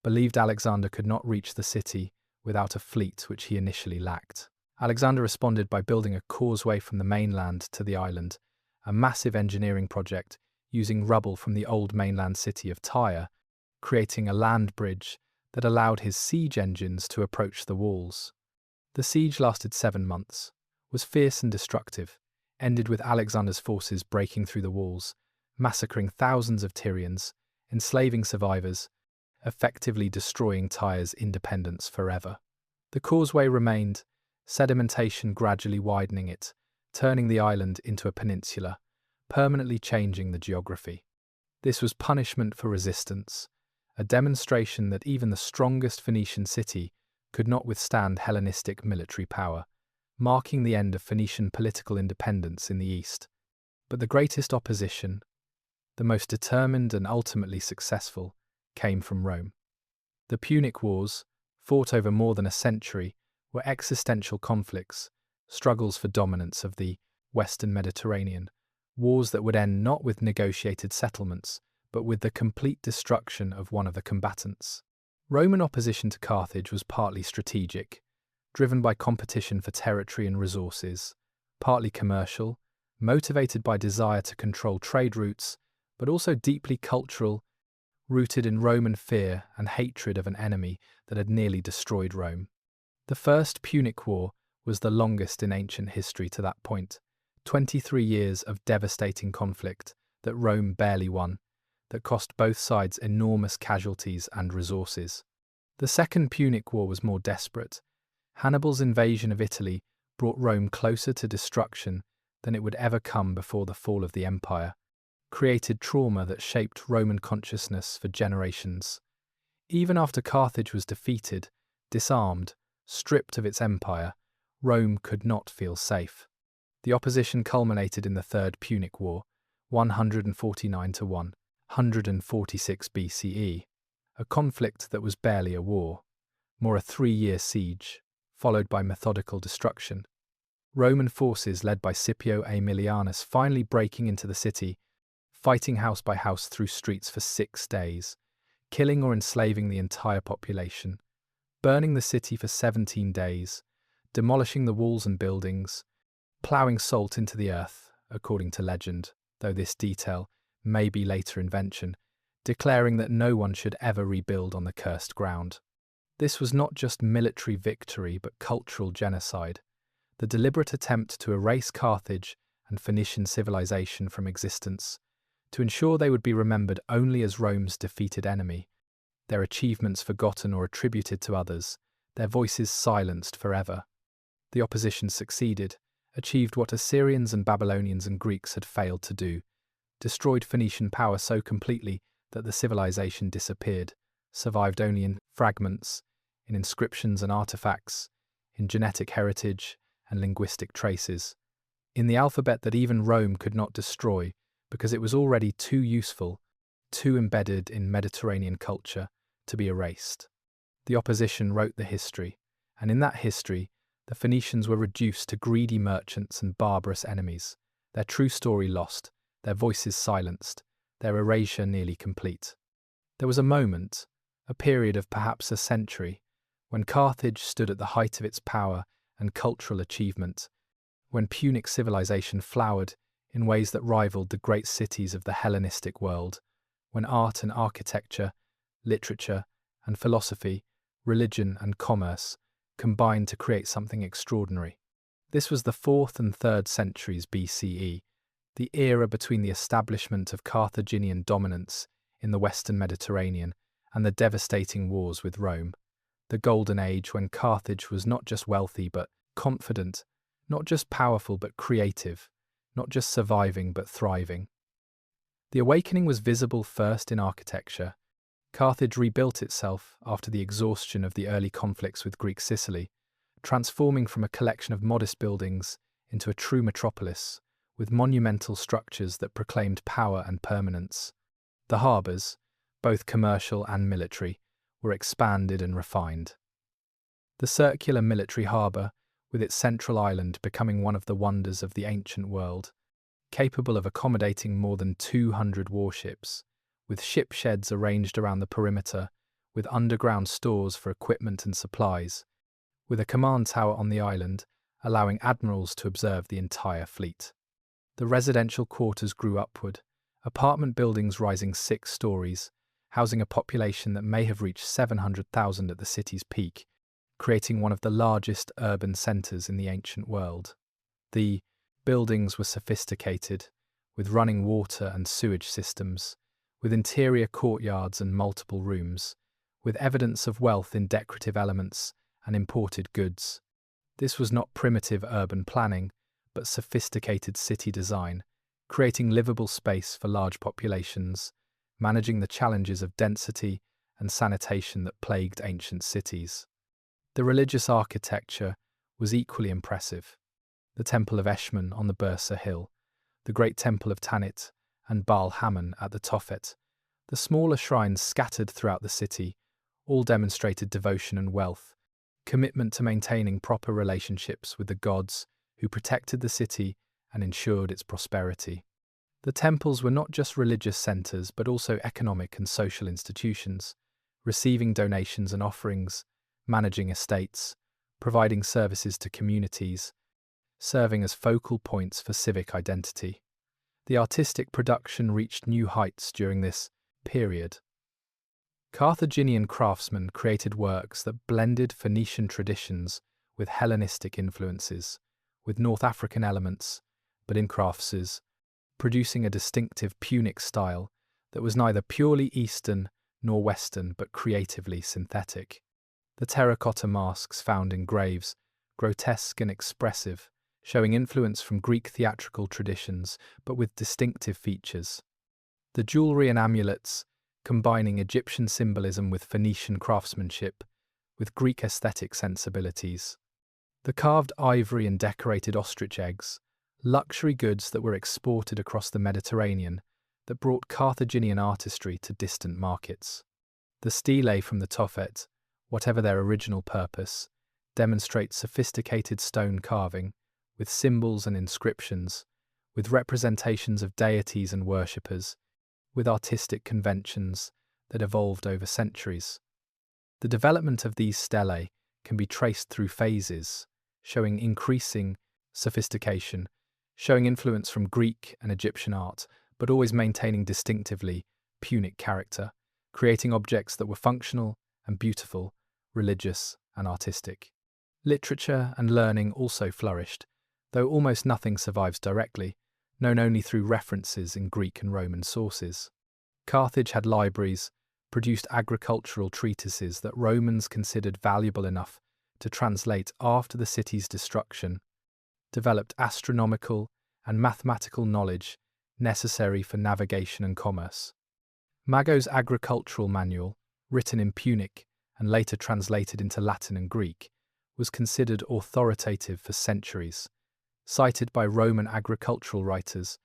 believed Alexander could not reach the city without a fleet which he initially lacked. Alexander responded by building a causeway from the mainland to the island, a massive engineering project using rubble from the old mainland city of Tyre, creating a land bridge that allowed his siege engines to approach the walls. The siege lasted 7 months, was fierce and destructive, ended with Alexander's forces breaking through the walls, massacring thousands of Tyrians, enslaving survivors, effectively destroying Tyre's independence forever. The causeway remained, sedimentation gradually widening it, turning the island into a peninsula, permanently changing the geography. This was punishment for resistance, a demonstration that even the strongest Phoenician city could not withstand Hellenistic military power, marking the end of Phoenician political independence in the east. But the greatest opposition, the most determined and ultimately successful, came from Rome. The Punic Wars, fought over more than a century, were existential conflicts, struggles for dominance of the Western Mediterranean, wars that would end not with negotiated settlements, but with the complete destruction of one of the combatants. Roman opposition to Carthage was partly strategic, driven by competition for territory and resources, partly commercial, motivated by desire to control trade routes, but also deeply cultural, rooted in Roman fear and hatred of an enemy that had nearly destroyed Rome. The First Punic War was the longest in ancient history to that point, 23 years of devastating conflict that Rome barely won, that cost both sides enormous casualties and resources. The Second Punic War was more desperate. Hannibal's invasion of Italy brought Rome closer to destruction than it would ever come before the fall of the empire, created trauma that shaped Roman consciousness for generations. Even after Carthage was defeated, disarmed, stripped of its empire, Rome could not feel safe. The opposition culminated in the Third Punic War, 149 to 146 BCE, a conflict that was barely a war, more a 3-year siege, followed by methodical destruction. Roman forces led by Scipio Aemilianus finally breaking into the city, fighting house by house through streets for 6 days, killing or enslaving the entire population, burning the city for 17 days, demolishing the walls and buildings, ploughing salt into the earth, according to legend, though this detail may be later invention, declaring that no one should ever rebuild on the cursed ground. This was not just military victory but cultural genocide, the deliberate attempt to erase Carthage and Phoenician civilization from existence, to ensure they would be remembered only as Rome's defeated enemy, their achievements forgotten or attributed to others, their voices silenced forever. The opposition succeeded, achieved what Assyrians and Babylonians and Greeks had failed to do, destroyed Phoenician power so completely that the civilization disappeared, survived only in fragments, in inscriptions and artifacts, in genetic heritage and linguistic traces, in the alphabet that even Rome could not destroy because it was already too useful, too embedded in Mediterranean culture to be erased. The opposition wrote the history, and in that history, the Phoenicians were reduced to greedy merchants and barbarous enemies, their true story lost, their voices silenced, their erasure nearly complete. There was a moment, a period of perhaps a century, when Carthage stood at the height of its power and cultural achievement, when Punic civilization flowered in ways that rivaled the great cities of the Hellenistic world, when art and architecture, literature and philosophy, religion and commerce combined to create something extraordinary. This was the 4th and 3rd centuries BCE, the era between the establishment of Carthaginian dominance in the Western Mediterranean and the devastating wars with Rome, the Golden Age when Carthage was not just wealthy but confident, not just powerful but creative, not just surviving but thriving. The awakening was visible first in architecture. Carthage rebuilt itself after the exhaustion of the early conflicts with Greek Sicily, transforming from a collection of modest buildings into a true metropolis, with monumental structures that proclaimed power and permanence. The harbours, both commercial and military, were expanded and refined. The circular military harbour, with its central island becoming one of the wonders of the ancient world, capable of accommodating more than 200 warships, with ship sheds arranged around the perimeter, with underground stores for equipment and supplies, with a command tower on the island, allowing admirals to observe the entire fleet. The residential quarters grew upward, apartment buildings rising 6 stories, housing a population that may have reached 700,000 at the city's peak, creating one of the largest urban centres in the ancient world. The buildings were sophisticated, with running water and sewage systems, with interior courtyards and multiple rooms, with evidence of wealth in decorative elements and imported goods. This was not primitive urban planning, but sophisticated city design, creating livable space for large populations, managing the challenges of density and sanitation that plagued ancient cities. The religious architecture was equally impressive. The Temple of Eshmun on the Bursa Hill, the Great Temple of Tanit and Baal Hammon at the Tophet, the smaller shrines scattered throughout the city, all demonstrated devotion and wealth, commitment to maintaining proper relationships with the gods who protected the city and ensured its prosperity. The temples were not just religious centres but also economic and social institutions, receiving donations and offerings, managing estates, providing services to communities, serving as focal points for civic identity. The artistic production reached new heights during this period. Carthaginian craftsmen created works that blended Phoenician traditions with Hellenistic influences, with North African elements, but in crafts, producing a distinctive Punic style that was neither purely Eastern nor Western but creatively synthetic. The terracotta masks found in graves, grotesque and expressive, showing influence from Greek theatrical traditions but with distinctive features. The jewellery and amulets, combining Egyptian symbolism with Phoenician craftsmanship, with Greek aesthetic sensibilities. The carved ivory and decorated ostrich eggs, luxury goods that were exported across the Mediterranean, that brought Carthaginian artistry to distant markets. The stelae from the Tophet, whatever their original purpose, demonstrate sophisticated stone carving, with symbols and inscriptions, with representations of deities and worshippers, with artistic conventions that evolved over centuries. The development of these stelae can be traced through phases, showing increasing sophistication, showing influence from Greek and Egyptian art, but always maintaining distinctively Punic character, creating objects that were functional and beautiful, religious and artistic. Literature and learning also flourished, though almost nothing survives directly, known only through references in Greek and Roman sources. Carthage had libraries, produced agricultural treatises that Romans considered valuable enough to translate after the city's destruction, developed astronomical and mathematical knowledge necessary for navigation and commerce. Mago's agricultural manual, written in Punic and later translated into Latin and Greek, was considered authoritative for centuries, cited by Roman agricultural writers,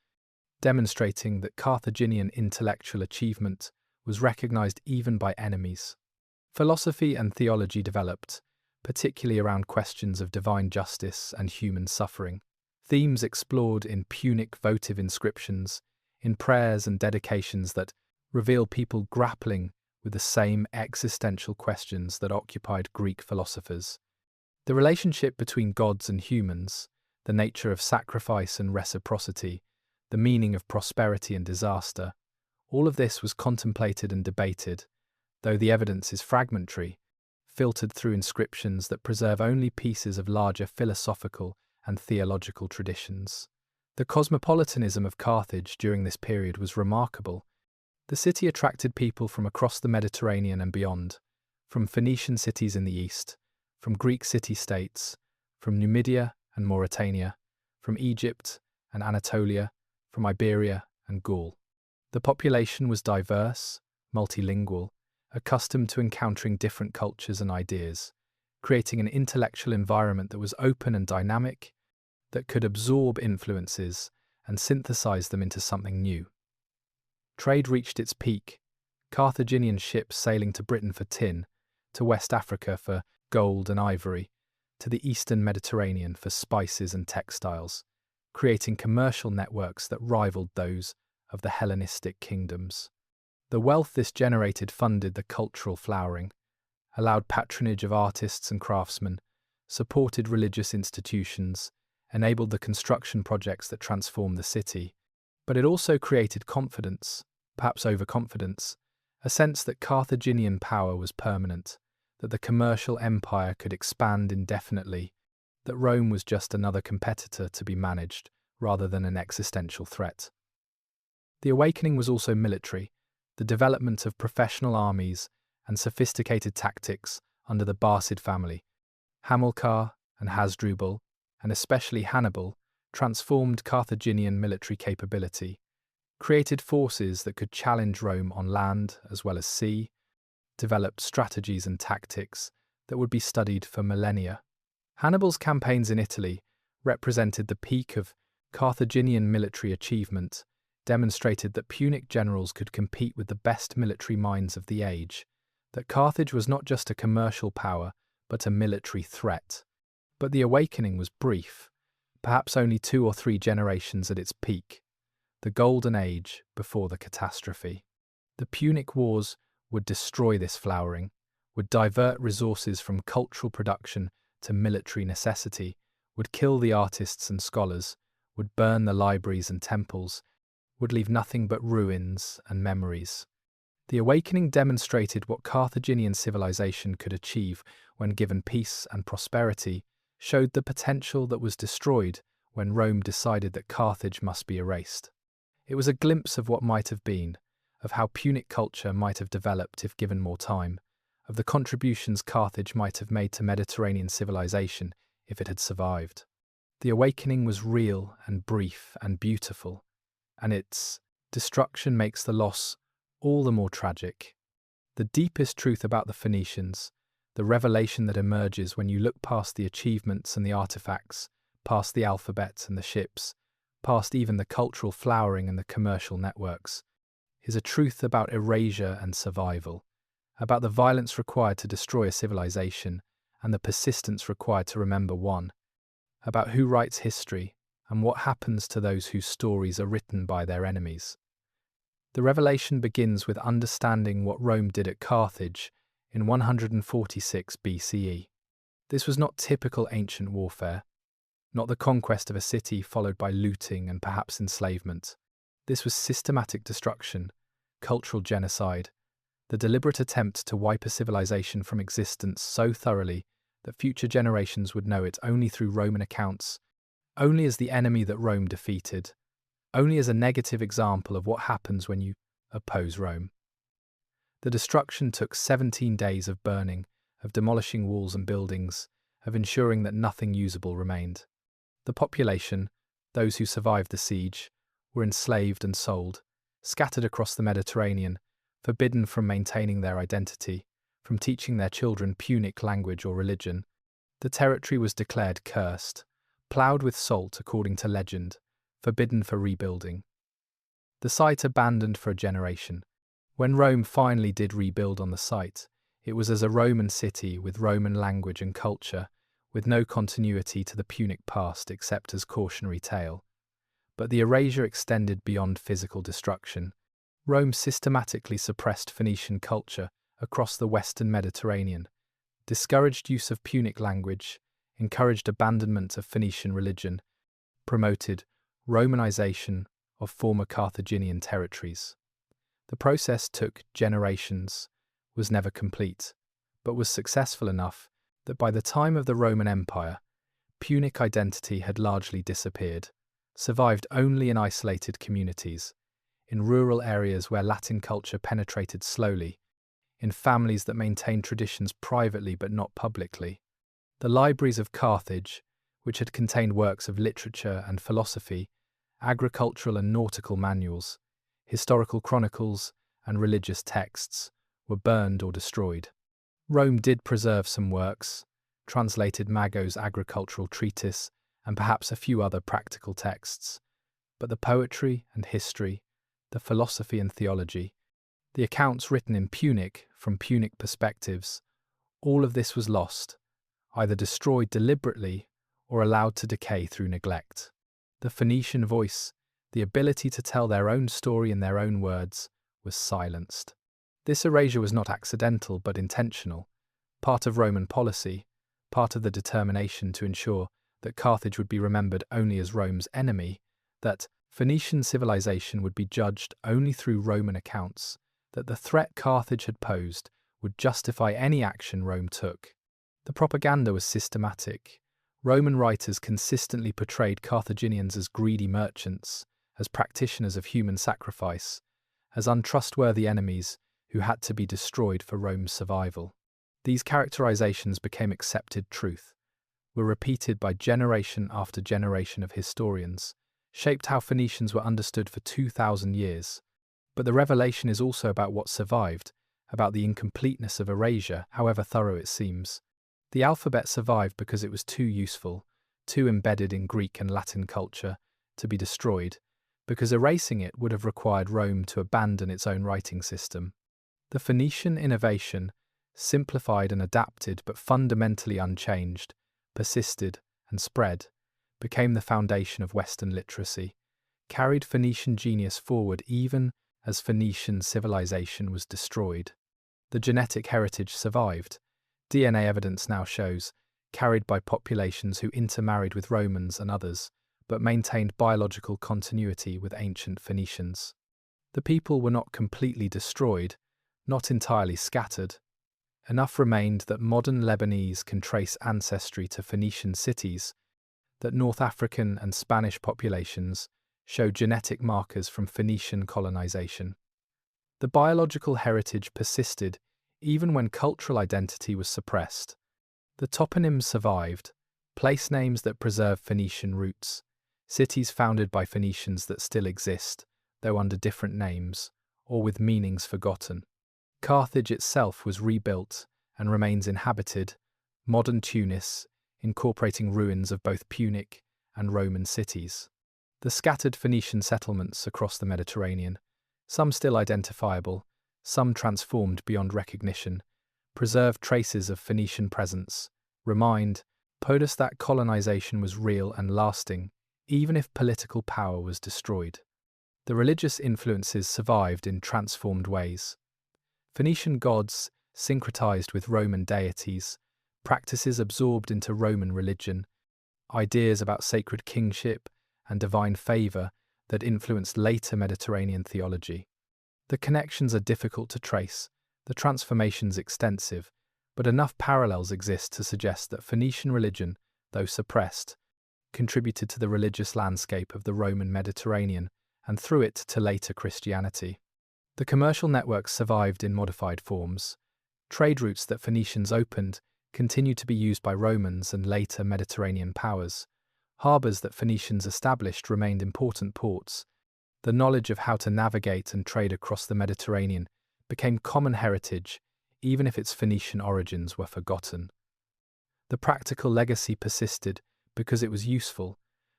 demonstrating that Carthaginian intellectual achievement was recognized even by enemies. Philosophy and theology developed, particularly around questions of divine justice and human suffering. Themes explored in Punic votive inscriptions, in prayers and dedications that reveal people grappling with the same existential questions that occupied Greek philosophers. The relationship between gods and humans, the nature of sacrifice and reciprocity, the meaning of prosperity and disaster, all of this was contemplated and debated, though the evidence is fragmentary, filtered through inscriptions that preserve only pieces of larger philosophical and theological traditions. The cosmopolitanism of Carthage during this period was remarkable. The city attracted people from across the Mediterranean and beyond, from Phoenician cities in the east, from Greek city-states, from Numidia and Mauritania, from Egypt and Anatolia, from Iberia and Gaul. The population was diverse, multilingual, accustomed to encountering different cultures and ideas, creating an intellectual environment that was open and dynamic, that could absorb influences and synthesize them into something new. Trade reached its peak, Carthaginian ships sailing to Britain for tin, to West Africa for gold and ivory, to the eastern Mediterranean for spices and textiles, creating commercial networks that rivaled those of the Hellenistic kingdoms. The wealth this generated funded the cultural flowering, allowed patronage of artists and craftsmen, supported religious institutions, enabled the construction projects that transformed the city, but it also created confidence, perhaps overconfidence, a sense that Carthaginian power was permanent, that the commercial empire could expand indefinitely, that Rome was just another competitor to be managed rather than an existential threat. The awakening was also military, the development of professional armies and sophisticated tactics under the Barcid family. Hamilcar and Hasdrubal, and especially Hannibal, transformed Carthaginian military capability, created forces that could challenge Rome on land as well as sea, developed strategies and tactics that would be studied for millennia. Hannibal's campaigns in Italy represented the peak of Carthaginian military achievement, demonstrated that Punic generals could compete with the best military minds of the age, that Carthage was not just a commercial power, but a military threat. But the awakening was brief, perhaps only 2 or 3 generations at its peak, the golden age before the catastrophe. The Punic Wars would destroy this flowering, would divert resources from cultural production to military necessity, would kill the artists and scholars, would burn the libraries and temples, would leave nothing but ruins and memories. The awakening demonstrated what Carthaginian civilization could achieve when given peace and prosperity, showed the potential that was destroyed when Rome decided that Carthage must be erased. It was a glimpse of what might have been, of how Punic culture might have developed if given more time, of the contributions Carthage might have made to Mediterranean civilization if it had survived. The awakening was real and brief and beautiful, and its destruction makes the loss all the more tragic. The deepest truth about the Phoenicians, the revelation that emerges when you look past the achievements and the artifacts, past the alphabet and the ships, past even the cultural flowering and the commercial networks, is a truth about erasure and survival, about the violence required to destroy a civilization and the persistence required to remember one, about who writes history and what happens to those whose stories are written by their enemies. The revelation begins with understanding what Rome did at Carthage in 146 BCE. This was not typical ancient warfare, not the conquest of a city followed by looting and perhaps enslavement. This was systematic destruction, cultural genocide, the deliberate attempt to wipe a civilization from existence so thoroughly that future generations would know it only through Roman accounts, only as the enemy that Rome defeated, only as a negative example of what happens when you oppose Rome. The destruction took 17 days of burning, of demolishing walls and buildings, of ensuring that nothing usable remained. The population, those who survived the siege, were enslaved and sold, scattered across the Mediterranean, forbidden from maintaining their identity, from teaching their children Punic language or religion. The territory was declared cursed, ploughed with salt according to legend, forbidden for rebuilding. The site abandoned for a generation. When Rome finally did rebuild on the site, it was as a Roman city with Roman language and culture, with no continuity to the Punic past except as cautionary tale. But the erasure extended beyond physical destruction. Rome systematically suppressed Phoenician culture across the Western Mediterranean, discouraged use of Punic language, encouraged abandonment of Phoenician religion, promoted Romanization of former Carthaginian territories. The process took generations, was never complete, but was successful enough that by the time of the Roman Empire, Punic identity had largely disappeared. survived only in isolated communities, in rural areas where Latin culture penetrated slowly, in families that maintained traditions privately but not publicly. The libraries of Carthage, which had contained works of literature and philosophy, agricultural and nautical manuals, historical chronicles, and religious texts, were burned or destroyed. Rome did preserve some works, translated Mago's agricultural treatise, and perhaps a few other practical texts, but the poetry and history, the philosophy and theology, the accounts written in Punic from Punic perspectives, all of this was lost, either destroyed deliberately or allowed to decay through neglect. The Phoenician voice, the ability to tell their own story in their own words, was silenced. This erasure was not accidental but intentional, part of Roman policy, part of the determination to ensure that Carthage would be remembered only as Rome's enemy, that Phoenician civilization would be judged only through Roman accounts, that the threat Carthage had posed would justify any action Rome took. The propaganda was systematic. Roman writers consistently portrayed Carthaginians as greedy merchants, as practitioners of human sacrifice, as untrustworthy enemies who had to be destroyed for Rome's survival. These characterizations became accepted truth, were repeated by generation after generation of historians, shaped how Phoenicians were understood for 2,000 years. But the revelation is also about what survived, about the incompleteness of erasure, however thorough it seems. The alphabet survived because it was too useful, too embedded in Greek and Latin culture, to be destroyed, because erasing it would have required Rome to abandon its own writing system. The Phoenician innovation, simplified and adapted but fundamentally unchanged, persisted and spread, became the foundation of Western literacy, carried Phoenician genius forward even as Phoenician civilization was destroyed. The genetic heritage survived. DNA evidence now shows, carried by populations who intermarried with Romans and others, but maintained biological continuity with ancient Phoenicians. The people were not completely destroyed, not entirely scattered. Enough remained that modern Lebanese can trace ancestry to Phoenician cities, that North African and Spanish populations show genetic markers from Phoenician colonization. The biological heritage persisted even when cultural identity was suppressed. The toponyms survived, place names that preserve Phoenician roots, cities founded by Phoenicians that still exist, though under different names, or with meanings forgotten. Carthage itself was rebuilt and remains inhabited, modern Tunis, incorporating ruins of both Punic and Roman cities. The scattered Phoenician settlements across the Mediterranean, some still identifiable, some transformed beyond recognition, preserve traces of Phoenician presence, remind POTUS that colonization was real and lasting, even if political power was destroyed. The religious influences survived in transformed ways. Phoenician gods syncretized with Roman deities, practices absorbed into Roman religion, ideas about sacred kingship and divine favor that influenced later Mediterranean theology. The connections are difficult to trace, the transformations extensive, but enough parallels exist to suggest that Phoenician religion, though suppressed, contributed to the religious landscape of the Roman Mediterranean and through it to later Christianity. The commercial networks survived in modified forms. Trade routes that Phoenicians opened continued to be used by Romans and later Mediterranean powers. Harbours that Phoenicians established remained important ports. The knowledge of how to navigate and trade across the Mediterranean became common heritage, even if its Phoenician origins were forgotten. The practical legacy persisted because it was useful,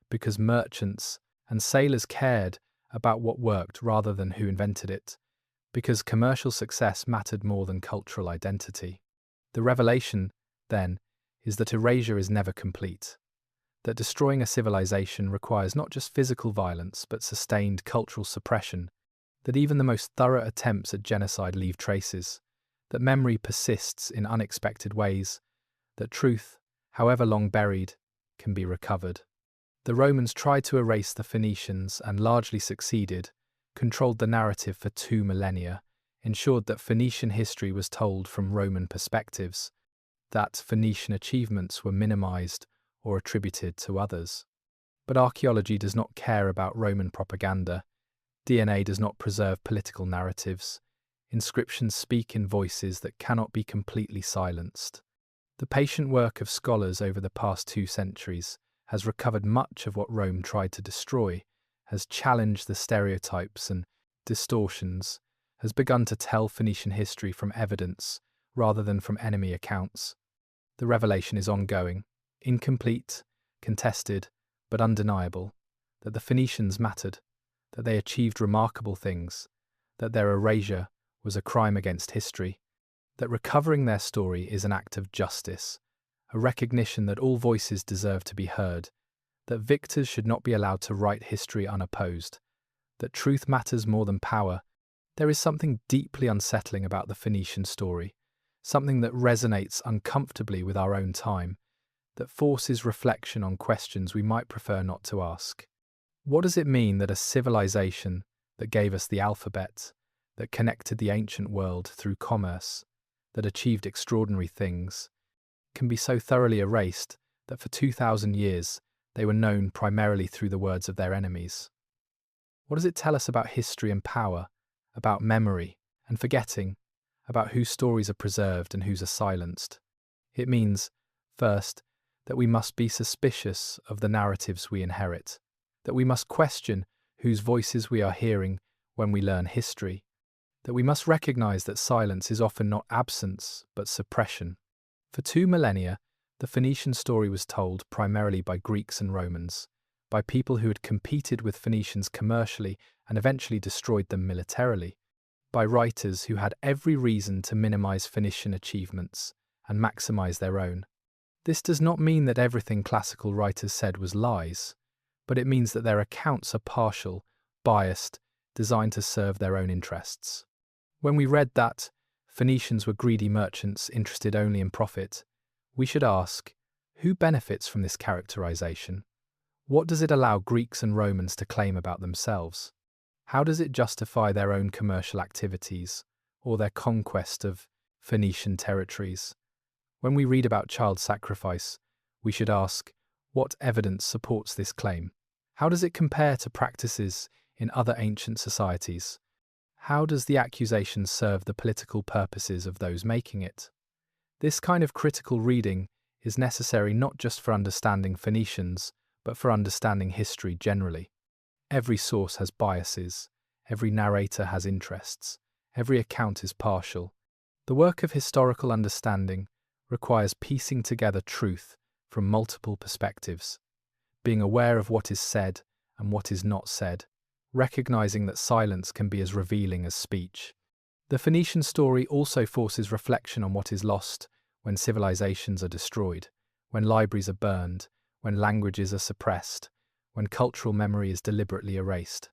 because merchants and sailors cared about what worked rather than who invented it, because commercial success mattered more than cultural identity. The revelation, then, is that erasure is never complete, that destroying a civilization requires not just physical violence but sustained cultural suppression, that even the most thorough attempts at genocide leave traces, that memory persists in unexpected ways, that truth, however long buried, can be recovered. The Romans tried to erase the Phoenicians and largely succeeded, controlled the narrative for 2 millennia, ensured that Phoenician history was told from Roman perspectives, that Phoenician achievements were minimized or attributed to others. But archaeology does not care about Roman propaganda. DNA does not preserve political narratives. Inscriptions speak in voices that cannot be completely silenced. The patient work of scholars over the past 2 centuries has recovered much of what Rome tried to destroy, has challenged the stereotypes and distortions, has begun to tell Phoenician history from evidence rather than from enemy accounts. The revelation is ongoing, incomplete, contested, but undeniable, that the Phoenicians mattered, that they achieved remarkable things, that their erasure was a crime against history, that recovering their story is an act of justice, a recognition that all voices deserve to be heard, that victors should not be allowed to write history unopposed, that truth matters more than power. There is something deeply unsettling about the Phoenician story, something that resonates uncomfortably with our own time, that forces reflection on questions we might prefer not to ask. What does it mean that a civilization that gave us the alphabet, that connected the ancient world through commerce, that achieved extraordinary things, can be so thoroughly erased that for 2,000 years they were known primarily through the words of their enemies? What does it tell us about history and power, about memory and forgetting, about whose stories are preserved and whose are silenced? It means, first, that we must be suspicious of the narratives we inherit, that we must question whose voices we are hearing when we learn history, that we must recognize that silence is often not absence but suppression. For 2 millennia, the Phoenician story was told primarily by Greeks and Romans, by people who had competed with Phoenicians commercially and eventually destroyed them militarily, by writers who had every reason to minimize Phoenician achievements and maximize their own. This does not mean that everything classical writers said was lies, but it means that their accounts are partial, biased, designed to serve their own interests. When we read that Phoenicians were greedy merchants interested only in profit, we should ask, who benefits from this characterization? What does it allow Greeks and Romans to claim about themselves? How does it justify their own commercial activities or their conquest of Phoenician territories? When we read about child sacrifice, we should ask, what evidence supports this claim? How does it compare to practices in other ancient societies? How does the accusation serve the political purposes of those making it? This kind of critical reading is necessary not just for understanding Phoenicians, but for understanding history generally. Every source has biases, every narrator has interests, every account is partial. The work of historical understanding requires piecing together truth from multiple perspectives, being aware of what is said and what is not said, recognizing that silence can be as revealing as speech. The Phoenician story also forces reflection on what is lost when civilizations are destroyed, when libraries are burned, when languages are suppressed, when cultural memory is deliberately erased.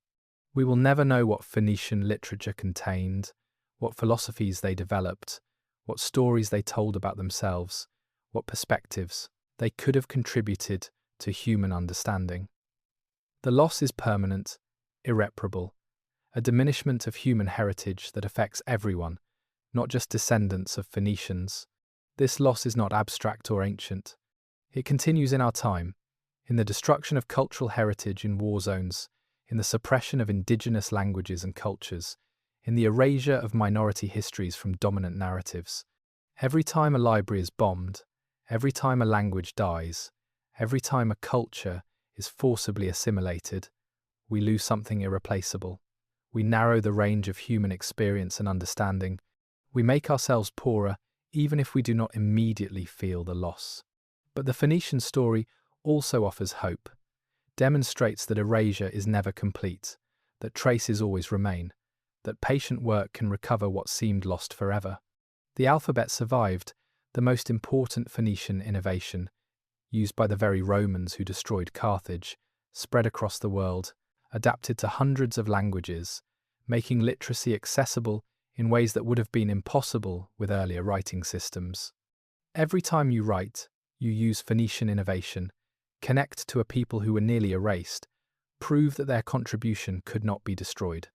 We will never know what Phoenician literature contained, what philosophies they developed, what stories they told about themselves, what perspectives they could have contributed to human understanding. The loss is permanent, irreparable, a diminishment of human heritage that affects everyone, not just descendants of Phoenicians. This loss is not abstract or ancient. It continues in our time, in the destruction of cultural heritage in war zones, in the suppression of indigenous languages and cultures, in the erasure of minority histories from dominant narratives. Every time a library is bombed, every time a language dies, every time a culture is forcibly assimilated, we lose something irreplaceable. We narrow the range of human experience and understanding. We make ourselves poorer, even if we do not immediately feel the loss. But the Phoenician story also offers hope, demonstrates that erasure is never complete, that traces always remain, that patient work can recover what seemed lost forever. The alphabet survived, the most important Phoenician innovation, used by the very Romans who destroyed Carthage, spread across the world, adapted to hundreds of languages, making literacy accessible in ways that would have been impossible with earlier writing systems. Every time you write, you use Phoenician innovation, connect to a people who were nearly erased, prove that their contribution could not be destroyed.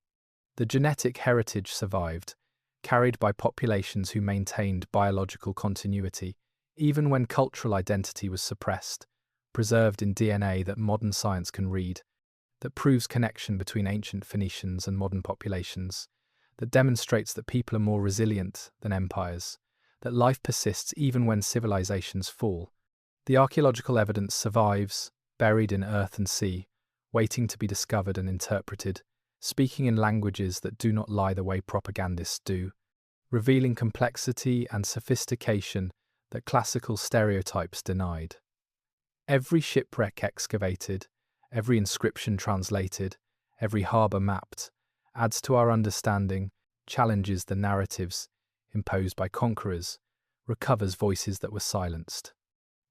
The genetic heritage survived, carried by populations who maintained biological continuity, even when cultural identity was suppressed, preserved in DNA that modern science can read, that proves connection between ancient Phoenicians and modern populations, that demonstrates that people are more resilient than empires, that life persists even when civilizations fall. The archaeological evidence survives, buried in earth and sea, waiting to be discovered and interpreted, speaking in languages that do not lie the way propagandists do, revealing complexity and sophistication that classical stereotypes denied. Every shipwreck excavated, every inscription translated, every harbour mapped, adds to our understanding, challenges the narratives imposed by conquerors, recovers voices that were silenced.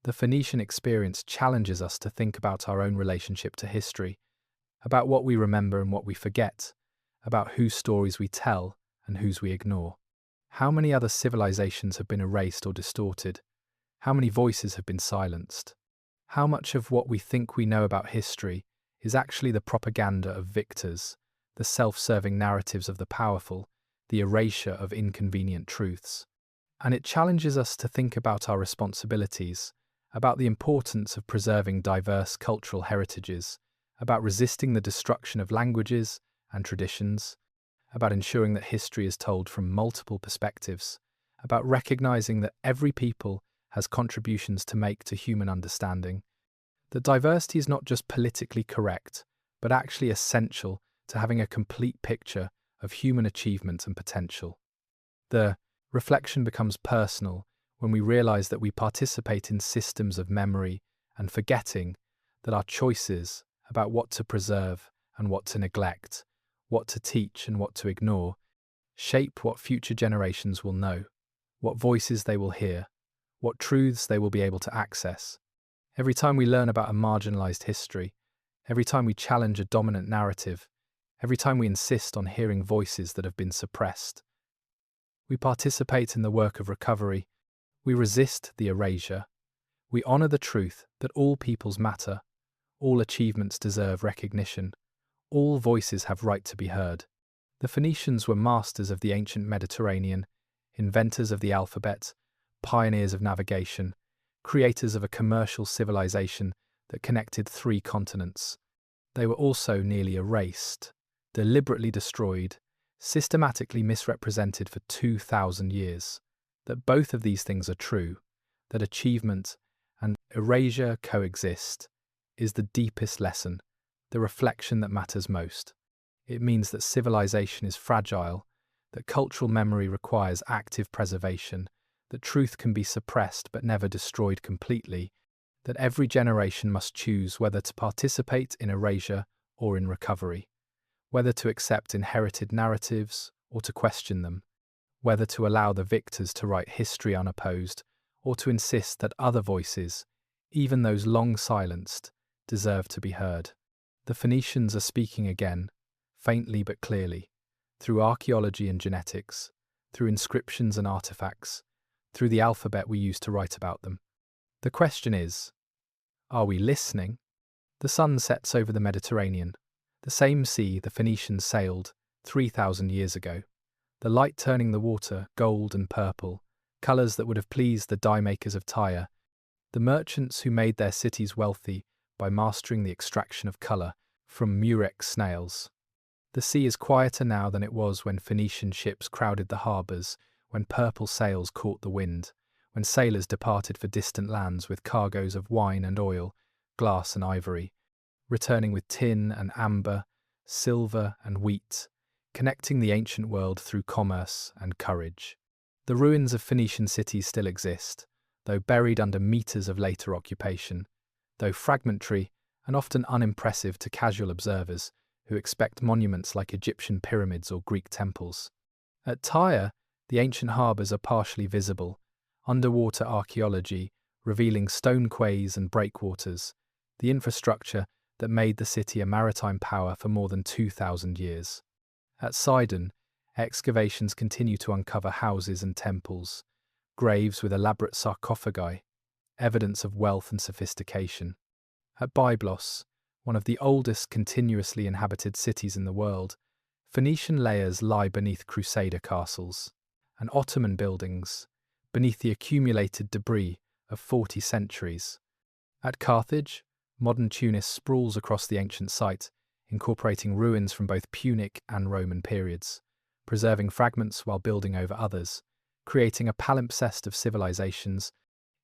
The Phoenician experience challenges us to think about our own relationship to history, about what we remember and what we forget, about whose stories we tell and whose we ignore. How many other civilizations have been erased or distorted? How many voices have been silenced? How much of what we think we know about history is actually the propaganda of victors, the self-serving narratives of the powerful, the erasure of inconvenient truths? And it challenges us to think about our responsibilities, about the importance of preserving diverse cultural heritages, about resisting the destruction of languages and traditions, about ensuring that history is told from multiple perspectives, about recognizing that every people has contributions to make to human understanding, that diversity is not just politically correct, but actually essential to having a complete picture of human achievement and potential. The reflection becomes personal when we realize that we participate in systems of memory and forgetting that our choices about what to preserve and what to neglect, what to teach and what to ignore, shape what future generations will know, what voices they will hear, what truths they will be able to access. Every time we learn about a marginalized history, every time we challenge a dominant narrative, every time we insist on hearing voices that have been suppressed, we participate in the work of recovery, we resist the erasure, we honor the truth that all peoples matter, all achievements deserve recognition, all voices have right to be heard. The Phoenicians were masters of the ancient Mediterranean, inventors of the alphabet, pioneers of navigation, creators of a commercial civilization that connected 3 continents. They were also nearly erased, deliberately destroyed, systematically misrepresented for 2,000 years. That both of these things are true, that achievement and erasure coexist, is the deepest lesson, the reflection that matters most. It means that civilization is fragile, that cultural memory requires active preservation, that truth can be suppressed but never destroyed completely, that every generation must choose whether to participate in erasure or in recovery, whether to accept inherited narratives or to question them, whether to allow the victors to write history unopposed or to insist that other voices, even those long silenced, deserve to be heard. The Phoenicians are speaking again, faintly but clearly, through archaeology and genetics, through inscriptions and artifacts, through the alphabet we use to write about them. The question is, are we listening? The sun sets over the Mediterranean, the same sea the Phoenicians sailed 3,000 years ago, the light turning the water gold and purple, colours that would have pleased the dye makers of Tyre, the merchants who made their cities wealthy by mastering the extraction of colour from murex snails. The sea is quieter now than it was when Phoenician ships crowded the harbours, when purple sails caught the wind, when sailors departed for distant lands with cargoes of wine and oil, glass and ivory, returning with tin and amber, silver and wheat, connecting the ancient world through commerce and courage. The ruins of Phoenician cities still exist, though buried under meters of later occupation, though fragmentary and often unimpressive to casual observers who expect monuments like Egyptian pyramids or Greek temples. At Tyre, the ancient harbours are partially visible, underwater archaeology revealing stone quays and breakwaters, the infrastructure that made the city a maritime power for more than 2,000 years. At Sidon, excavations continue to uncover houses and temples, graves with elaborate sarcophagi, evidence of wealth and sophistication. At Byblos, one of the oldest continuously inhabited cities in the world, Phoenician layers lie beneath Crusader castles and Ottoman buildings, beneath the accumulated debris of 40 centuries. At Carthage, modern Tunis sprawls across the ancient site, incorporating ruins from both Punic and Roman periods, preserving fragments while building over others, creating a palimpsest of civilizations,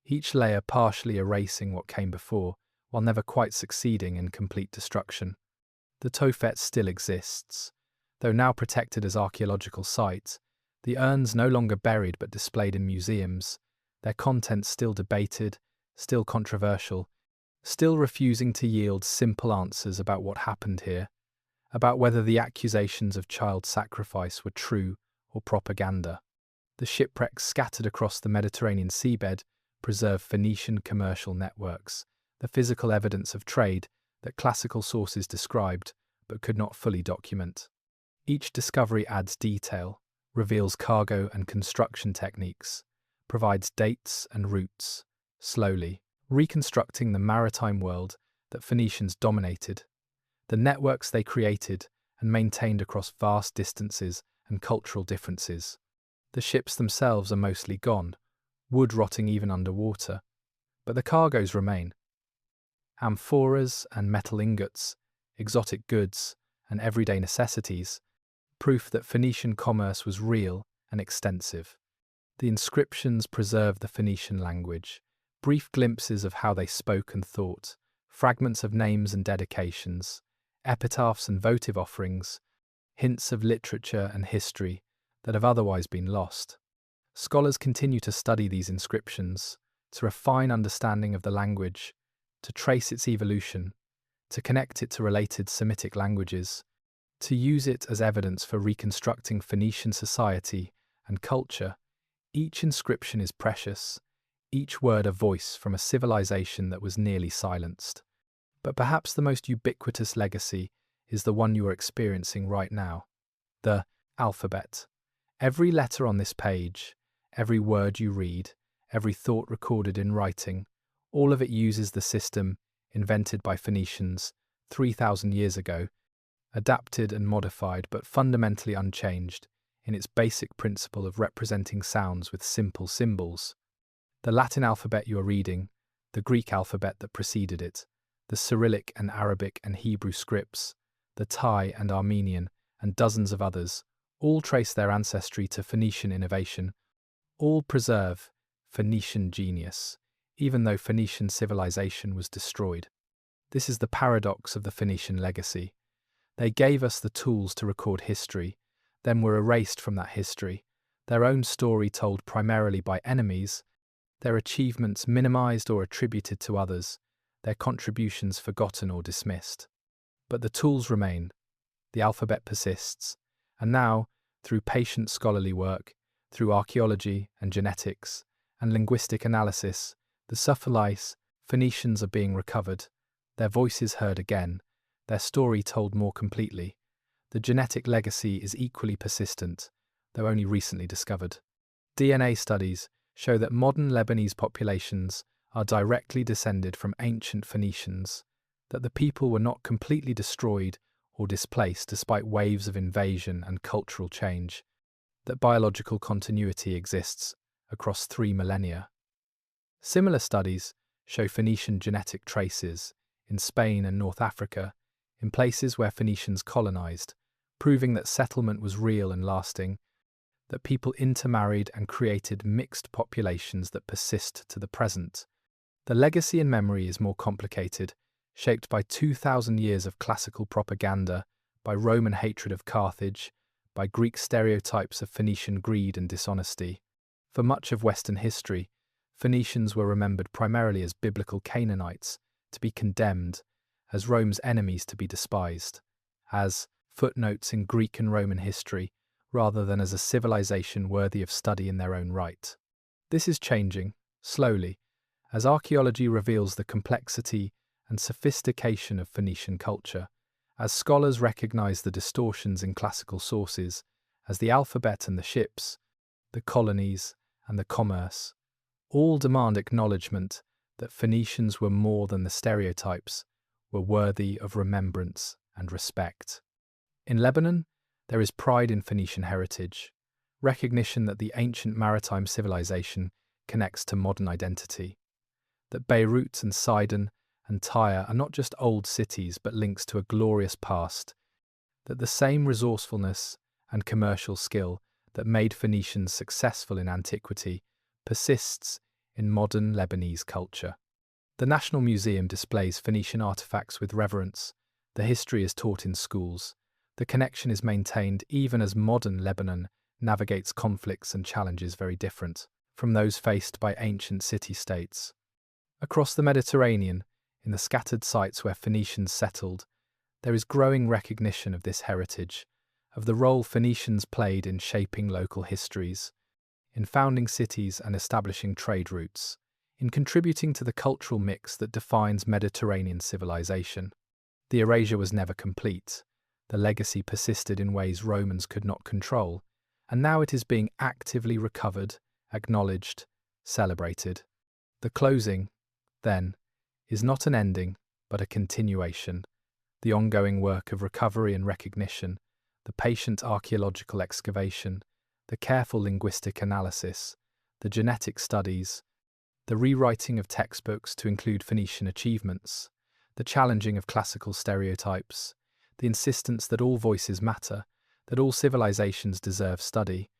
each layer partially erasing what came before, while never quite succeeding in complete destruction. The Tophet still exists, though now protected as archaeological sites, the urns no longer buried but displayed in museums, their contents still debated, still controversial, still refusing to yield simple answers about what happened here, about whether the accusations of child sacrifice were true or propaganda. The shipwrecks scattered across the Mediterranean seabed preserve Phoenician commercial networks, the physical evidence of trade that classical sources described but could not fully document. Each discovery adds detail, reveals cargo and construction techniques, provides dates and routes, slowly reconstructing the maritime world that Phoenicians dominated, the networks they created and maintained across vast distances and cultural differences. The ships themselves are mostly gone, wood rotting even underwater, but the cargoes remain. Amphoras and metal ingots, exotic goods and everyday necessities, proof that Phoenician commerce was real and extensive. The inscriptions preserve the Phoenician language, brief glimpses of how they spoke and thought, fragments of names and dedications, epitaphs and votive offerings, hints of literature and history that have otherwise been lost. Scholars continue to study these inscriptions, to refine understanding of the language, to trace its evolution, to connect it to related Semitic languages, to use it as evidence for reconstructing Phoenician society and culture. Each inscription is precious, each word a voice from a civilization that was nearly silenced. But perhaps the most ubiquitous legacy is the one you are experiencing right now, the alphabet. Every letter on this page, every word you read, every thought recorded in writing, all of it uses the system invented by Phoenicians 3,000 years ago, adapted and modified but fundamentally unchanged in its basic principle of representing sounds with simple symbols. The Latin alphabet you are reading, the Greek alphabet that preceded it, the Cyrillic and Arabic and Hebrew scripts, the Thai and Armenian, and dozens of others, all trace their ancestry to Phoenician innovation, all preserve Phoenician genius, even though Phoenician civilization was destroyed. This is the paradox of the Phoenician legacy. They gave us the tools to record history, then were erased from that history, their own story told primarily by enemies, their achievements minimized or attributed to others, their contributions forgotten or dismissed. But the tools remain, the alphabet persists, and now, through patient scholarly work, through archaeology and genetics and linguistic analysis, the Suffolise Phoenicians are being recovered, their voices heard again, their story told more completely. The genetic legacy is equally persistent, though only recently discovered. DNA studies show that modern Lebanese populations are directly descended from ancient Phoenicians, that the people were not completely destroyed or displaced despite waves of invasion and cultural change, that biological continuity exists across 3 millennia. Similar studies show Phoenician genetic traces in Spain and North Africa, in places where Phoenicians colonized, proving that settlement was real and lasting, that people intermarried and created mixed populations that persist to the present. The legacy and memory is more complicated, shaped by 2,000 years of classical propaganda, by Roman hatred of Carthage, by Greek stereotypes of Phoenician greed and dishonesty. For much of Western history, Phoenicians were remembered primarily as biblical Canaanites, to be condemned, as Rome's enemies to be despised, as footnotes in Greek and Roman history, rather than as a civilization worthy of study in their own right. This is changing, slowly, as archaeology reveals the complexity and sophistication of Phoenician culture, as scholars recognize the distortions in classical sources, as the alphabet and the ships, the colonies and the commerce, all demand acknowledgement that Phoenicians were more than the stereotypes, were worthy of remembrance and respect. In Lebanon, there is pride in Phoenician heritage, recognition that the ancient maritime civilization connects to modern identity. that Beirut and Sidon and Tyre are not just old cities but links to a glorious past, that the same resourcefulness and commercial skill that made Phoenicians successful in antiquity persists in modern Lebanese culture. The National Museum displays Phoenician artifacts with reverence, the history is taught in schools, the connection is maintained even as modern Lebanon navigates conflicts and challenges very different from those faced by ancient city-states. Across the Mediterranean, in the scattered sites where Phoenicians settled, there is growing recognition of this heritage, of the role Phoenicians played in shaping local histories, in founding cities and establishing trade routes, in contributing to the cultural mix that defines Mediterranean civilization. The erasure was never complete. The legacy persisted in ways Romans could not control, and now it is being actively recovered, acknowledged, celebrated. The closing, then, is not an ending, but a continuation. The ongoing work of recovery and recognition, the patient archaeological excavation, the careful linguistic analysis, the genetic studies, the rewriting of textbooks to include Phoenician achievements, the challenging of classical stereotypes, the insistence that all voices matter, that all civilizations deserve study,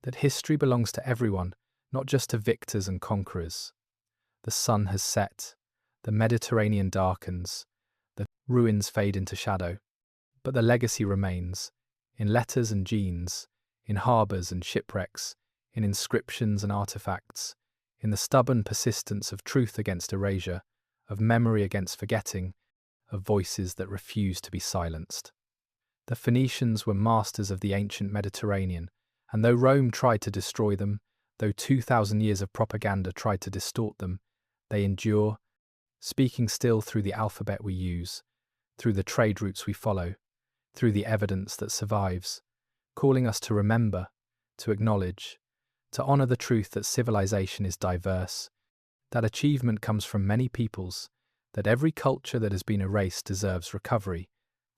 that history belongs to everyone, not just to victors and conquerors. The sun has set, the Mediterranean darkens, the ruins fade into shadow, but the legacy remains, in letters and genes, in harbours and shipwrecks, in inscriptions and artifacts, in the stubborn persistence of truth against erasure, of memory against forgetting, of voices that refuse to be silenced. The Phoenicians were masters of the ancient Mediterranean, and though Rome tried to destroy them, though 2,000 years of propaganda tried to distort them, they endure, speaking still through the alphabet we use, through the trade routes we follow, through the evidence that survives, calling us to remember, to acknowledge, to honour the truth that civilization is diverse, that achievement comes from many peoples, that every culture that has been erased deserves recovery,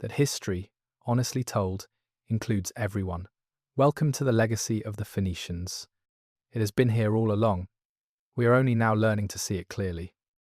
that history, honestly told, includes everyone. Welcome to the legacy of the Phoenicians. It has been here all along. We are only now learning to see it clearly.